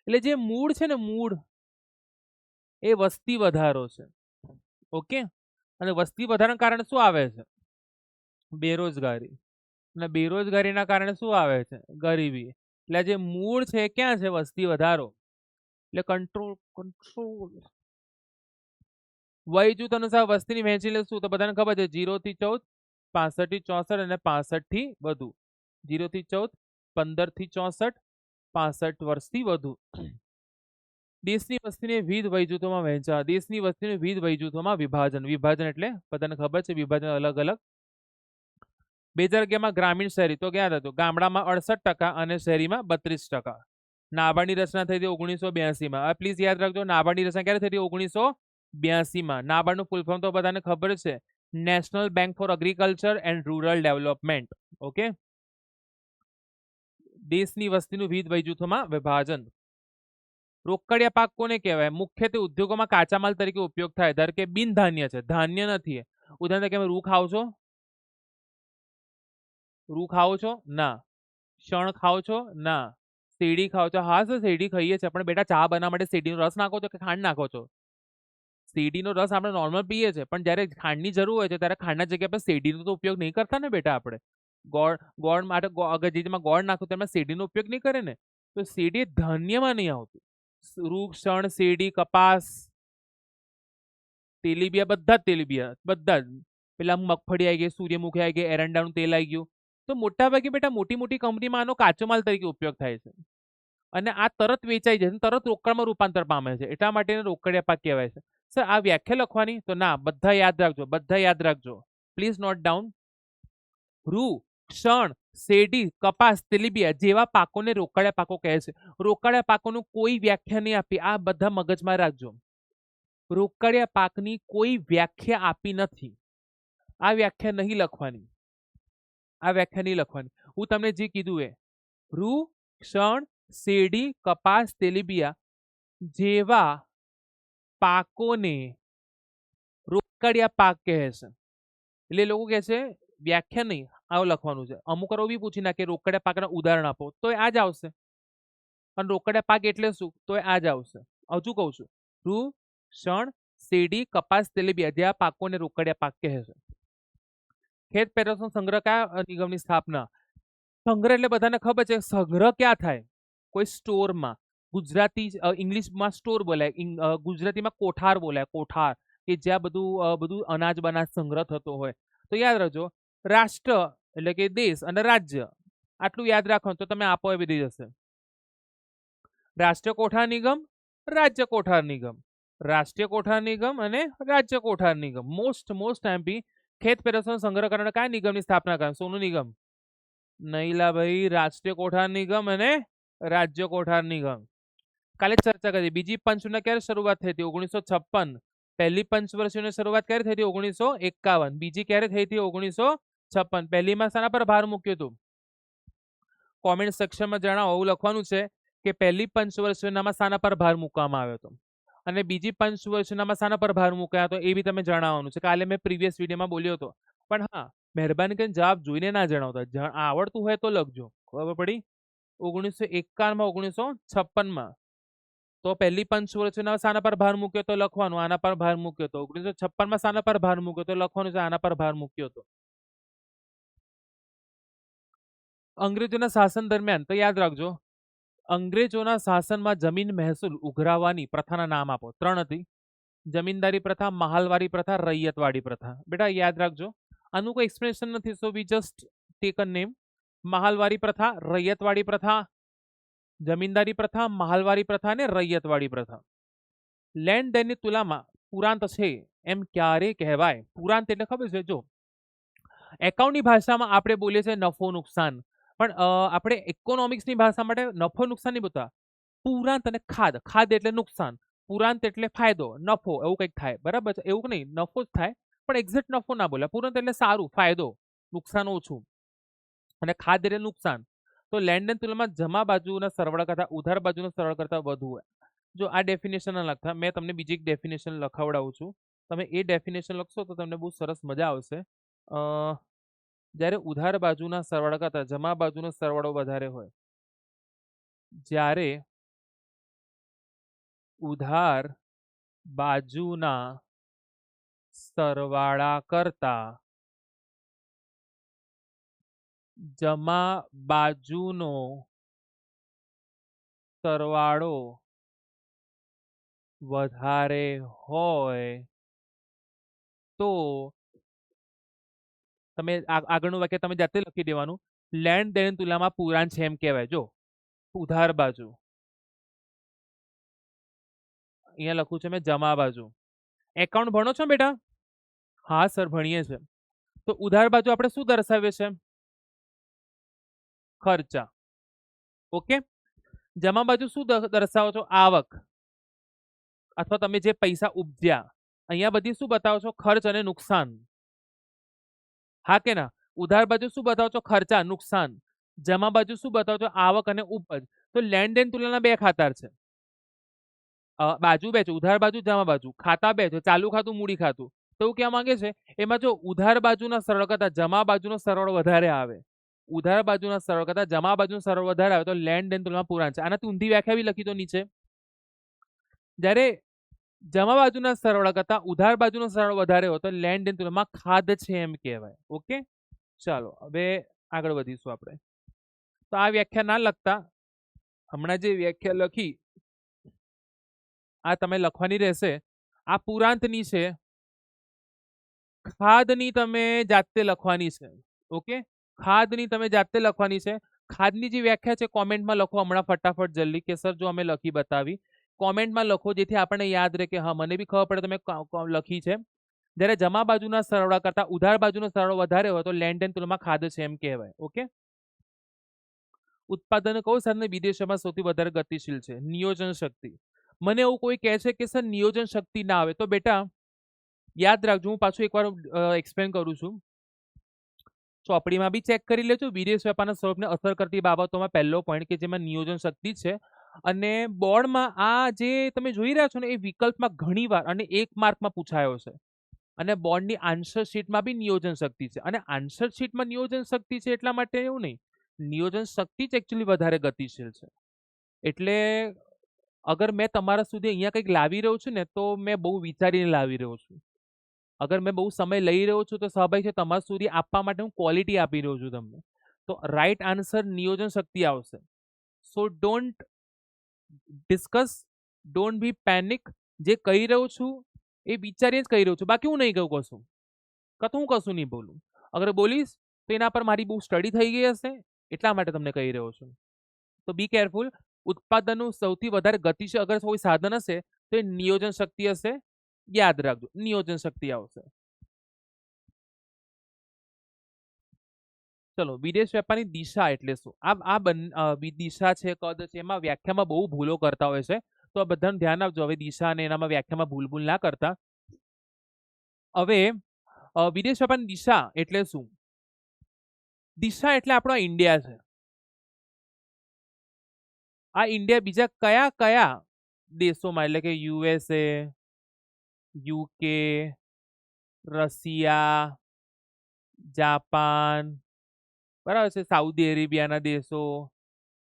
એટલે જે મૂળ છે ને, મૂળ એ વસ્તી વધારો છે. ઓકે. અને વસ્તી વધારાના કારણે શું આવે છે? બેરોજગારી. અને બેરોજગારીના કારણે શું આવે છે? ગરીબી. એટલે જે મૂળ છે ક્યાં છે? વસ્તી વધારો. એટલે કંટ્રોલ વય જૂથ અનુસાર વસ્તીની વહેંચી લેશું તો બધાને ખબર છે 0 થી 14, 65 થી 64 અને 65 થી વધુ. 0 થી 14, 15 થી 64, 65 વર્ષથી વધુ. દેશની વસ્તીને વિવિધ વય જૂથોમાં વહેંચવા. દેશની વસ્તીને વિવિધ વય જૂથોમાં વિભાજન. વિભાજન એટલે બધાને ખબર છે, વિભાજન અલગ અલગ. 2011માં ગ્રામીણ શહેરી તો ક્યાં હતું? ગામડામાં 68% અને શહેરીમાં 32%. નાબાર્ડની રચના થઈ હતી 1982માં. પ્લીઝ યાદ રાખજો, નાબાર્ડની રચના ક્યારે થઈ હતી? 1982માં. નાબાર્ડનું ફૂલ ફોર્મ તો બધાને ખબર છે, national bank four agriculture and rural development. Okay. દેશની વસ્તીનું વિવિધ વય જૂથોમાં વિભાજન. રોકડિયા પાક કોને કહેવાય? મુખ્યત્વે ઉદ્યોગોમાં કાચા માલ તરીકે ઉપયોગ થાય. ધારો કે બિન ધાન્ય છે, ધાન્ય નથી. ઉદાહરણ તરીકે રૂ ખાવ છો? રૂ ખાઓ છો? ના. શણ ખાઓ છો? ના. શેરડી ખાઓ છો? હા સર, શેરડી ખાઈએ છીએ. પણ બેટા ચા બનાવવા માટે શેરડીનો રસ નાખો છો કે ખાંડ નાખો છો? શેરડીનો રસ આપણે નોર્મલ પીએ છીએ, પણ જ્યારે ખાંડની જરૂર હોય છે ત્યારે ખાંડના જગ્યાએ પર શેરડીનો તો ઉપયોગ નહીં કરતા ને બેટા. આપણે ગોળ માટે અગર જેમાં ગોળ નાખો તેમાં શેરડીનો ઉપયોગ નહીં કરે ને. તો શેરડી ધાન્યમાં નહીં આવતું. રૂ, શણ, શેરડી, કપાસ, તેલીબિયા બધા જ તેલીબિયા બધા જ. પેલા મગફળી આવી ગઈ, સૂર્યમુખી આવી ગઈ, એરંડાનું તેલ આવી ગયું. તો મોટા ભાગે બેટા મોટી મોટી કંપનીમાં આનો કાચો માલ તરીકે ઉપયોગ થાય છે. અને આ તરત વેચાઈ જાય છે, તરત રોકડમાં રૂપાંતર પામે છે. એટલા માટે એને રોકડિયા પાક કહેવાય છે. સર આ વ્યાખ્યા લખવાની તો ના, બધા યાદ રાખજો, બધા યાદ રાખજો. Please note down. રૂ, ક્ષણ, શેરડી, કપાસ, તેલીબિયા જેવા પાકોને રોકડિયા પાકો કહે છે. રોકડિયા પાકોનું કોઈ વ્યાખ્યા નહીં આપી, આ બધા મગજમાં રાખજો. રોકડિયા પાકની કોઈ વ્યાખ્યા આપી નથી. આ વ્યાખ્યા નહીં લખવાની, આ વ્યાખ્યા નહીં લખવાની. હું તમને જે કીધું એ રૂ, ક્ષણ, શેરડી, કપાસ, તેલીબિયા જેવા પાકોને રોકડિયા પાક કહે છે. એટલે લોકો કહે છે વ્યાખ્યા નહીં, આવું લખવાનું છે. અમુક વાર બી પૂછી નાખે રોકડિયા પાકના ઉદાહરણ આપો તો આ જ આવશે. અને રોકડિયા પાક એટલે શું તો આ જ આવશે. હજુ કહું છું, રૂ, ક્ષણ, શેરડી, કપાસ, તેલીબિયા જેવા પાકોને રોકડિયા પાક કહે છે. ખેત પેદાશનો સંગ્રહ કયા નિગમની સ્થાપના? સંગ્રહ એટલે બધાને ખબર છે, સંગ્રહ ક્યાં થાય? કોઈ સ્ટોરમાં. ગુજરાતી ઇંગ્લિશમાં સ્ટોર બોલાય, ગુજરાતીમાં કોઠાર બોલાય, કોઠાર, કે જ્યાં બધું અનાજ બનાજ સંગ્રહ થતો હોય. તો યાદ રાખજો, રાષ્ટ્ર એટલે કે દેશ અને રાજ્ય, આટલું યાદ રાખો તો તમે આપો એ બધી જશે. રાષ્ટ્રીય કોઠાર નિગમ, રાજ્ય કોઠાર નિગમ, રાષ્ટ્રીય કોઠાર નિગમ અને રાજ્ય કોઠાર નિગમ. Most MP. ખેત પેદાશોનો સંગ્રહ કરનાર કયા નિગમની સ્થાપના કરે? સોનું નિગમ. નહીલા ભાઈ, રાષ્ટ્રીય કોઠાર નિગમ અને રાજ્ય કોઠાર નિગમ. કાલે ચર્ચા કરી. બીજી પંચવર્ષની ક્યારે શરૂઆત થઈ હતી? 1956. પહેલી પંચવર્ષીની શરૂઆત ક્યારે થઈ હતી? 1951. બીજી ક્યારે થઈ હતી? 1956. પહેલીમાં શાના પર ભાર મૂક્યો હતો? કોમેન્ટ સેક્શનમાં જણાવો. એવું લખવાનું છે કે પહેલી પંચવર્ષીનામાં શાના પર ભાર મૂકવામાં આવ્યો હતો અને બીજી પંચવર્ષીનામાં શાના પર ભાર મૂકાયો હતો એ બી તમે જણાવવાનું છે. કાલે મેં પ્રીવિયસ વિડીયોમાં બોલ્યો હતો. પણ હા, મહેરબાની કરીને જવાબ જોઈને ના જણાવતા, આવડતું હોય તો લખજો. ખબર પડી? 1951માં, 1956માં. તો પહેલી પંચવર્ષીના શાના પર ભાર મૂક્યો તો લખવાનું આના પર ભાર મૂક્યો તો. 1956માં શાના પર ભાર મૂક્યો તો લખવાનું છે આના પર ભાર મૂક્યો તો. અંગ્રેજોના શાસન દરમિયાન તો યાદ રાખજો, અંગ્રેજોના શાસનમાં જમીન મહેસૂલ ઉઘરાવવાની પ્રથાના નામ આપો. 3 હતી. જમીનદારી પ્રથા, મહાલવારી પ્રથા, રૈયતવાડી પ્રથા. બેટા યાદ રાખજો, આનું કોઈ એક્સપ્લેનેશન નથી, so we just take a name. મહાલવારી પ્રથા, રૈયતવાડી પ્રથા, જમીનદારી પ્રથા, મહાલવારી પ્રથા અને રૈયતવાડી પ્રથા. લેન્ડ દેનની તુલનામાં પુરાંત છે એમ ક્યારે કહેવાય? પુરાંત એટલે ખબર છે, જો એકાઉન્ટની ભાષામાં આપણે બોલીએ છીએ નફો નુકસાન, પણ આપણે ઇકોનોમિક્સની ભાષા માટે નફો નુકસાન નહીં બોલતા. પુરાંત અને ખાદ. ખાદ એટલે નુકસાન, પુરાંત એટલે ફાયદો, નફો, એવું કંઈક થાય. બરાબર છે? એવું નહીં, નફો જ થાય પણ એક્ઝેક્ટ નફો ના બોલે. પુરાંત એટલે સારું, ફાયદો, નુકસાન ઓછું, અને ખાદ એટલે નુકસાન. તો લેણદેણ તુલનામાં જમા બાજુના સરવાળા કરતા ઉધાર બાજુના સરવાળા કરતા વધુ હોય. જો આ ડેફિનેશન ના લખતા, મેં તમને બીજી એક ડેફિનેશન લખાવડાવું છું. તમે એ ડેફિનેશન લખશો તો તમને બહુ સરસ મજા આવશે. જ્યારે ઉધાર બાજુના સરવાળા કરતા જમા બાજુનો સરવાળો વધારે હોય, જ્યારે ઉધાર બાજુના સરવાળા કરતા જમા બાજુનો સરવાળો વધારે હોય તો તમે આગળનું વાક્ય તમે જાતે લખી દેવાનું. લેણ દેણ તુલનામાં પુરાંત છે એમ કહેવાય. જો ઉધાર બાજુ, અહીંયા લખું છું મેં જમા બાજુ. એકાઉન્ટ ભણો છો બેટા? હા સર ભણીએ છે. તો ઉધાર બાજુ આપણે શું દર્શાવીએ છે? ખર્ચા. ઓકે. જમા બાજુ શું દર્શાવો છો? આવક, અથવા તમે જે પૈસા ઉપજ્યા. અહીંયા બધી શું બતાવો છો? ખર્ચ અને નુકસાન. હા કે ના? ઉધાર બાજુ શું બતાવો છો? ખર્ચા, નુકસાન. જમા બાજુ શું બતાવો છો? આવક અને ઉપજ. તો લેણ દેણ તુલના 2 ખાતા છે. બાજુ 2 છે, ઉધાર બાજુ, જમા બાજુ. ખાતા 2 છે, ચાલુ ખાતું, મૂડી ખાતું. તો એવું કહેવા માંગે છે એમાં જો ઉધાર બાજુના સરળ કરતા જમા બાજુનો સરળ વધારે આવે, ઉધાર બાજુના સરળ કરતા જમા બાજુનો સરળ વધારે આવે તો લેણ દેણ તુલનામાં પુરાંત છે. આનાથી ઊંધી વ્યાખ્યા બી લખી દો નીચે. જ્યારે જમા બાજુના સરવાળા કરતા ઉધાર બાજુનો સરવાળો વધારે હોય તો લેણ દેણ તુલનામાં ખાદ છે એમ કહેવાય. ઓકે, ચાલો હવે આગળ વધીશું આપણે. તો આ વ્યાખ્યા ના લખતા, હમણાં જે વ્યાખ્યા લખી આ તમે લખવાની રહેશે. આ પુરાંતની છે, ખાદની તમે જાતે લખવાની છે. ઓકે, ખાદની તમે જાતે લખવાની છે. ખાદની જે વ્યાખ્યા છે કોમેન્ટમાં લખો હમણાં ફટાફટ જલ્દી કે સર જો અમે લખી બતાવી. કોમેન્ટમાં લખો જેથી આપણને યાદ રહે કે હા મને બી ખબર પડે તમે લખી છે. જ્યારે જમા બાજુના સરવાળા કરતા ઉધાર બાજુનો સરવાળો વધારે હોય તો લેણ દેણ તુલનામાં ખાદ છે એમ કહેવાય. ઓકે, ઉત્પાદન કયું સાધન વિદેશોમાં સૌથી વધારે ગતિશીલ છે? નિયોજન શક્તિ. મને એવું કોઈ કહે છે કે સર નિયોજન શક્તિ ના આવે તો બેટા યાદ રાખજો, હું પાછું એકવાર એક્સપ્લેન કરું છું. ચોપડીમાં બી ચેક કરી લેજો. વિદેશ વેપારના સ્વરૂપને અસર કરતી બાબતોમાં પહેલો પોઈન્ટ કે જેમાં નિયોજન શક્તિ છે. અને બોર્ડમાં આ જે તમે જોઈ રહ્યા છો ને એ વિકલ્પમાં ઘણીવાર અને 1 માર્કમાં પૂછાયો છે. અને બોર્ડની આન્સર શીટમાં બી નિયોજન શક્તિ છે. અને આન્સર શીટમાં નિયોજન શક્તિ છે એટલા માટે એવું નહીં, નિયોજન શક્તિ જ એકચ્યુઅલી વધારે ગતિશીલ છે. એટલે અગર મેં તમારા સુધી અહીંયા કંઈક લાવી રહ્યો છું ને તો મેં બહુ વિચારીને લાવી રહ્યો છું. અગર મેં બહુ સમય લઈ રહ્યો છું તો સ્વાભાવિક છે તમારા સુધી આપવા માટે હું ક્વોલિટી આપી રહ્યો છું તમને. તો રાઈટ આન્સર નિયોજન શક્તિ આવશે. સો don't discuss, don't be panic. જે કહી રહ્યો છું એ વિચારીને જ કહી રહ્યો છું, બાકી હું નહીં કહું કશું. કાં તો હું કશું નહીં બોલું. અગર બોલીશ તો એના પર મારી બહુ સ્ટડી થઈ ગઈ હશે એટલા માટે તમને કહી રહ્યો છું. તો બી કેરફુલ. ઉત્પાદનનું સૌથી વધારે ગતિશીલ અગર કોઈ સાધન હશે તો એ નિયોજન શક્તિ હશે. યાદ રાખજો, નિયોજન શક્તિ આવશે. ચલો, વિદેશ વેપારની દિશા એટલે શું? દિશા છે, કદ છે, એમાં વ્યાખ્યામાં બહુ ભૂલો કરતા હોય છે. તો આ બધાનું ધ્યાન આપજો. હવે દિશા અને એનામાં વ્યાખ્યામાં ભૂલ ના કરતા. હવે વિદેશ વેપારની દિશા એટલે શું? દિશા એટલે આપણો ઇન્ડિયા છે. આ ઇન્ડિયા બીજા કયા કયા દેશોમાં એટલે કે યુએસએ, યુકે, રશિયા, જાપાન, બરાબર છે, સાઉદી અરેબિયાના દેશો.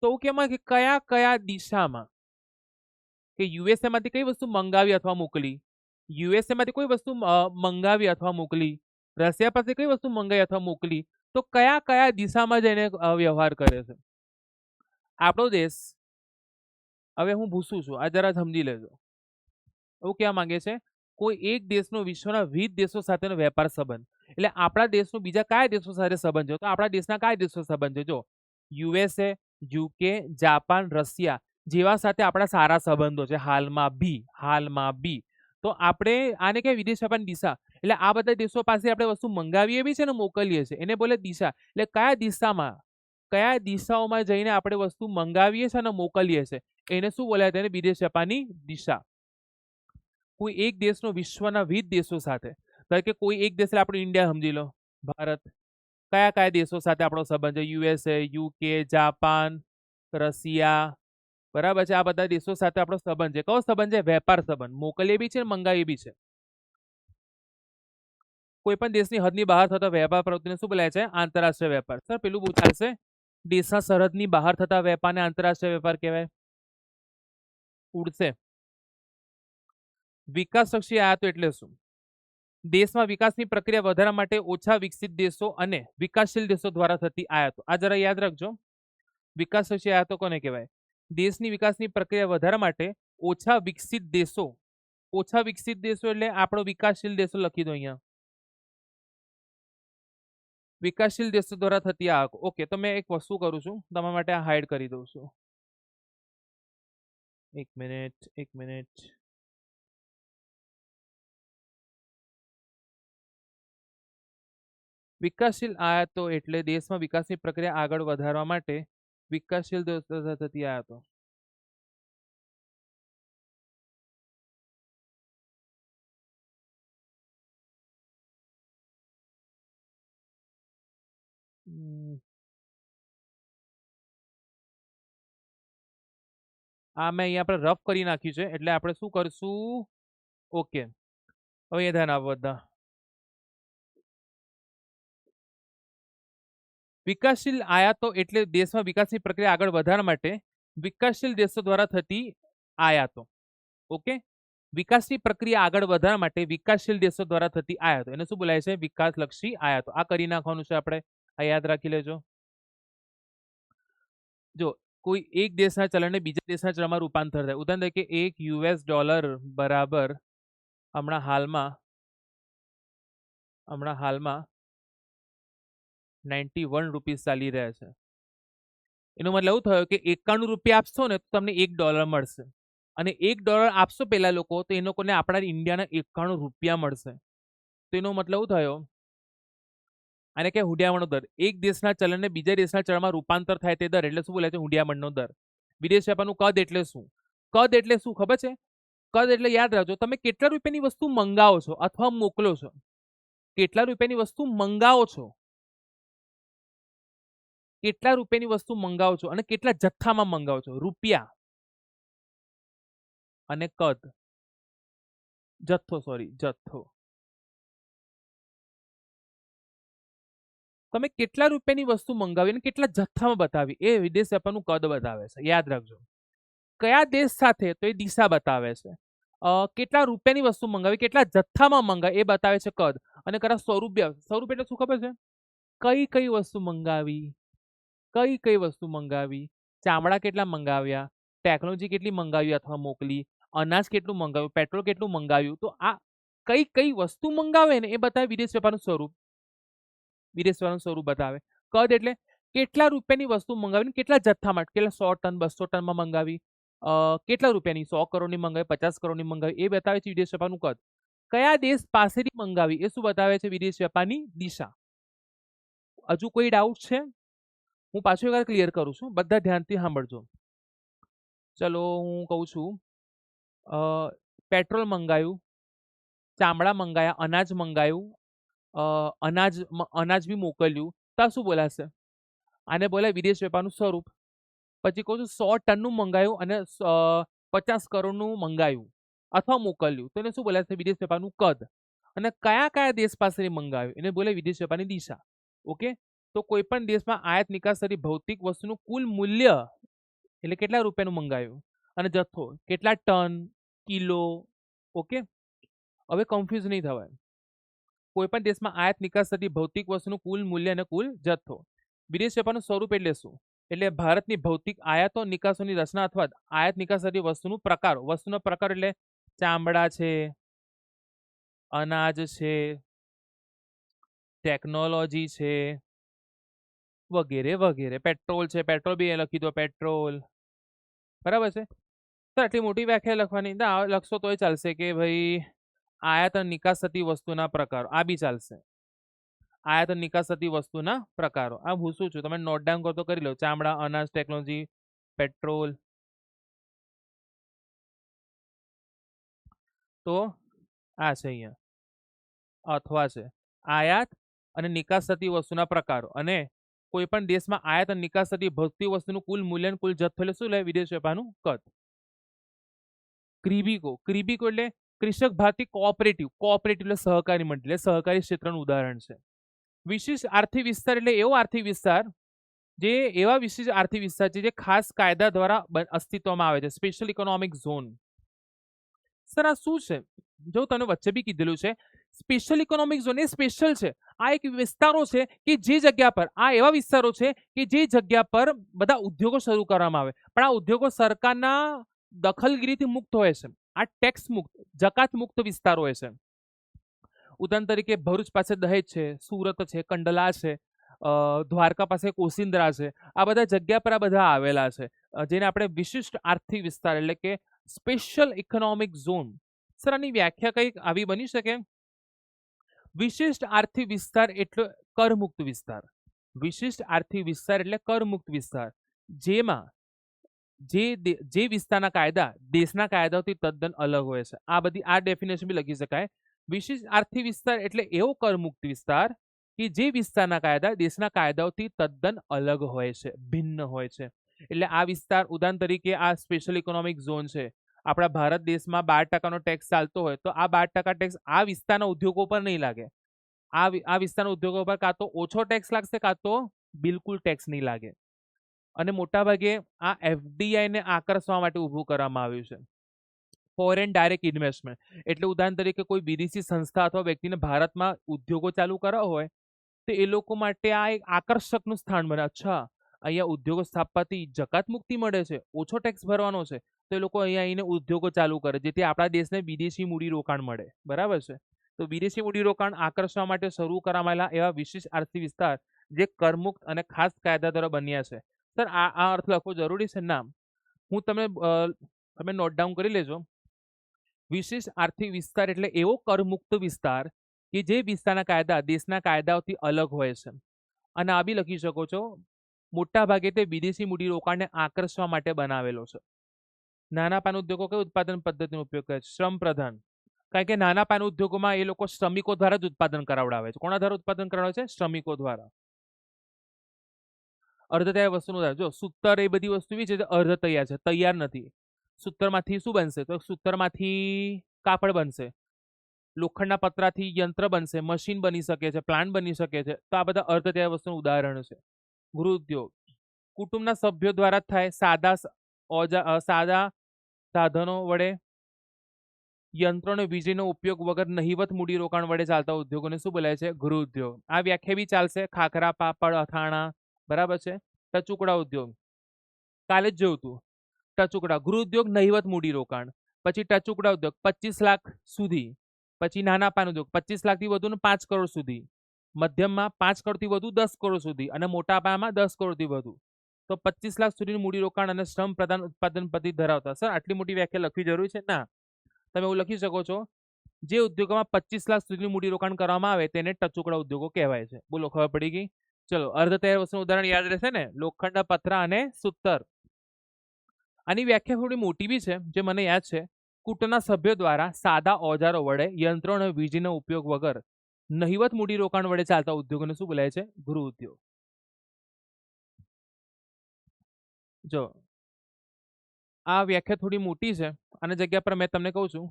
તો કેમાં કે કયા કયા દિશામાં કે યુએસએ માંથી કઈ વસ્તુ મંગાવી અથવા મોકલી, યુએસએ માંથી કોઈ વસ્તુ મંગાવી અથવા મોકલી, રશિયા પાસે કઈ વસ્તુ મંગાવી અથવા મોકલી, તો કયા કયા દિશામાં જઈને વ્યવહાર કરે છે આપણો દેશ. હવે હું ભૂસું છું, આ જરા સમજી લેજો. એવું કહેવા માંગે છે કોઈ એક દેશનો વિશ્વના વિવિધ દેશો સાથેનો વેપાર સંબંધ. એટલે આપણા દેશનો બીજા કયા દેશો સાથે સંબંધ છે? તો આપણા દેશના કયા દેશો સંબંધ છે? જો યુએસએ, યુકે, જાપાન, રશિયા જેવા સાથે આપણા સારા સંબંધો છે હાલમાં બી. તો આપણે આને કહેવાય વિદેશ વેપારની દિશા. એટલે આ બધા દેશો પાસે આપણે વસ્તુ મંગાવીએ બી છે ને મોકલીએ છીએ, એને બોલે દિશા. એટલે કયા દિશાઓમાં જઈને આપણે વસ્તુ મંગાવીએ છીએ અને મોકલીએ છીએ એને શું બોલાય? તેને વિદેશ વેપારની દિશા. કોઈ એક દેશનો વિશ્વના વિવિધ દેશો સાથે, કારણ કે કોઈ એક દેશ આપણું ઇન્ડિયા સમજી લો, ભારત. કયા કયા દેશો સાથે આપણો સંબંધ છે? યુએસએ, યુકે, જાપાન, રશિયા, બરાબર છે. આ બધા દેશો સાથે આપણો સંબંધ છે. કયો સંબંધ છે? વેપાર સંબંધ. મોકલીએ બી છે મંગાવીએ બી છે. કોઈ પણ દેશની હદની બહાર થતા વેપાર પ્રવૃત્તિને શું બોલાય છે? આંતરરાષ્ટ્રીય વેપાર. સર પેલું પૂછાશે, દેશના સરહદની બહાર થતા વેપારને આંતરરાષ્ટ્રીય વેપાર કહેવાય. ઉડશે. વિકાસલક્ષી આયાતો એટલે શું? દેશમાં વિકાસની પ્રક્રિયા વધારવા માટે ઓછા વિકસિત દેશો અને વિકાસશીલ દેશો દ્વારા થતી આયાતો. આ જરા યાદ રાખજો. વિકાસલક્ષી આયાતો કોને કહેવાય? દેશની વિકાસની પ્રક્રિયા વધારવા માટે ઓછા વિકસિત દેશો એટલે આપણો વિકાસશીલ દેશો લખી દો અહીંયા. વિકાસશીલ દેશો દ્વારા થતી આવક. ઓકે, તો મેં એક વસ્તુ કરું છું તમારા માટે, આ હાઈડ કરી દઉં છું. એક મિનિટ. વિકાસશીલ આયાતો એટલે દેશમાં વિકાસની પ્રક્રિયા આગળ વધારવા માટે વિકાસશીલ દેશો દ્વારા થતી આયાતો. આ મેં અહીંયા આપણે રફ કરી નાખ્યું છે એટલે આપણે શું કરશું? ઓકે, હવે ધ્યાન આપો બધા. વિકાસશીલ આયાતો એટલે દેશમાં વિકાસની પ્રક્રિયા આગળ વધારવા માટે વિકાસશીલ દેશો દ્વારા થતી આયાતો. ઓકે, વિકાસની પ્રક્રિયા આગળ વધારવા માટે વિકાસશીલ દેશો દ્વારા થતી આયાતો એને શું બોલાય છે? વિકાસલક્ષી આયાતો. આ કરી નાખવાનું છે આપણે, આ યાદ રાખી લેજો. જો કોઈ એક દેશના ચલણને બીજા દેશના ચલણમાં રૂપાંતર થાય, ઉદાહરણ તરીકે $1 બરાબર હમણાં હાલમાં હમણાં હાલમાં 91 રૂપીસ ચાલી રહ્યા છે. એનો મતલબ એવું થયો કે 91 રૂપિયા આપશો ને તો તમને $1 મળશે. અને $1 આપશો પેલા લોકો તો એ લોકોને આપણા ઇન્ડિયાના 91 રૂપિયા મળશે. તો એનો મતલબ એવું થયો, આને કે હુંડિયામણનો દર. એક દેશના ચલણને બીજા દેશના ચલણમાં રૂપાંતર થાય તે દર એટલે શું બોલે છે? હુંડિયામણનો દર. વિદેશ વેપારનું કદ એટલે શું? કદ એટલે શું ખબર છે? કદ એટલે યાદ રાખજો, તમે કેટલા રૂપિયાની વસ્તુ મંગાવો છો અથવા મોકલો છો. કેટલા રૂપિયાની વસ્તુ મંગાવો છો, કેટલા રૂપિયાની વસ્તુ મંગાવો છો અને કેટલા જથ્થામાં મંગાવો છો. રૂપિયા અને કદ, જથ્થો. તમે કેટલા રૂપિયાની વસ્તુ મંગાવી અને કેટલા જથ્થામાં બતાવી એ વિદેશ વેપારનું કદ બતાવે છે. યાદ રાખજો. કયા દેશ સાથે તો એ દિશા બતાવે છે. કેટલા રૂપિયાની વસ્તુ મંગાવી, કેટલા જથ્થામાં મંગાવી એ બતાવે છે કદ. અને કદાચ 100 રૂપિયા. 100 રૂપિયા એટલે શું ખબર છે? કઈ વસ્તુ મંગાવી, કઈ વસ્તુ મંગાવી, ચામડા કેટલા મંગાવ્યા, ટેકનોલોજી કેટલી મંગાવી અથવા મોકલી, અનાજ કેટલું મંગાવ્યું, પેટ્રોલ કેટલું મંગાવ્યું. તો આ કઈ વસ્તુ મંગાવે ને એ બતાવે વિદેશ વેપારનું સ્વરૂપ. વિદેશ વેપારનું સ્વરૂપ બતાવે. કદ એટલે કેટલા રૂપિયાની વસ્તુ મંગાવી, કેટલા જથ્થામાં, કેટલા 100 ટન 200 ટનમાં મંગાવી, કેટલા રૂપિયાની, 100 કરોડની મંગાવી, 50 કરોડની મંગાવી, એ બતાવે છે વિદેશ વેપારનું કદ. કયા દેશ પાસેથી મંગાવી એ શું બતાવે છે? વિદેશ વેપારની દિશા. હજુ કોઈ ડાઉટ છે? હું પાછું એકવાર ક્લિયર કરું છું, બધા ધ્યાનથી સાંભળજો. ચલો હું કહું છું, પેટ્રોલ મંગાવ્યું, ચામડા મંગાયા, અનાજ મંગાવ્યું, અનાજ બી મોકલ્યું, તો આ શું બોલાશે? આને બોલાય વિદેશ વેપારનું સ્વરૂપ. પછી કહું છું 100 ટનનું મંગાવ્યું અને 50 કરોડનું મંગાવ્યું અથવા મોકલ્યું, તો એને શું બોલાશે? વિદેશ વેપારનું કદ. અને કયા દેશ પાસેથી મંગાવ્યું એને બોલે વિદેશ વેપારની દિશા. ઓકે. તો કોઈ પણ દેશમાં આયાત નિકાસ થતી ભૌતિક વસ્તુનું કુલ મૂલ્ય એટલે કેટલા રૂપિયાનું મંગાવ્યું, અને જથ્થો કેટલા ટન, કિલો. ઓકે. હવે કન્ફ્યુઝ નહીં થવાય. કોઈ પણ દેશમાં આયાત નિકાસ થતી ભૌતિક વસ્તુનું કુલ મૂલ્ય અને કુલ જથ્થો. વિદેશ વેપારનું સ્વરૂપ એટલે શું? એટલે ભારતની ભૌતિક આયાતો નિકાસોની રચના અથવા આયાત નિકાસ થતી વસ્તુનું પ્રકાર. વસ્તુનો પ્રકાર એટલે ચામડા છે, અનાજ છે, ટેકનોલોજી છે, વગેરે વગેરે. પેટ્રોલ છે, પેટ્રોલ બી લખી દો, પેટ્રોલ. બરાબર છે. તો આટલી મોટી વ્યાખ્યા લખવાની લખશો તોય ચાલશે કે ભાઈ આયાત અને નિકાસ થતી વસ્તુના પ્રકારો. આ બી ચાલશે. આયાત અને નિકાસ થતી વસ્તુના પ્રકારો. આ હું શું છું તમે નોટ ડાઉન કરો તો કરી લો. ચામડા, અનાજ, ટેકનોલોજી, પેટ્રોલ. તો આ છે અહીંયા અથવા છે આયાત અને નિકાસ થતી વસ્તુના પ્રકારો. અને કોઈ પણ દેશમાં આયાત અને નિકાસ થતી ભૌતિક વસ્તુનું કુલ મૂલ્ય કુલ જથ્થો એટલે શું લે? વિદેશ વેપારનું કદ. ક્રિબિકો એટલે કૃષક ભારતી કોઓપરેટિવ. કોઓપરેટિવ એટલે સહકારી મંડળ, એટલે સહકારી ક્ષેત્રનું ઉદાહરણ છે. વિશિષ્ટ આર્થિક વિસ્તાર એટલે એવો આર્થિક વિસ્તાર જે એવા વિશિષ્ટ આર્થિક વિસ્તાર છે જે ખાસ કાયદા દ્વારા અસ્તિત્વમાં આવે છે. Special economic zone. સર આ શું છે? જો તને વચ્ચે બી કીધેલું છે સ્પેશિયલ ઇકોનોમિક ઝોન એ સ્પેશિયલ છે. આ એક વિસ્તારો છે કે જે જગ્યા પર આ એવા વિસ્તારો છે કે જે જગ્યા પર બધા ઉદ્યોગો શરૂ કરવામાં આવે, પણ આ ઉદ્યોગો સરકારના દખલગીરીથી મુક્ત હોય છે. આ ટેક્સ મુક્ત, જકાત મુક્ત વિસ્તારો હોય છે. ઉદાહરણ તરીકે ભરૂચ પાસે દહેજ છે, સુરત છે, કંડલા છે, દ્વારકા પાસે કોસિંદ્રા છે. આ બધા જગ્યા પર આ બધા આવેલા છે, જેને આપણે વિશિષ્ટ આર્થિક વિસ્તાર એટલે કે સ્પેશિયલ ઇકોનોમિક ઝોન. સર આની વ્યાખ્યા કઈક આવી બની શકે? વિશિષ્ટ આર્થિક વિસ્તાર એટલે કરમુક્ત વિસ્તાર. વિશિષ્ટ આર્થિક વિસ્તાર એટલે કરમુક્ત વિસ્તાર જેમાં જે વિસ્તારના કાયદા દેશના કાયદાઓથી તદ્દન અલગ હોય છે. આ બધી આ ડેફિનેશન બી લખી શકાય. વિશિષ્ટ આર્થિક વિસ્તાર એટલે એવો કરમુક્ત વિસ્તાર કે જે વિસ્તારના કાયદા દેશના કાયદાઓથી તદ્દન અલગ હોય છે, ભિન્ન હોય છે. એટલે આ વિસ્તાર ઉદાહરણ તરીકે આ સ્પેશિયલ ઇકોનોમિક ઝોન છે. આપણા ભારત દેશમાં 12% ટેક્સ ચાલતો હોય તો આ 12% ટેક્સ આ વિસ્તારના ઉદ્યોગો પર નહીં લાગે. આ વિસ્તારના ઉદ્યોગો પર કાં તો ઓછો ટેક્સ લાગશે કાં તો બિલકુલ ટેક્સ નહીં લાગે. અને મોટાભાગે આ એફડીઆઈ ને આકર્ષવા માટે ઊભું કરવામાં આવ્યું છે. ફોરેન ડાયરેક્ટ ઇન્વેસ્ટમેન્ટ એટલે ઉદાહરણ તરીકે કોઈ વિદેશી સંસ્થા અથવા વ્યક્તિને ભારતમાં ઉદ્યોગો ચાલુ કરવા હોય તો એ લોકો માટે આ એક આકર્ષકનું સ્થાન બને. અચ્છા, અહીંયા ઉદ્યોગો સ્થાપવાથી જકાત મુક્તિ મળે છે, ઓછો ટેક્સ ભરવાનો છે, તો એ લોકો અહીંયા આવીને ઉદ્યોગો ચાલુ કરે જેથી આપણા દેશને વિદેશી મૂડી રોકાણ મળે. બરાબર છે. તો વિદેશી મૂડીરોકાણ આકર્ષવા માટે શરૂ કરવામાં આવેલા એવા વિશિષ્ટ આર્થિક વિસ્તાર જે કરમુક્ત અને ખાસ કાયદા દ્વારા બન્યા છે. સર આ અર્થ લખવો જરૂરી છે? ના, હું તમે નોટ ડાઉન કરી લેજો. વિશિષ્ટ આર્થિક વિસ્તાર એટલે એવો કરમુક્ત વિસ્તાર કે જે વિસ્તારના કાયદા દેશના કાયદાઓથી અલગ હોય છે. અને આ બી લખી શકો છો, મોટા ભાગે તે વિદેશી મૂડીરોકાણને આકર્ષવા માટે બનાવેલો છે. નાના પાન ઉદ્યોગો કઈ ઉત્પાદન પદ્ધતિનો ઉપયોગ કરે છે? શ્રમ પ્રધાન. કારણ કે નાના પાન ઉદ્યોગોમાં એ લોકો શ્રમિકો દ્વારા જ ઉત્પાદન કરાવડાવે છે. કોના દ્વારા ઉત્પાદન કરાવે છે? શ્રમિકો દ્વારા. અર્ધ તૈયાર વસ્તુનું ઉદાહરણ જો સૂતર એ બધી વસ્તુ એવી છે જે અર્ધ તૈયાર છે, તૈયાર નથી. સૂતરમાંથી શું બનશે? તો સૂતરમાંથી કાપડ બનશે, લોખંડના પતરાથી યંત્ર બનશે, મશીન બની શકે છે, પ્લાન્ટ બની શકે છે. તો આ બધા અર્ધ તૈયાર વસ્તુનું ઉદાહરણ છે. ગૃહ ઉદ્યોગ કુટુંબના સભ્યો દ્વારા થાય, સાદા સાધનો વડે, યંત્રો અને વીજળીનો ઉપયોગ વગર નહિવત મૂડીરોકાણ વડે ચાલતા ઉદ્યોગોને શું બોલાય છે? ગૃહ ઉદ્યોગ. આ વ્યાખ્યા બી ચાલશે. ખાખરા, પાપડ, અથાણા, બરાબર છે. ટચુકડા ઉદ્યોગ કાલે જ જોયું હતું. ટચુકડા ગૃહ ઉદ્યોગ નહિવત મૂડીરોકાણ. પછી ટચુકડા ઉદ્યોગ 25 લાખ સુધી. પછી નાના પાન ઉદ્યોગ 25 લાખથી વધુ ને 5 કરોડ સુધી. મધ્યમમાં 5 કરોડથી વધુ 10 કરોડ સુધી અને મોટા પાયામાં 10 કરોડથી વધુ. તો 25 લાખ સુધીનું મૂડીરોકાણ અને શ્રમ પ્રધાન ઉત્પાદન પદ્ધતિ ધરાવતા. સર આટલી મોટી વ્યાખ્યા લખવી જરૂરી છે? ના, તમે એવું લખી શકો છો, જે ઉદ્યોગોમાં 25 લાખ સુધીનું મૂડીરોકાણ કરવામાં આવે તેને ટચુકડા ઉદ્યોગો કહેવાય છે. બોલો, ખબર પડી ગઈ? ચલો, અર્ધ તૈયાર વસ્તુનું ઉદાહરણ યાદ રહેશે ને? લોખંડના પતરા અને સૂતર. આની વ્યાખ્યા થોડી મોટી બી છે, જે મને યાદ છે. કુટુંબના સભ્યો દ્વારા સાદા ઓજારો વડે, યંત્રો અને વીજળીનો ઉપયોગ વગર નહિવત મૂડીરોકાણ વડે ચાલતા ઉદ્યોગોને શું બોલાય છે? ગૃહ ઉદ્યોગ. જો આ વ્યાખ્યા થોડી મોટી છે, આની જગ્યા પર મેં તમને કહું છું,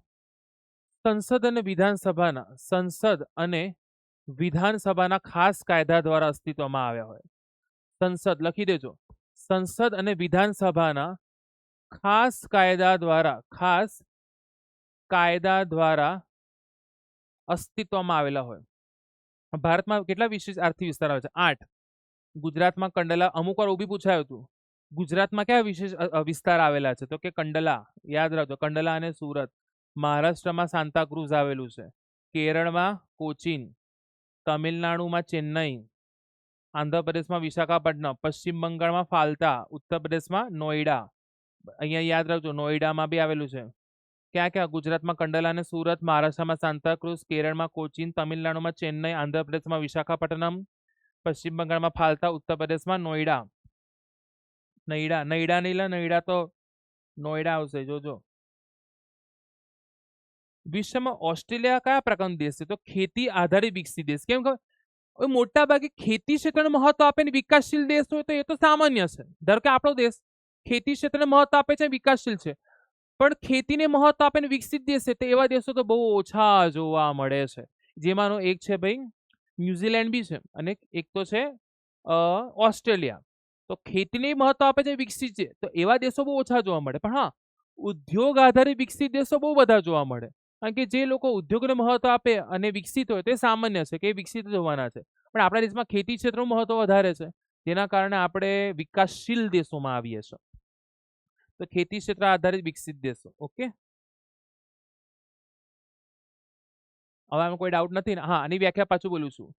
સંસદ અને વિધાનસભાના ખાસ કાયદા દ્વારા અસ્તિત્વમાં આવ્યા હોય. સંસદ લખી દેજો. સંસદ અને વિધાનસભાના ખાસ કાયદા દ્વારા અસ્તિત્વમાં આવેલા હોય. ભારતમાં કેટલા વિશેષ આર્થિક વિસ્તાર આવે છે? 8. ગુજરાતમાં કંડલા, અમુક વાર ઉભી પૂછાયું હતું, ગુજરાતમાં કયા વિશેષ વિસ્તાર આવેલા છે? તો કે કંડલા. યાદ રાખજો, કંડલા અને સુરત. મહારાષ્ટ્રમાં સાંતાક્રુઝ આવેલું છે, કેરળમાં કોચીન, તમિલનાડુમાં ચેન્નઈ, આંધ્રપ્રદેશમાં વિશાખાપટ્ટનમ, પશ્ચિમ બંગાળમાં ફાલ્તા, ઉત્તર પ્રદેશમાં નોઈડા. અહીંયા યાદ રાખજો, નોઈડામાં બી આવેલું છે. ક્યાં ક્યાં? ગુજરાતમાં કંડલા અને સુરત, મહારાષ્ટ્રમાં સાંતાક્રુઝ, કેરળમાં કોચીન, તમિલનાડુમાં ચેન્નઈ, આંધ્રપ્રદેશમાં વિશાખાપટ્ટનમ, પશ્ચિમ બંગાળમાં ફાલ્તા, ઉત્તર પ્રદેશમાં નોઈડા. નઈડા નહીં લે, નઈડા તો નોઈડા આવશે, જોજો. વિશ્વમાં ઓસ્ટ્રેલિયા કયા પ્રકારનો દેશ છે? તો ખેતી આધારિત વિકસિત દેશ. કેમ ખબર? મોટા ભાગે ખેતી ક્ષેત્રને મહત્વ આપે ને વિકાસશીલ દેશ હોય તો એ તો સામાન્ય છે. ધારો કે આપણો દેશ ખેતી ક્ષેત્રને મહત્વ આપે છે, વિકાસશીલ છે, પણ ખેતીને મહત્વ આપે ને વિકસિત દેશ છે, તો એવા દેશો તો બહુ ઓછા જોવા મળે છે. જેમાંનો એક છે ભાઈ ન્યુઝીલેન્ડ બી છે અને એક તો છે ઓસ્ટ્રેલિયા. તો ખેતીને મહત્વ આપે છે, વિકસિત છે, તો એવા દેશો બહુ ઓછા જોવા મળે. પણ હા, ઉદ્યોગ આધારિત વિકસિત દેશો બહુ બધા જોવા મળે. કારણ કે જે લોકો ઉદ્યોગને મહત્વ આપે અને વિકસિત હોય તે સામાન્ય છે કે વિકસિત હોવાના છે. પણ આપણા દેશમાં ખેતી ક્ષેત્રનું મહત્વ વધારે છે, જેના કારણે આપણે વિકાસશીલ દેશોમાં આવીએ છીએ. તો ખેતી ક્ષેત્ર આધારિત વિકસિત દેશો. ઓકે, હવે આમાં કોઈ ડાઉટ નથી ને? હા, આની વ્યાખ્યા પાછું બોલું છું.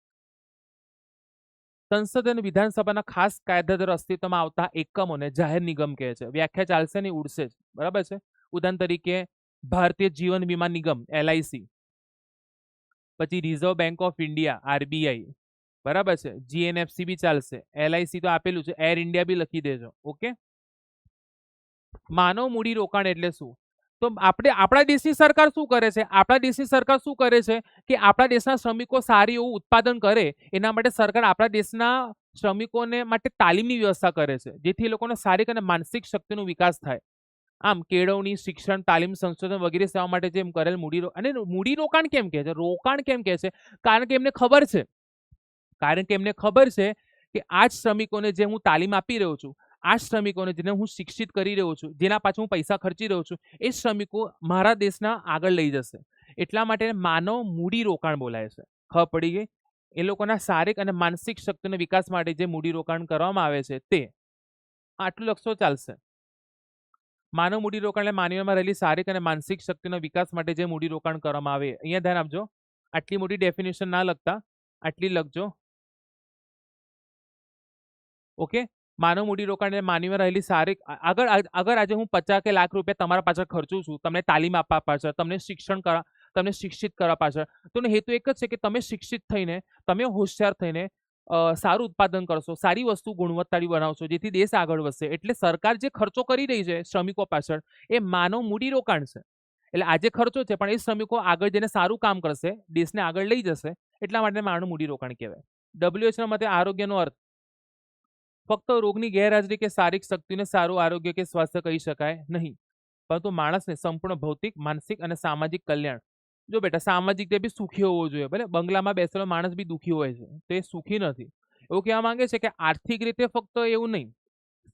સંસદ અને વિધાનસભાના ખાસ કાયદા દ્વારા અસ્તિત્વમાં આવતા એકમોને જાહેર નિગમ કહે છે. વ્યાખ્યા ચાલશે ને, ઉડશે જ, બરાબર છે. ઉદાહરણ તરીકે ભારતીય જીવન વીમા નિગમ LIC, પછી reserve bank of India RBI, બરાબર છે. GNFC બી ચાલશે. LIC તો આપેલું છે, એર ઇન્ડિયા બી લખી દેજો. ઓકે, માનવ મૂડી રોકાણ એટલે શું? તો આપણા દેશની સરકાર શું કરે છે? આપણા દેશની સરકાર શું કરે છે કે આપણા દેશના શ્રમિકો સારી એવું ઉત્પાદન કરે, એના માટે સરકાર આપણા દેશના શ્રમિકોને માટે તાલીમની વ્યવસ્થા કરે છે, જેથી એ લોકોનો શારીરિક અને માનસિક શક્તિનો વિકાસ થાય. આમ કેળવણી, શિક્ષણ, તાલીમ, સંશોધન વગેરે સેવા માટે જેમ કરેલ મૂડીરોકાણ કેમ કહે છે? રોકાણ કેમ કહે છે? કારણ કે એમને ખબર છે કે આ જ શ્રમિકોને જે હું તાલીમ આપી રહ્યો છું, આ શ્રમિકોને જેને હું શિક્ષિત કરી રહ્યો છું, જેના પાછળ હું પૈસા ખર્ચી રહ્યો છું, એ શ્રમિકો મારા દેશના આગળ લઈ જશે. એટલા માટે માનવ મૂડી રોકાણ બોલાય છે. ખબર પડી ગઈ? એ લોકોના શારીરિક અને માનસિક શક્તિનો વિકાસ માટે જે મૂડી રોકાણ કરવામાં આવે છે તે. આટલું લખશો ચાલશે. માનવ મૂડી રોકાણ એટલે માનવીમાં રહેલી શારીરિક અને માનસિક શક્તિનો વિકાસ માટે જે મૂડી રોકાણ કરવામાં આવે. અહીંયા ધ્યાન આપજો. આટલી મોટી ડેફિનેશન ના લખતા, આટલી લખજો. ઓકે, માનવ મૂડીરોકાણ માનવીમાં રહેલી સારી અગર આજે હું 50 કે લાખ રૂપિયા તમારા પાછળ ખર્ચું છું, તમને તાલીમ આપવા પાછળ, તમને તમને શિક્ષિત કરવા પાછળ, તો હેતુ એક જ છે કે તમે શિક્ષિત થઈને, તમે હોશિયાર થઈને સારું ઉત્પાદન કરશો, સારી વસ્તુ ગુણવત્તાની બનાવશો, જેથી દેશ આગળ વધશે. એટલે સરકાર જે ખર્ચો કરી રહી છે શ્રમિકો પાછળ, એ માનવ મૂડીરોકાણ છે. એટલે આજે ખર્ચો છે, પણ એ શ્રમિકો આગળ જઈને સારું કામ કરશે, દેશને આગળ લઈ જશે, એટલા માટે માનવ મૂડીરોકાણ કહેવાય. WHO મતે આરોગ્યનો અર્થ ફક્ત રોગની ગેરહાજરી કે શારીરિક શક્તિને સારું આરોગ્ય કે સ્વાસ્થ્ય કહી શકાય નહીં, પરંતુ માણસને સંપૂર્ણ ભૌતિક, માનસિક અને સામાજિક કલ્યાણ. જો બેટા, સામાજિક રીતે બી સુખી હોવો જોઈએ. ભલે બંગલામાં બેસેલો માણસ બી દુઃખી હોય છે, તો એ સુખી નથી. એવું કહેવા માંગે છે કે આર્થિક રીતે ફક્ત એવું નહીં,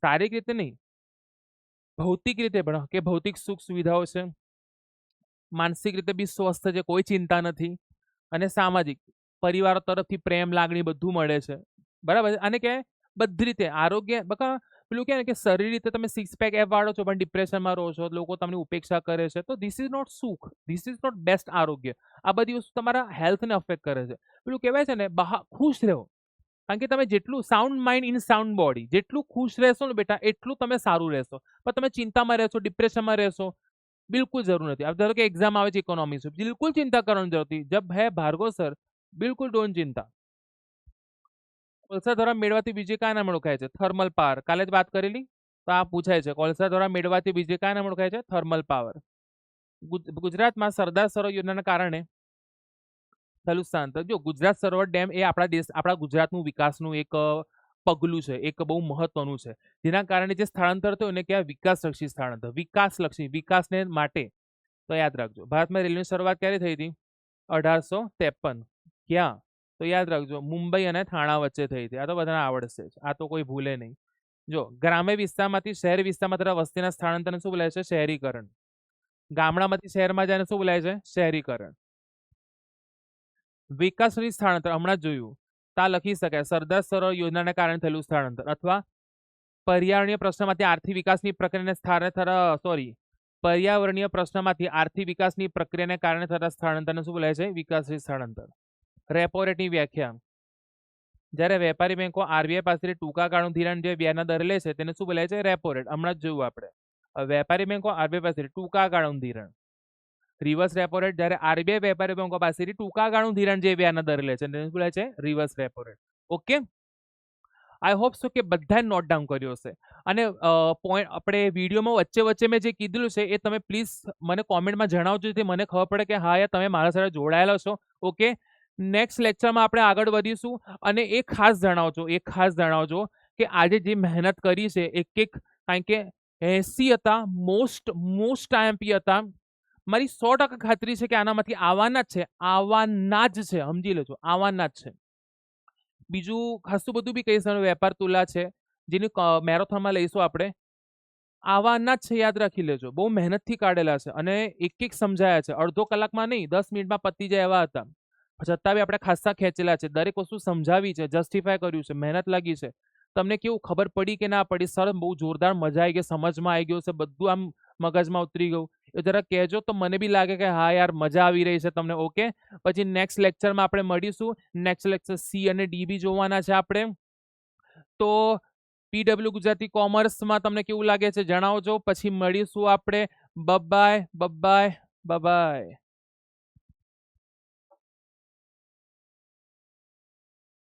શારીરિક રીતે નહીં, ભૌતિક રીતે પણ, કે ભૌતિક સુખ સુવિધાઓ છે, માનસિક રીતે બી સ્વસ્થ છે, કોઈ ચિંતા નથી, અને સામાજિક પરિવારો તરફથી પ્રેમ, લાગણી બધું મળે છે. બરાબર. અને કે બધી રીતે આરોગ્ય બકા પેલું કે શરીર રીતે તમે 6 પેક એપ વાળો છો પણ ડિપ્રેશનમાં રહો છો, લોકો તમને ઉપેક્ષા કરે છે, તો ધીસ ઇઝ નોટ સુખ, ધીસ ઇઝ નોટ બેસ્ટ આરોગ્ય. આ બધી વસ્તુ તમારા હેલ્થને અફેક્ટ કરે છે. પેલું કહેવાય છે ને, ખુશ રહો. કારણ કે તમે જેટલું sound mind in sound body, જેટલું ખુશ રહેશો ને બેટા, એટલું તમે સારું રહેશો. પણ તમે ચિંતામાં રહેશો, ડિપ્રેશનમાં રહેશો, બિલકુલ જરૂર નથી. अब ધારો કે એક્ઝામ આવે છે ઇકોનોમિક્સ, બિલકુલ ચિંતા કરવાની જરૂર નથી. જબ હે ભાર્ગવ સર, બિલકુલ ડોન્ટ ચિંતા. કોલસા દ્વારા મેળવાતી બીજી કયા નામ ઓળખાય છે? Thermal power. કાલે જ વાત કરેલી, તો આ પૂછાય છે. કોલસા દ્વારા મેળવાતી બીજી કયા નામ ઓળખાય છે? Thermal power. ગુજરાતમાં સરદાર સરોવર યોજનાના કારણે થયેલું સ્થળાંતર. જો ગુજરાત સરોવર ડેમ એ આપણા ગુજરાતનું વિકાસનું એક પગલું છે, એક બહુ મહત્વનું છે, જેના કારણે જે સ્થળાંતર થયું એને કહેવાય વિકાસલક્ષી સ્થળાંતર. વિકાસલક્ષી, વિકાસને માટે. તો યાદ રાખજો. ભારતમાં રેલવેની શરૂઆત ક્યારે થઈ હતી? 1853. ક્યાં? તો યાદ રાખજો, મુંબઈ અને થાણા વચ્ચે થઈ હતી. આ તો બધાને આવડશે જ, આ તો કોઈ ભૂલે નહીં. જો ગ્રામ્ય વિસ્તારમાંથી શહેરી વિસ્તારમાં તરફ વસ્તીના સ્થળાંતરને શું બોલાય છે? શહેરીકરણ. ગામડામાંથી શહેરમાં જાય શું બોલાય છે? શહેરીકરણ. વિકાસની સ્થળાંતર હમણાં જ જોયું, તા લખી શકાય સરદાર સરોવર યોજનાને કારણે થયેલું સ્થળાંતર, અથવા પર્યાવરણીય પ્રશ્નમાંથી આર્થિક વિકાસની પ્રક્રિયાને પર્યાવરણીય પ્રશ્નમાંથી આર્થિક વિકાસની પ્રક્રિયાને કારણે થતા સ્થળાંતરને શું બોલાય છે? વિકાસની સ્થળાંતર. રેપો રેટની વ્યાખ્યા. જ્યારે વેપારી બેંકો આરબીઆઈ પાસેથી ટૂંકા ગાળાનું ધિરાણ જે વ્યાજના દરે લે છે તેને શું બોલાય છે? Repo rate. હમણાં જ જોયું આપણે. વેપારી બેંકો આરબીઆઈ પાસેથી ટૂંકા ગાળાનું ધિરાણ. રિવર્સ રેપો રેટ, જ્યારે આરબીઆઈ વેપારી બેંકો પાસેથી ટૂંકા ગાળાનું ધિરાણ જે વ્યાજના દરે લે છે તેને શું બોલાય છે? Reverse repo rate. Okay, I hope so કે બધાએ નોટ ડાઉન કર્યો હશે. અને પોઈન્ટ આપણે વિડીયોમાં વચ્ચે વચ્ચે મેં જે કીધેલું છે એ તમે પ્લીઝ મને કોમેન્ટમાં જણાવજો, જેથી મને ખબર પડે કે હા યાર તમે મારા સાથે જોડાયેલા છો. ઓકે, નેક્સ્ટ લેક્ચરમાં આપણે આગળ વધીશું. અને એ ખાસ જણાવજો કે આજે જે મહેનત કરી છે એક કારણ કે 80 હતા, મોસ્ટ આઈએમપી હતા. મારી 100% ખાતરી છે કે આનામાંથી આવવાના જ છે, સમજી લેજો, આવવાના જ છે. બીજું ખાસું બધું બી કહીશ. વેપાર તુલા છે, જેની મેરેથોનમાં લઈશું આપણે. આવવાના જ છે, યાદ રાખી લેજો. બહુ મહેનતથી કાઢેલા છે અને એક સમજાયા છે. અડધો કલાકમાં નહીં, 10 મિનિટમાં પતી જાય એવા હતા. છતાં બી આપણે ખાસા ખેંચેલા છે. દરેક વસ્તુ સમજાવી છે, જસ્ટિફાય કર્યું છે, મહેનત લાગી છે. તમને કેવું ખબર પડી કે ના પડી? સર બહુ જોરદાર મજા આવી ગઈ, સમજમાં આવી ગયું છે, બધું આમ મગજમાં ઉતરી ગયું એ જરા કહેજો, તો મને બી લાગે કે હા યાર મજા આવી રહી છે તમને. ઓકે, પછી નેક્સ્ટ લેક્ચરમાં આપણે મળીશું. નેક્સ્ટ લેક્ચર સી અને ડી બી જોવાના છે આપણે. તો પીડબ્લ્યુ ગુજરાતી કોમર્સમાં તમને કેવું લાગે છે જણાવજો. પછી મળીશું આપણે. Bye bye.